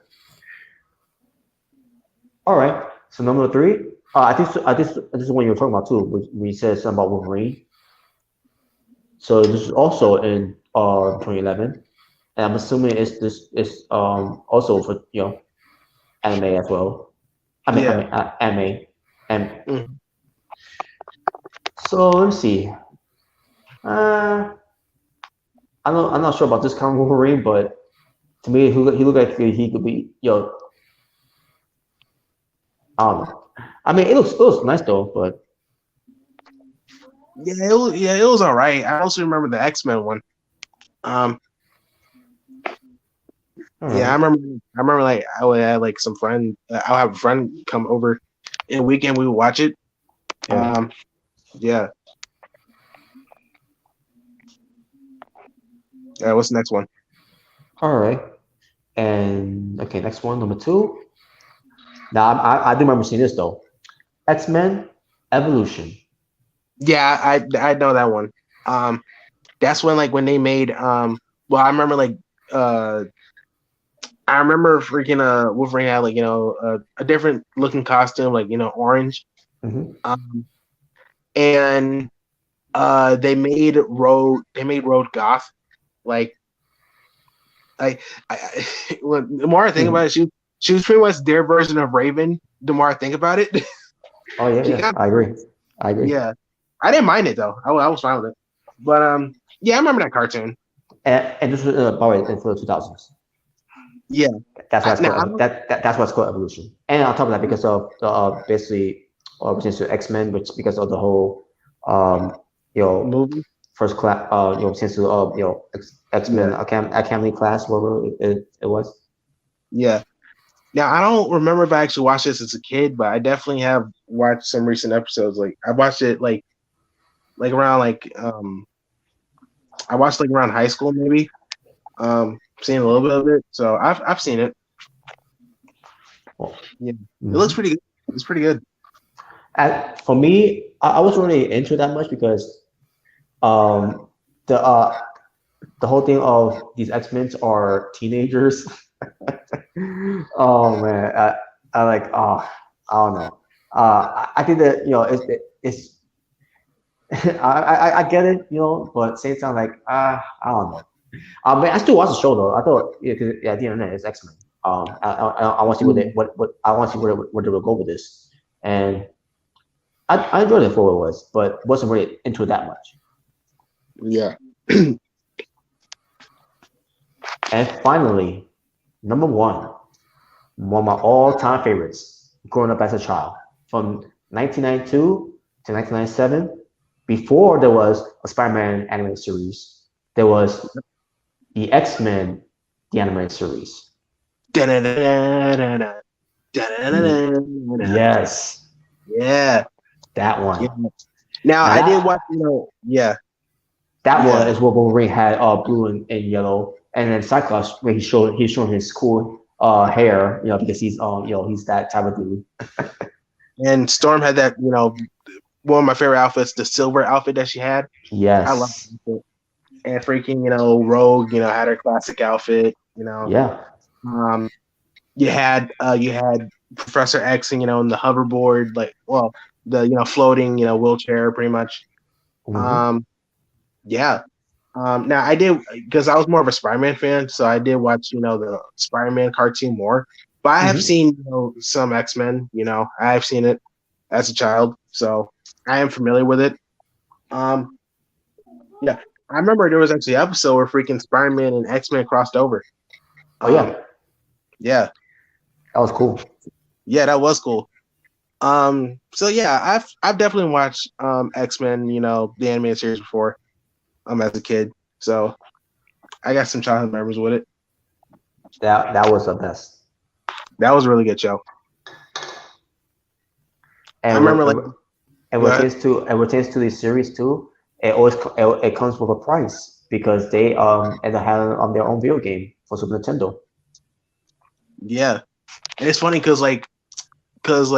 All right. So number 3. I think this is one you were talking about too. We said something about Wolverine. So this is also in 2011, and I'm assuming this is also for anime as well. I mean, anime. And so let's see. I'm not sure about this kind of Wolverine, but to me, he looked like he could be I don't know. I mean, it looks nice though, but yeah, it was all right. I also remember the X-Men one. Yeah, I remember. Like I would have like some friend. I'll have a friend come over, and weekend we would watch it. Yeah. Yeah. What's the next one? All right. And okay, next one, number 2. Now I do remember seeing this though. X-Men Evolution. Yeah, I know that one. That's when they made Well, I remember uh I remember freaking Wolverine had a different looking costume, orange. Hmm. Um, and they made Road goth. Like the more I think about it, she was pretty much their version of Raven. The more I think about it, Oh yeah, she yeah. got I agree. I agree. yeah. I didn't mind it though. I was fine with it. But yeah, I remember that cartoon. And this was by the way, in the 2000s. Yeah. That's why it's Now I called don't that's why it's called evolution. And on top of that, because of the basically pertains to X-Men, which because of the whole you know movie. first class since to X-Men Yeah. Academy class, whatever it was. Yeah. Now I don't remember if I actually watched this as a kid, but I definitely have watched some recent episodes. Like I watched it around I watched around high school maybe. Seen a little bit of it. So I've seen it. Well, Yeah. It looks mhm. pretty good. It's pretty good. For me, I wasn't really into that much because um the uh the whole thing of these X-Men are teenagers. Oh man, I like I don't know. I think that it's I get it, but same time like I don't know. But I still watch the show though. I thought yeah, 'cause, yeah, at the end of the day, it's X Men. I want to see what I want to see where they will go with this, and I enjoyed it for what it was, but wasn't really into it that much. Yeah. And finally, number one of my all-time favorites, growing up as a child, from 1992 to 1997. Before there was a Spider-Man animated series, there was the X-Men, the animated series. Da-da-da-da-da-da. Ye- Da-da-da-da-da-da. Yes, Yeah. that one. Yeah. Now Now I did that watch, yeah, that yeah, one is what Wolverine had blue and yellow, and then Cyclops where he's showing his cool hair, because he's that type of dude. and Storm had that, one of my favorite outfits, the silver outfit that she had. I love Yes, it. And freaking, Rogue, had her classic outfit. yeah. Um, you had Professor X, and in the hoverboard, the floating, wheelchair, pretty much. Hmm. Um, yeah. Now I did because I was more of a Spider-Man fan, so I did watch, the Spider-Man cartoon more. But I have Hmm. seen, some X-Men. I have seen it as a child, so I am familiar with it. Um, yeah, I remember there was actually an episode where freaking Spider-Man and X-Men crossed over. Oh yeah, Yeah, that was cool. yeah, that was cool. So yeah, I've definitely watched X-Men, the animated series before, as a kid. So I got some childhood memories with it. That was the best. That was a really good show. I And remember and go ahead. pertains to this series too. It comes with a price because they end up having on their own video game for Super Nintendo. Yeah, and it's funny because that's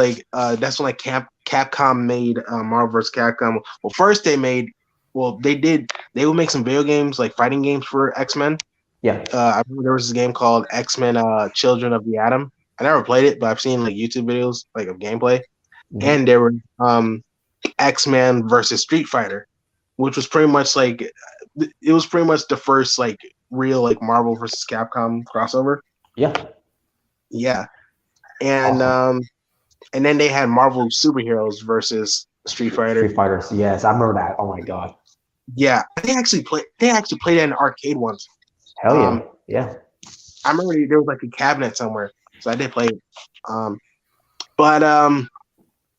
when Capcom made Marvel vs. Capcom. Well, first they would make some video games like fighting games for X-Men. Yeah. I remember there was this game called X-Men Children of the Atom. I never played it, but I've seen YouTube videos of gameplay. Mhm. And there were X-Men versus Street Fighter, which was pretty much it was pretty much the first real Marvel versus Capcom crossover. Yeah. Yeah. And Awesome. and then they had Marvel superheroes versus Street Fighter. Street Fighters. Yes, I remember that. Oh my god. Yeah, they actually played it in an arcade once. Hell yeah. Yeah. I remember there was a cabinet somewhere, so I did play it. But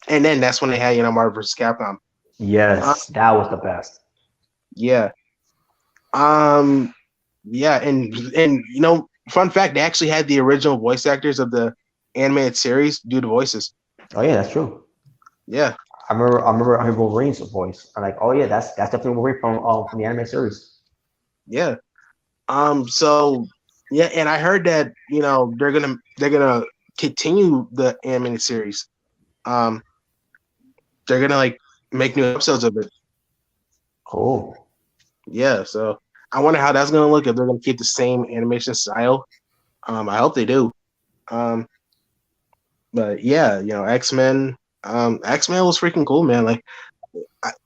and then that's when they had Marvel vs. Capcom. Yes, that was the best. Yeah. Yeah, and fun fact, they actually had the original voice actors of the animated series do the voices. Oh yeah, that's true. Yeah, I remember Wolverine's voice. I'm like, oh yeah, that's definitely Wolverine from the anime series. yeah. So yeah, and I heard that they're gonna continue the animated series. Um, they're gonna like make new episodes of it. Cool. Yeah, so I wonder how that's gonna look if they're gonna keep the same animation style. I hope they do. Um, but yeah, X-Men. X-Men was freaking cool, man. Like,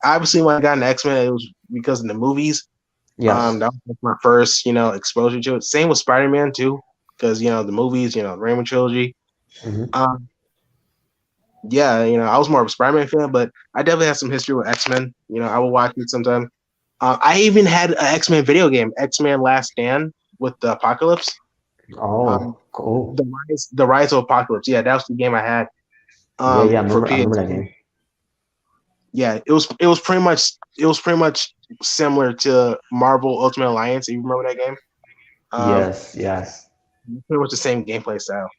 obviously when I got into X-Men, it was because of the movies. Yes. That was my first, exposure to it. Same with Spider-Man too, because the movies, the Raymond trilogy. Hmm. Um, yeah, I was more of a Spider-Man fan, but I definitely have some history with X-Men. I will watch it sometime. I even had an X-Men video game, X-Men Last Stand with the Apocalypse. Oh, cool. The Rise of Apocalypse. Yeah, that was the game I had. Yeah, yeah, For I remember that PS. game. Yeah, it was pretty much similar to Marvel Ultimate Alliance. You remember that game? Yes, yes. Pretty much the same gameplay style.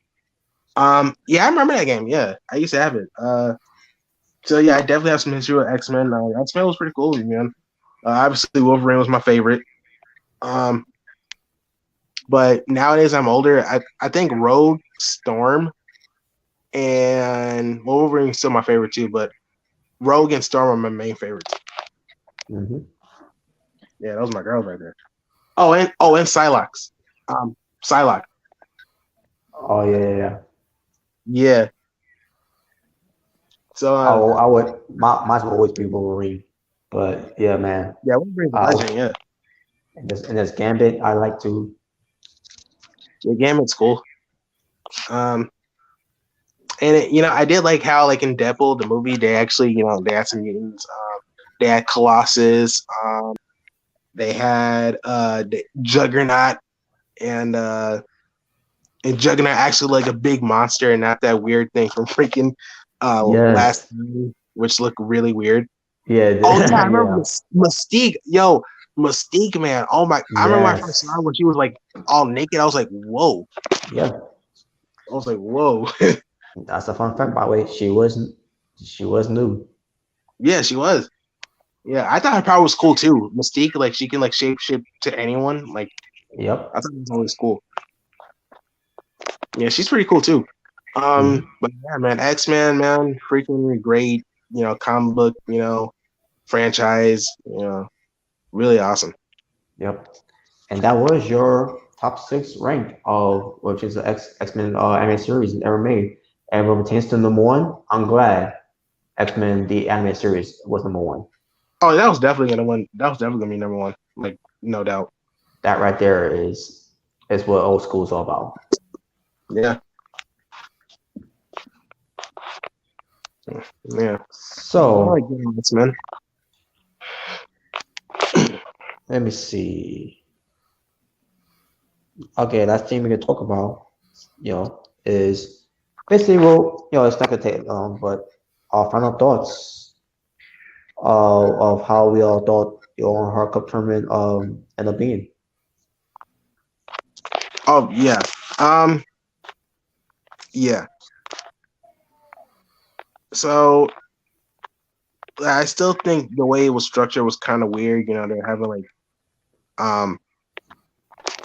Yeah, I remember that game. Yeah, I used to have it. So yeah, I definitely have some history with X-Men. X-Men was pretty cool, man. Obviously, Wolverine was my favorite. Um, but nowadays I'm older. I think Rogue, Storm, and Wolverine's still my favorite too. But Rogue and Storm are my main favorites. Hmm. Yeah, those are my girls right there. And Psylocke. Psylocke. Oh yeah, yeah, yeah. Yeah. So I would. Mine would always be Wolverine, but yeah, man. yeah, Wolverine's a Uh, legend. Yeah, and this Gambit, I like to. the Gambit's cool. Um, and I did like how like in Deadpool the movie they actually they had some mutants. They had Colossus. They had the Juggernaut and Juggernaut actually like a big monster and not that weird thing from freaking last Yes. movie, which looked really weird. Yeah. Oh yeah, I remember Yeah. Mystique. Yo, Mystique, man. Oh my! I remember when I first saw her Yes. when she was like all naked. I was like, whoa. Yeah. I was like, whoa. That's a fun fact, by the way. She was new. Yeah, she was. Yeah, I thought her power was cool too. Mystique, like she can like shape to anyone. Like Yep. I thought it was always cool. Yeah, she's pretty cool too. Hmm. But yeah, man, X-Men, man, freaking great. Comic book, franchise. Really awesome. Yep. And that was your top six rank of which is the X-Men anime series ever made. And when it pertains to number one, I'm glad X-Men the anime series was number one. Oh, that was definitely gonna win. That was definitely gonna be number one. Like no doubt. That right there is what old school is all about. Yeah. Yeah. I So like getting this, man. let me see. Okay, last thing we can talk about, is basically it's not gonna take long, but our final thoughts of how we all thought the Owen Hart Cup tournament ended up being. Oh yeah. Yeah. So I still think the way it was structured was kind of weird. They're having like um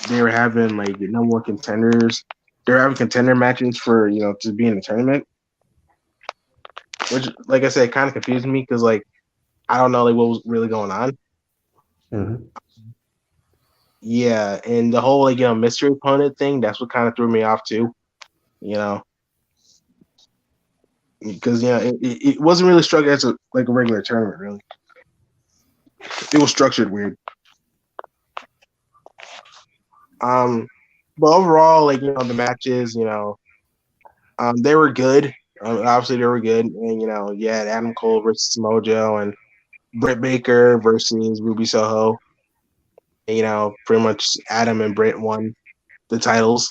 they were having like the number one contenders. They were having contender matches for to be in the tournament, which like I said kind of confused me because like I don't know like what was really going on. Mm-hmm. Yeah, and the whole like mystery opponent thing, that's what kind of threw me off too. Because it wasn't really structured as a regular tournament. Really, it was structured weird. But overall, like the matches, they were good. Obviously, they were good, and you had Adam Cole versus Mojo and Britt Baker versus Ruby Soho. And, pretty much Adam and Britt won the titles.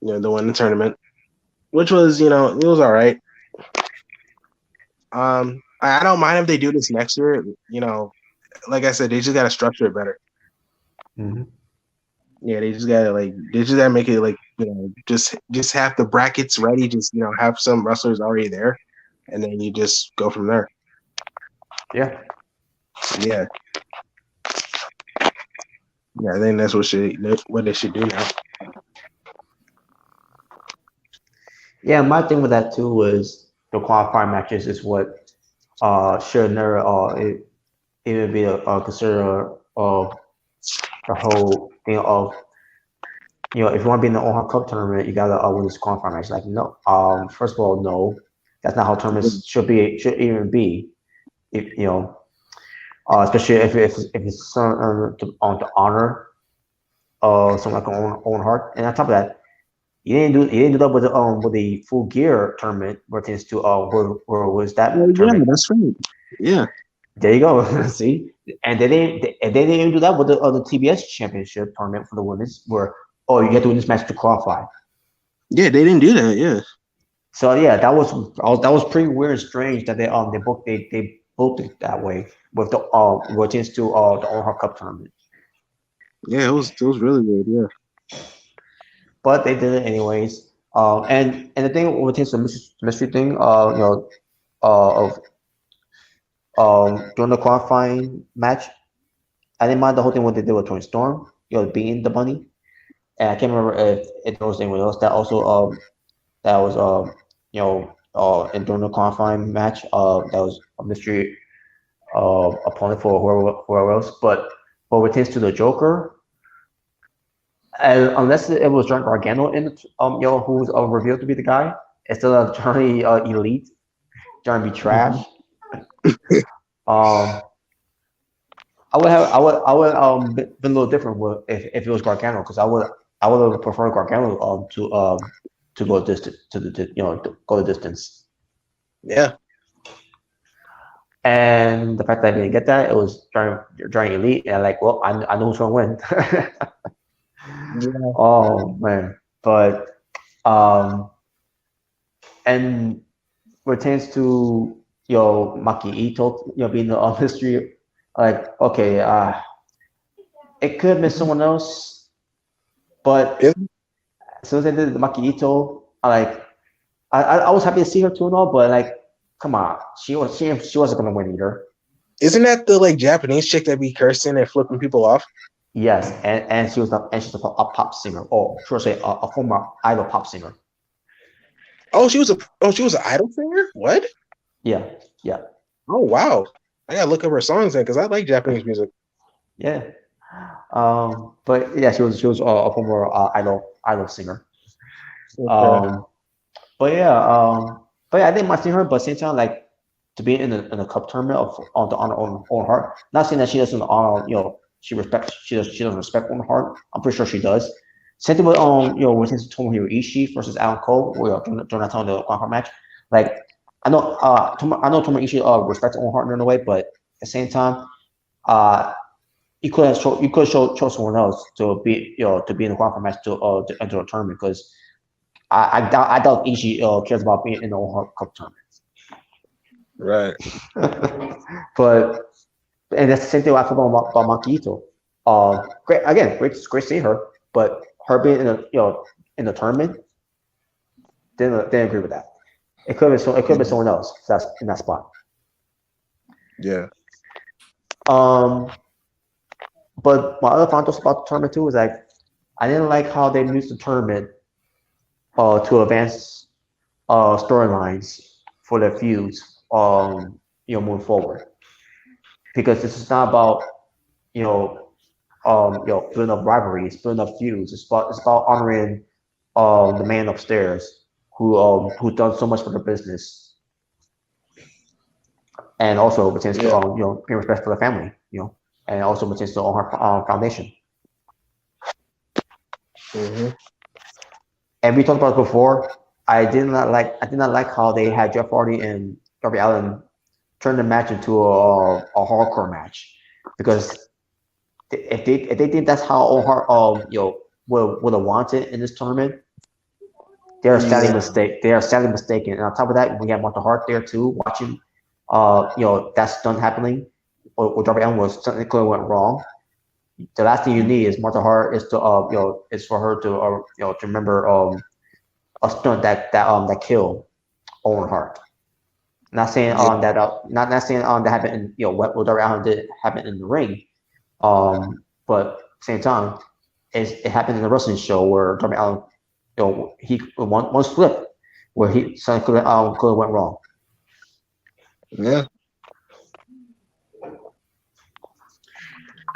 They won the tournament, which was it was all right. I don't mind if they do this next year. Like I said, they just got to structure it better. Mm-hmm. Yeah, they just gotta make it like, just have the brackets ready. Just have some wrestlers already there, and then you just go from there. Yeah. Yeah, yeah. I think that's what they should do now. Yeah, my thing with that too was the qualifying matches is what should never even be considered the whole thing of if you want to be in the Owen Hart Cup tournament, you gotta win this qualifying match. Like no, first of all, no, that's not how tournaments should even be. If especially if it's on the honor of someone like Owen Hart, and on top of that, you didn't do that with the full gear tournament where it tends to where was that Yeah, tournament? that's right. Yeah, There you go. See, and they didn't even do that with the TBS championship tournament for the women's where you have to win this match to qualify. yeah. They didn't do that. Yeah, So yeah, that was pretty weird and strange that they booked it that way with the what tends to the Owen Hart Cup tournament. yeah. It was really weird. Yeah. But they did it anyways. And the thing with the mystery thing, of during the qualifying match, I didn't mind the whole thing what they did with Tony Storm, being the bunny. And I can't remember if there was anyone else that was and during the qualifying match that was a mystery opponent for whoever else. But what pertains to the Joker, unless it was John Gargano who was revealed to be the guy instead of Johnny Elite, Johnny B Trash. Um, been a little different if it was Gargano because I would have preferred Gargano to go distance to go the distance. Yeah. And the fact that I didn't get that, it was Johnny Elite, and well, I know who's gonna win. Yeah. Oh man, but and pertains to Maki Ito, being the history, okay, it could have been someone else, but Yeah. as soon as I did the Maki Ito, I was happy to see her too and all, but come on, she wasn't gonna win either. Isn't that the Japanese chick that be cursing and flipping people off? Yes, and she's a pop singer, or should I say a former idol pop singer. She was an idol singer. What? Yeah. Oh wow! I gotta look up her songs then because I like Japanese music. Yeah. But yeah, she was a former idol singer. Okay. But yeah, I didn't mind seeing her, but at the same time, to be in a cup tournament on the honor Owen Hart. Not saying that she doesn't honor, she doesn't respect Owen Hart. I'm pretty sure she does. Same thing with with Tomohiro Ishii versus Alan Cole, during that time the Owen Hart match. I know Tomohiro Ishii respects Owen Hart in a way, but at the same time, you could have chose someone else to be to be in the qualifying match to enter a tournament because I doubt Ishii cares about being in the Owen Hart Cup tournament. Right. And that's the same thing I feel about Maki Ito. Great seeing her, but her being in the tournament, didn't agree with that. It could have been someone else that's in that spot. Yeah. But my other fond thoughts about the tournament too is I didn't like how they used the tournament to advance storylines for their feuds moving forward, because this is not about building up rivalries, building up feuds. It's about honoring the man upstairs who done so much for the business, and also pertains to paying respect for the family, and also pertains to our foundation. Mm-hmm. And we talked about it before. I did not like how they had Jeff Hardy and Darby Allin turn the match into a hardcore match, because if they think that's how Owen Hart would have wanted in this tournament, they are sadly mistaken. And on top of that, we have Martha Hart there too, watching that stunt happening, or Darby Allin was something clearly went wrong. the last thing you need is Martha Hart is to is for her to to remember a stunt that killed Owen Hart. Not saying that not saying that happened in what Darby Allin did happen in the ring, but same time it happened in the wrestling show where Darby Allin he one slip where something could have went wrong. Yeah.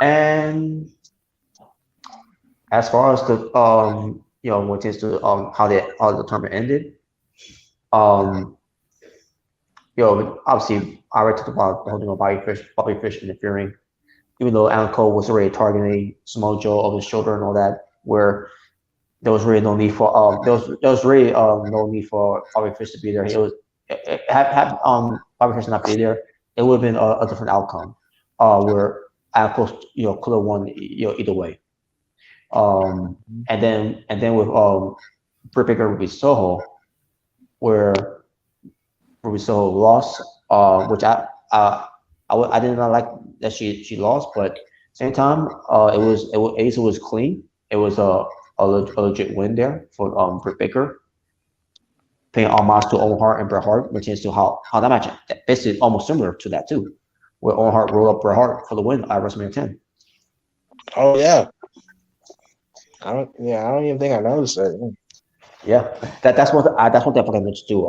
And as far as the when it comes to how the tournament ended, obviously I already talked about the whole thing of Bobby Fish interfering, even though Alan Cole was already targeting Samoa Joe over his shoulder and all that, where there was really no need for there was really no need for Bobby Fish to be there. It was have Bobby Fish not be there, it would have been a different outcome, where Alan Cole could have won either way. And then with Britt Baker Ruby Soho, where Ruby Soho lost, which I did not like that she lost, but same time it was clean. It was a legit win there for Britt Baker, paying homage to Owen Hart and Bret Hart, which is to how that match basically almost similar to that too, where Owen Hart rolled up Bret Hart for the win at WrestleMania 10. Oh yeah. I don't even think I noticed that. Yeah, that's what I forgot to do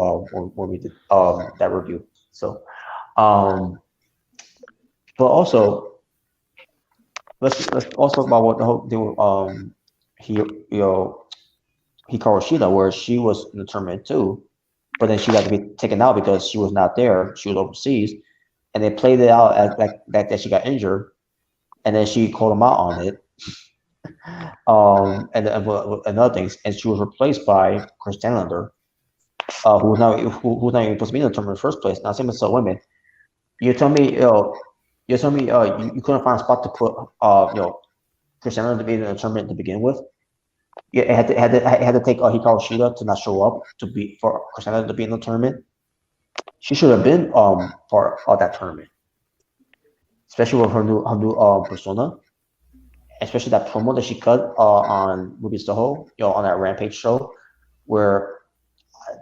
when we did that review. So, but also let's also talk about what the whole thing Hikaru Shida, where she was in the tournament too, but then she got to be taken out because she was not there. She was overseas, and they played it out as that she got injured, and then she called them out on it. And other things, and she was replaced by Chris Stanlander, who's not even supposed to be in the tournament in the first place. Now, same with women. You tell me, you couldn't find a spot to put, Chris Stanlander to be in the tournament to begin with. Yeah, it had to take Hikaru Shida to not show up for Chris Stanlander to be in the tournament. She should have been part of that tournament, especially with her new persona. Especially that promo that she cut on Ruby Soho, on that Rampage show, where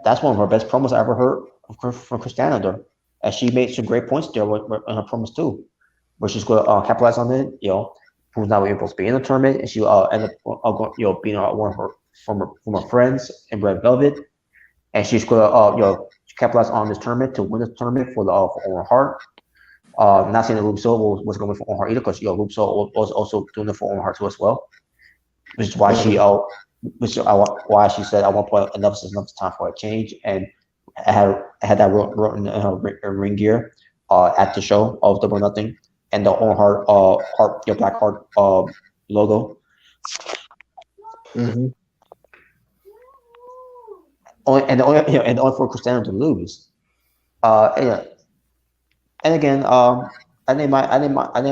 that's one of her best promos I ever heard from Chris Stanlander. And she made some great points there in her promos too, where she's going to capitalize on it. Who's not even supposed to be in the tournament, and she end up being one of her former friends in Red Velvet, and she's going to capitalize on this tournament to win the tournament for Owen Hart. Not saying that Ruby Soho was going for Owen Hart either, because Ruby Soho was also doing it for Owen Hart too as well, which is why why she said at one point enough is enough, time for a change, and I had that written in her ring gear at the show of Double or Nothing, and the Owen Hart Black Heart logo. Mm-hmm. And only for Christina to lose. And again, I didn't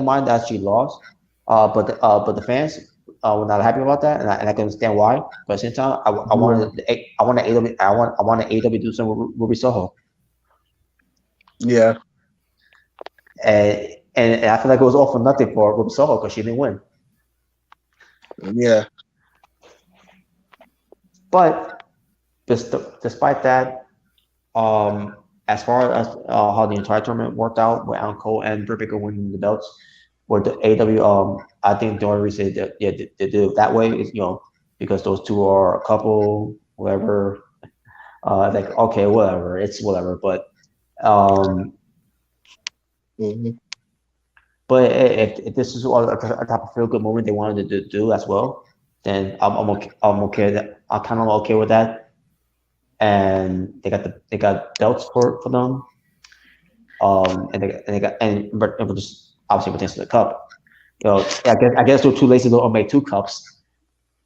mind that she lost, but the fans were not happy about that, and I can understand why. But at the same time, I wanted AEW to do something with Ruby Soho. Yeah. And I feel like it was all for nothing for Ruby Soho because she didn't win. Yeah. But despite that, as far as how the entire tournament worked out, with Alan Cole and Britt Baker winning the belts, where the AEW, I think the only reason they did it that way is because those two are a couple, whatever. Like, okay, whatever, it's whatever. But but if this is a type of feel good moment they wanted to do as well, then I'm okay. I'm kind of okay with that. And they got belts for them. But just obviously pertains to the cup. I guess they're too lazy to make two cups,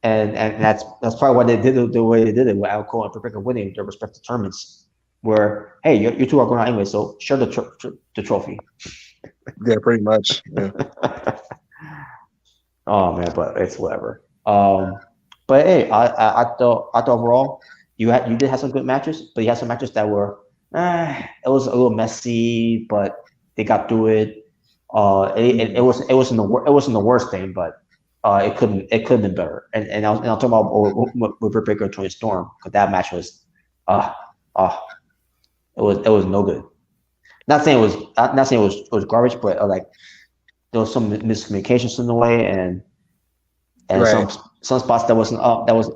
and that's probably why they did it the way they did it, with Al Cole and Britt Baker winning their respective tournaments. Where, hey, you two are going out anyway, so share the trophy. Yeah, pretty much. Yeah. Oh man, but it's whatever. But hey, I thought overall you did have some good matches, but you had some matches that were it was a little messy, but they got through it. It wasn't the worst thing, but it could have been better. And I was talking about with Britt Baker and Tony Storm, because that match was uh uh it was no good. Not saying it was garbage, but like there was some miscommunications in the way, and Right. some spots that wasn't that was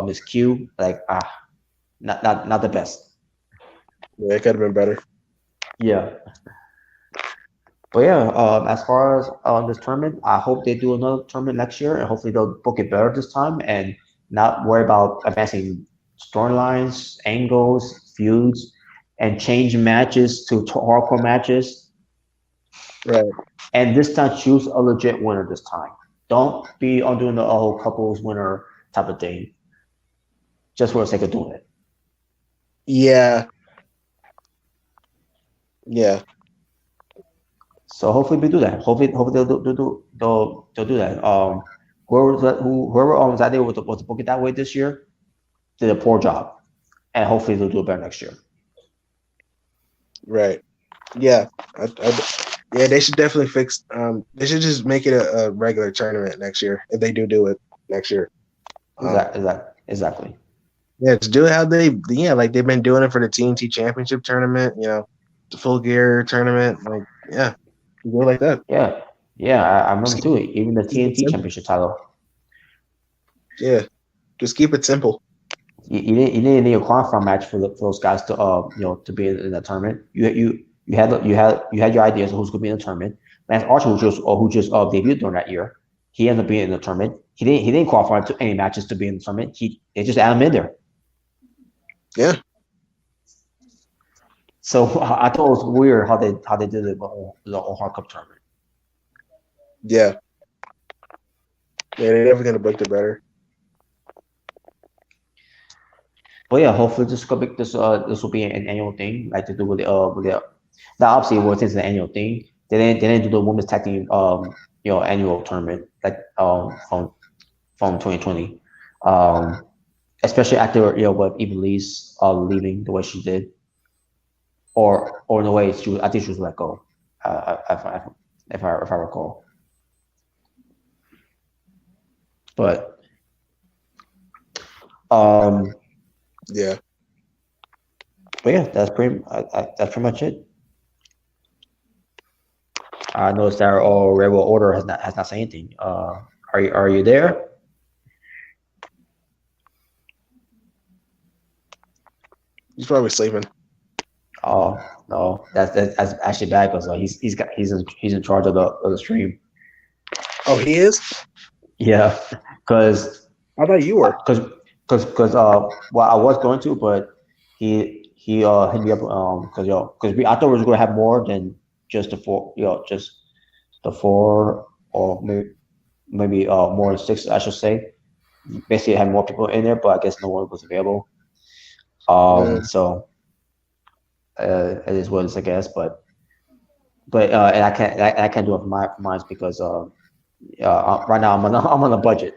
miscue, like not the best. Yeah, it could have been better. Yeah. But yeah, as far as this tournament, I hope they do another tournament next year, and hopefully they'll book it better this time and not worry about advancing storylines, angles, feuds, and change matches to hardcore matches. Right. And this time, choose a legit winner this time. Don't be on doing the whole couples winner type of thing just for the sake of doing it. Yeah. Yeah. So hopefully we do that. Hopefully they'll do that. Whoever was out there was to book it that way this year did a poor job, and hopefully they'll do it better next year. Right. Yeah. Yeah, they should definitely fix. They should just make it a regular tournament next year if they do it next year. Exactly. Yeah, to do it how like they've been doing it for the TNT Championship tournament. The Full Gear tournament. Like, yeah, do it like that. Yeah. I remember Just too. Even the keep it TNT simple. Championship title. Yeah, just keep it simple. You didn't need a qualifying match for those guys to to be in that tournament. You had your ideas of who's going to be in the tournament. Lance Archer, who just debuted during that year, he ended up being in the tournament. He didn't qualify to any matches to be in the tournament. They just added him in there. Yeah. So I thought it was weird how they did it with the Owen Hart Cup Tournament. Yeah. Yeah, they're never gonna book it better. But yeah, hopefully this will be an annual thing, like to do with the now obviously it was an annual thing. They didn't do the women's tag team annual tournament like from 2020. Especially after with Eva Lee's leaving the way she did. Or in a way I think she was let go. If I recall. But yeah. But yeah, that's pretty much it. I noticed that our Rebel Order has not said anything. Are you there? He's probably sleeping. Oh no, that's actually bad because he's in charge of the stream. Oh, he is. Yeah, because I thought you were. Because well, I was going to, but he hit me up because I thought we were going to have more than just the four, just the four, or maybe more than six, I should say. Basically, had more people in there, but I guess no one was available. So it is what it is, I guess. But and I can't do it for mine because right now I'm on a budget.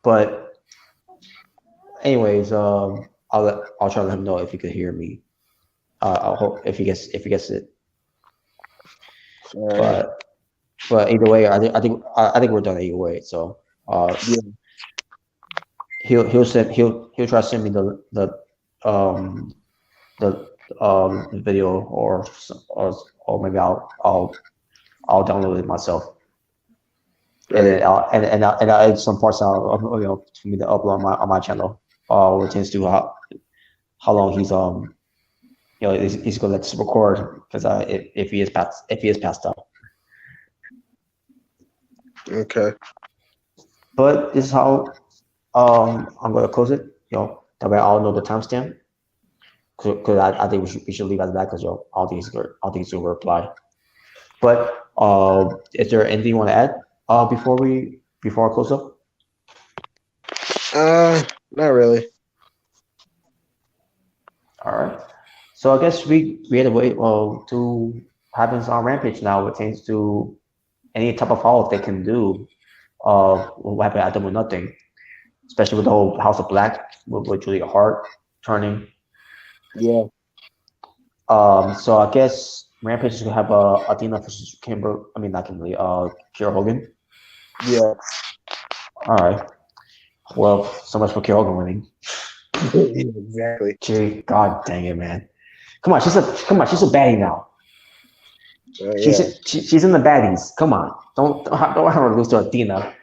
But anyways, I'll try to let him know if he could hear me. I'll hope if he gets it. But either way, I think we're done either way. So he'll try to send me the video or maybe I'll download it myself. Right. And then I'll add some parts out for me to upload on my channel. It tends to how long he's he's gonna let this record because if he is passed out. Okay. But this is how I'm gonna close it. That way I'll know the timestamp. Because I think we should leave at that because all these will reply. But is there anything you want to add before I close up? Not really. All right. So I guess we had to wait to happens on Rampage now. It pertains to any type of follow-up they can do. What happened at Double Nothing, especially with the whole House of Black with Julia Hart turning. Yeah. So I guess Rampage is gonna have Athena versus Kimber. I mean, not Kimberly. Kiera Hogan. Yeah, All right. Well, so much for Kiera Hogan winning. exactly. Gee, God dang it, man. Come on, she's a baddie now. Yeah, She's in the baddies. Come on, don't have her lose to Athena.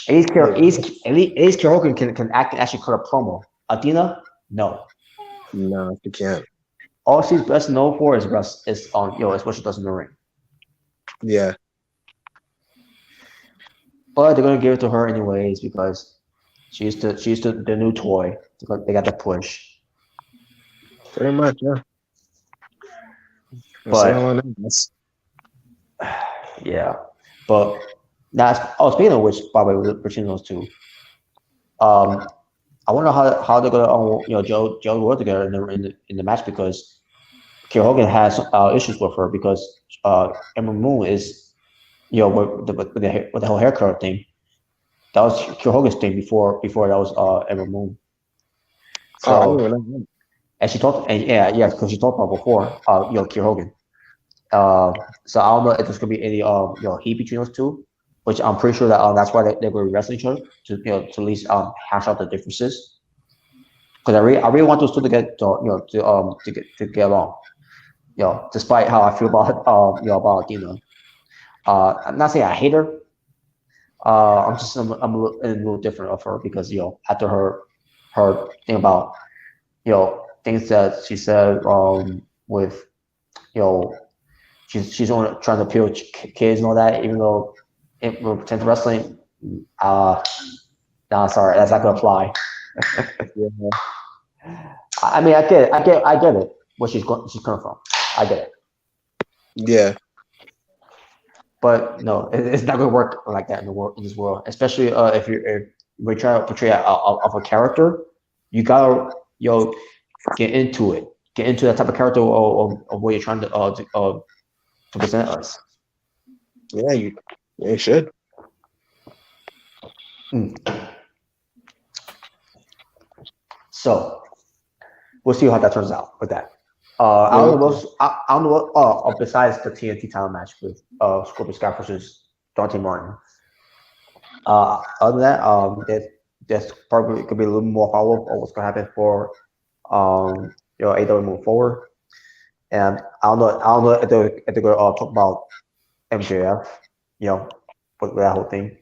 At least Kiera Hogan can actually cut a promo. Athena, no. no, you can't. All she's best known for is is what she does in the ring. Yeah, But they're gonna give it to her anyways because she's the new toy. They got the push. pretty much. Yeah. But yeah, but that's speaking of which, by the way, between those two, I wonder how they're gonna Joe work together in the match because Kiera Hogan has issues with her because Ember Moon is with the whole haircut thing. That was Kiera Hogan's thing before that was Ember Moon. So I don't even know. and she talked and because she talked about before Kiera Hogan. So I don't know if there's gonna be any heat between those two, which I'm pretty sure that that's why they're going to wrestle each other to at least hash out the differences. Because I really want those two to get to get along. Despite how I feel about about Dina. I'm not saying I hate her. I'm a little different of her because after her thing about things that she said with she's only trying to appeal to kids and all that, even though it will pretend wrestling. No, sorry, that's not gonna fly. Yeah. I mean, I get it. Where she's coming from, I get it. Yeah. But no, it's not gonna work like that in this world. Especially if we're trying to portray of a character, you gotta get into it, get into that type of character of what you're trying to present us. Yeah, you should. So we'll see how that turns out with that. I don't know what besides the TNT title match with Scorpio Sky versus Dante Martin. Other than that, there's probably could be a little more follow up on what's gonna happen for AEW moving forward. And I don't know if they're gonna talk about MJF, with that whole thing.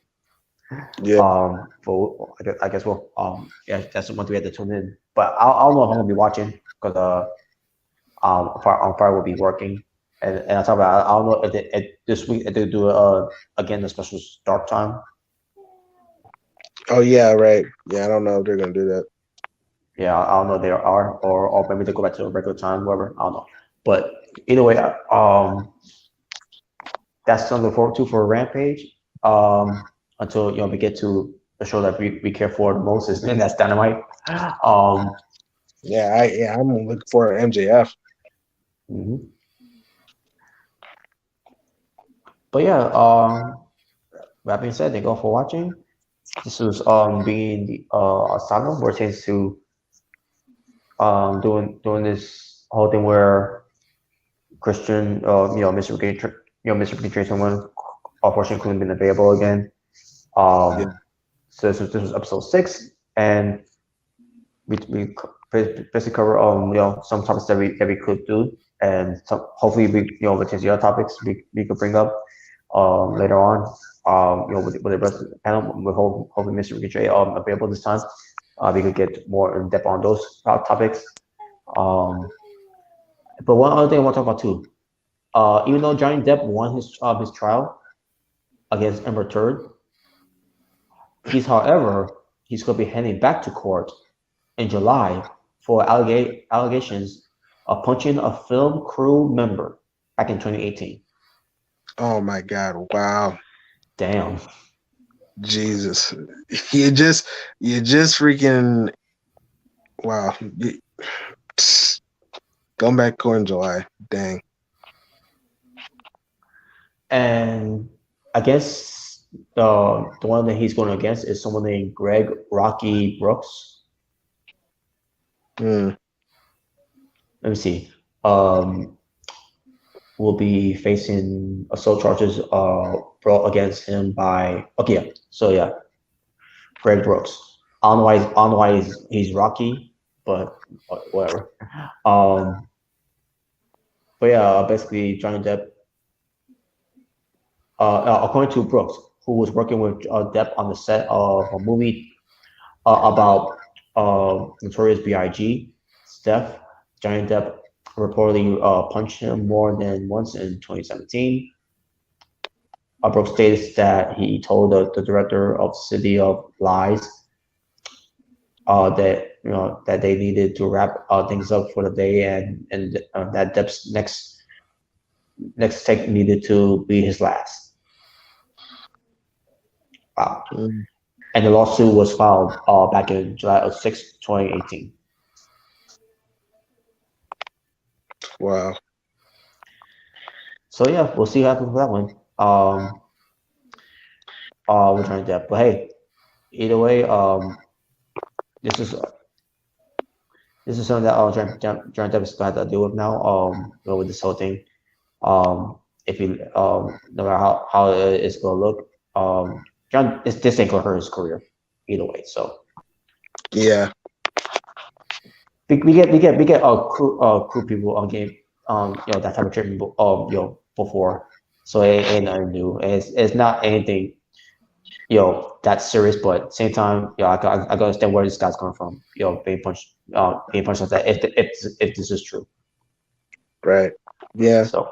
Yeah. But I guess we'll that's the one we have to tune in. But I don't know if I'm gonna be watching because I probably will be working. And I talk about I don't know if this week if they do again the special start time. Oh yeah, right. Yeah, I don't know if they're gonna do that. Yeah, I don't know if they are or maybe they go back to the regular time, whatever. I don't know. But either way, that's something to look forward to for Rampage. Until we get to the show that we care for the most is and that's Dynamite. I'm looking for MJF. Mm-hmm. But yeah, that being said, thank you all for watching. This was being the Asylum, where it tends to doing this whole thing where Christian Mr. unfortunately couldn't be available again. So this was episode 6, and we basically cover some topics that we could do, and hopefully we with the other topics we could bring up later on. With the rest of the panel, we hopefully Mr. Mrricanjay available this time. We could get more in depth on those topics. But one other thing I want to talk about too, even though Johnny Depp won his trial against Amber Turd, he's going to be heading back to court in July for allegations of punching a film crew member back in 2018. Oh my God! Wow. Damn. Jesus. You just freaking wow. Going back court in July. Dang. And I guess the one that he's going against is someone named Greg Rocky Brooks. Let me see. will be facing assault charges brought against him by Greg Brooks. I don't know why he's Rocky, but whatever. Um, but yeah, basically Johnny Depp, according to Brooks, who was working with Depp on the set of a movie about Notorious B.I.G. Steph, Johnny Depp reportedly punched him more than once in 2017. Brooks states that he told the director of City of Lies that that they needed to wrap things up for the day, and that Depp's next take needed to be his last. Wow. And the lawsuit was filed back in July 6, 2018. Wow. So yeah, we'll see what happens with that one. We're trying to Depp, but hey, either way, this is something that Johnny Depp is going to have to deal with now. With this whole thing. If you no matter how it's going to look, this ain't going to hurt his career either way. So Yeah. we get crew people on game that type of treatment before, so it ain't nothing new. It's not anything that's serious, but at the same time, I can understand where this guy's coming from. Being punched like that. If this is true, Right. Yeah. so.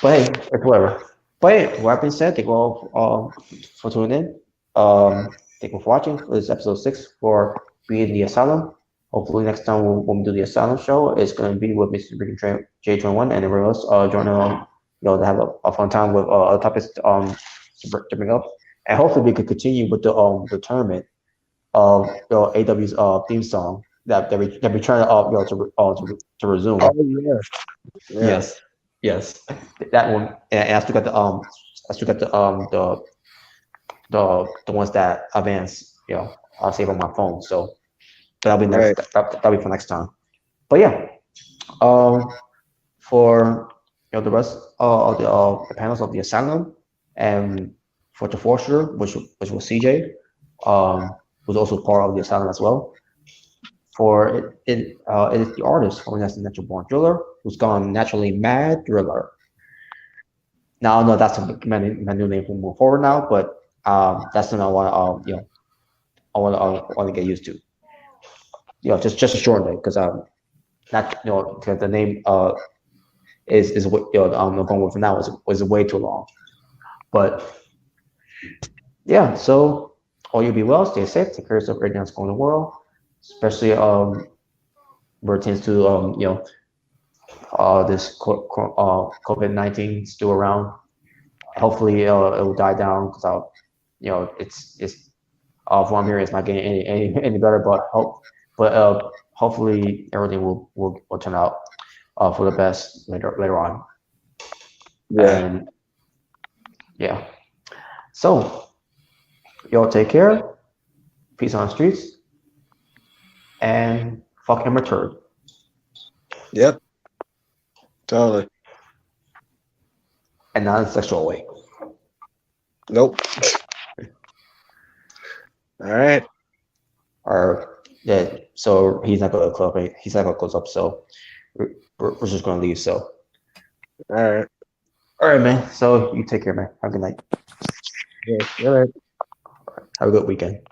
But hey, it's whatever. But hey, with that being said, thank you all for tuning in. Thank you for watching. This is episode 6 for Being the Asylum. Hopefully next time when we do the Asylum show, it's going to be with Mr. Mrricanjay21 and everyone else joining on, to have a fun time with other topics to bring up. And hopefully we could continue with the tournament of AW's theme song that we trying to resume. Oh yeah. Yeah. Yes, that one. And I still got the ones that advance. I'll save on my phone. So that'll be next. Right. That'll be for next time. But yeah, for the rest of the panels of the Asylum, and for the Forster, which was CJ, who's also part of the Asylum as well. For it is the artist who has the natural born thriller, who's gone naturally mad thriller. Now I know that's my new name from move forward now, but that's something I want to I want to get used to. Just a short name because not because the name is I'm going with for now was way too long. But yeah, so all you be well, stay safe, take care of yourself right now, it's going in the world, especially where it tends to this COVID-19 still around. Hopefully it will die down because it's from I'm hearing it's not getting any better, but hopefully everything will turn out for the best later on. Yeah. And yeah. So y'all take care. Peace on the streets. And fuck Amber Turd. Yep. Totally. And not in a sexual way. Nope. All right. Or yeah, so he's not gonna close up. He's not gonna close up. So we're just gonna leave. So All right, man. So you take care, man. Have a good night. right. All right. Have a good weekend.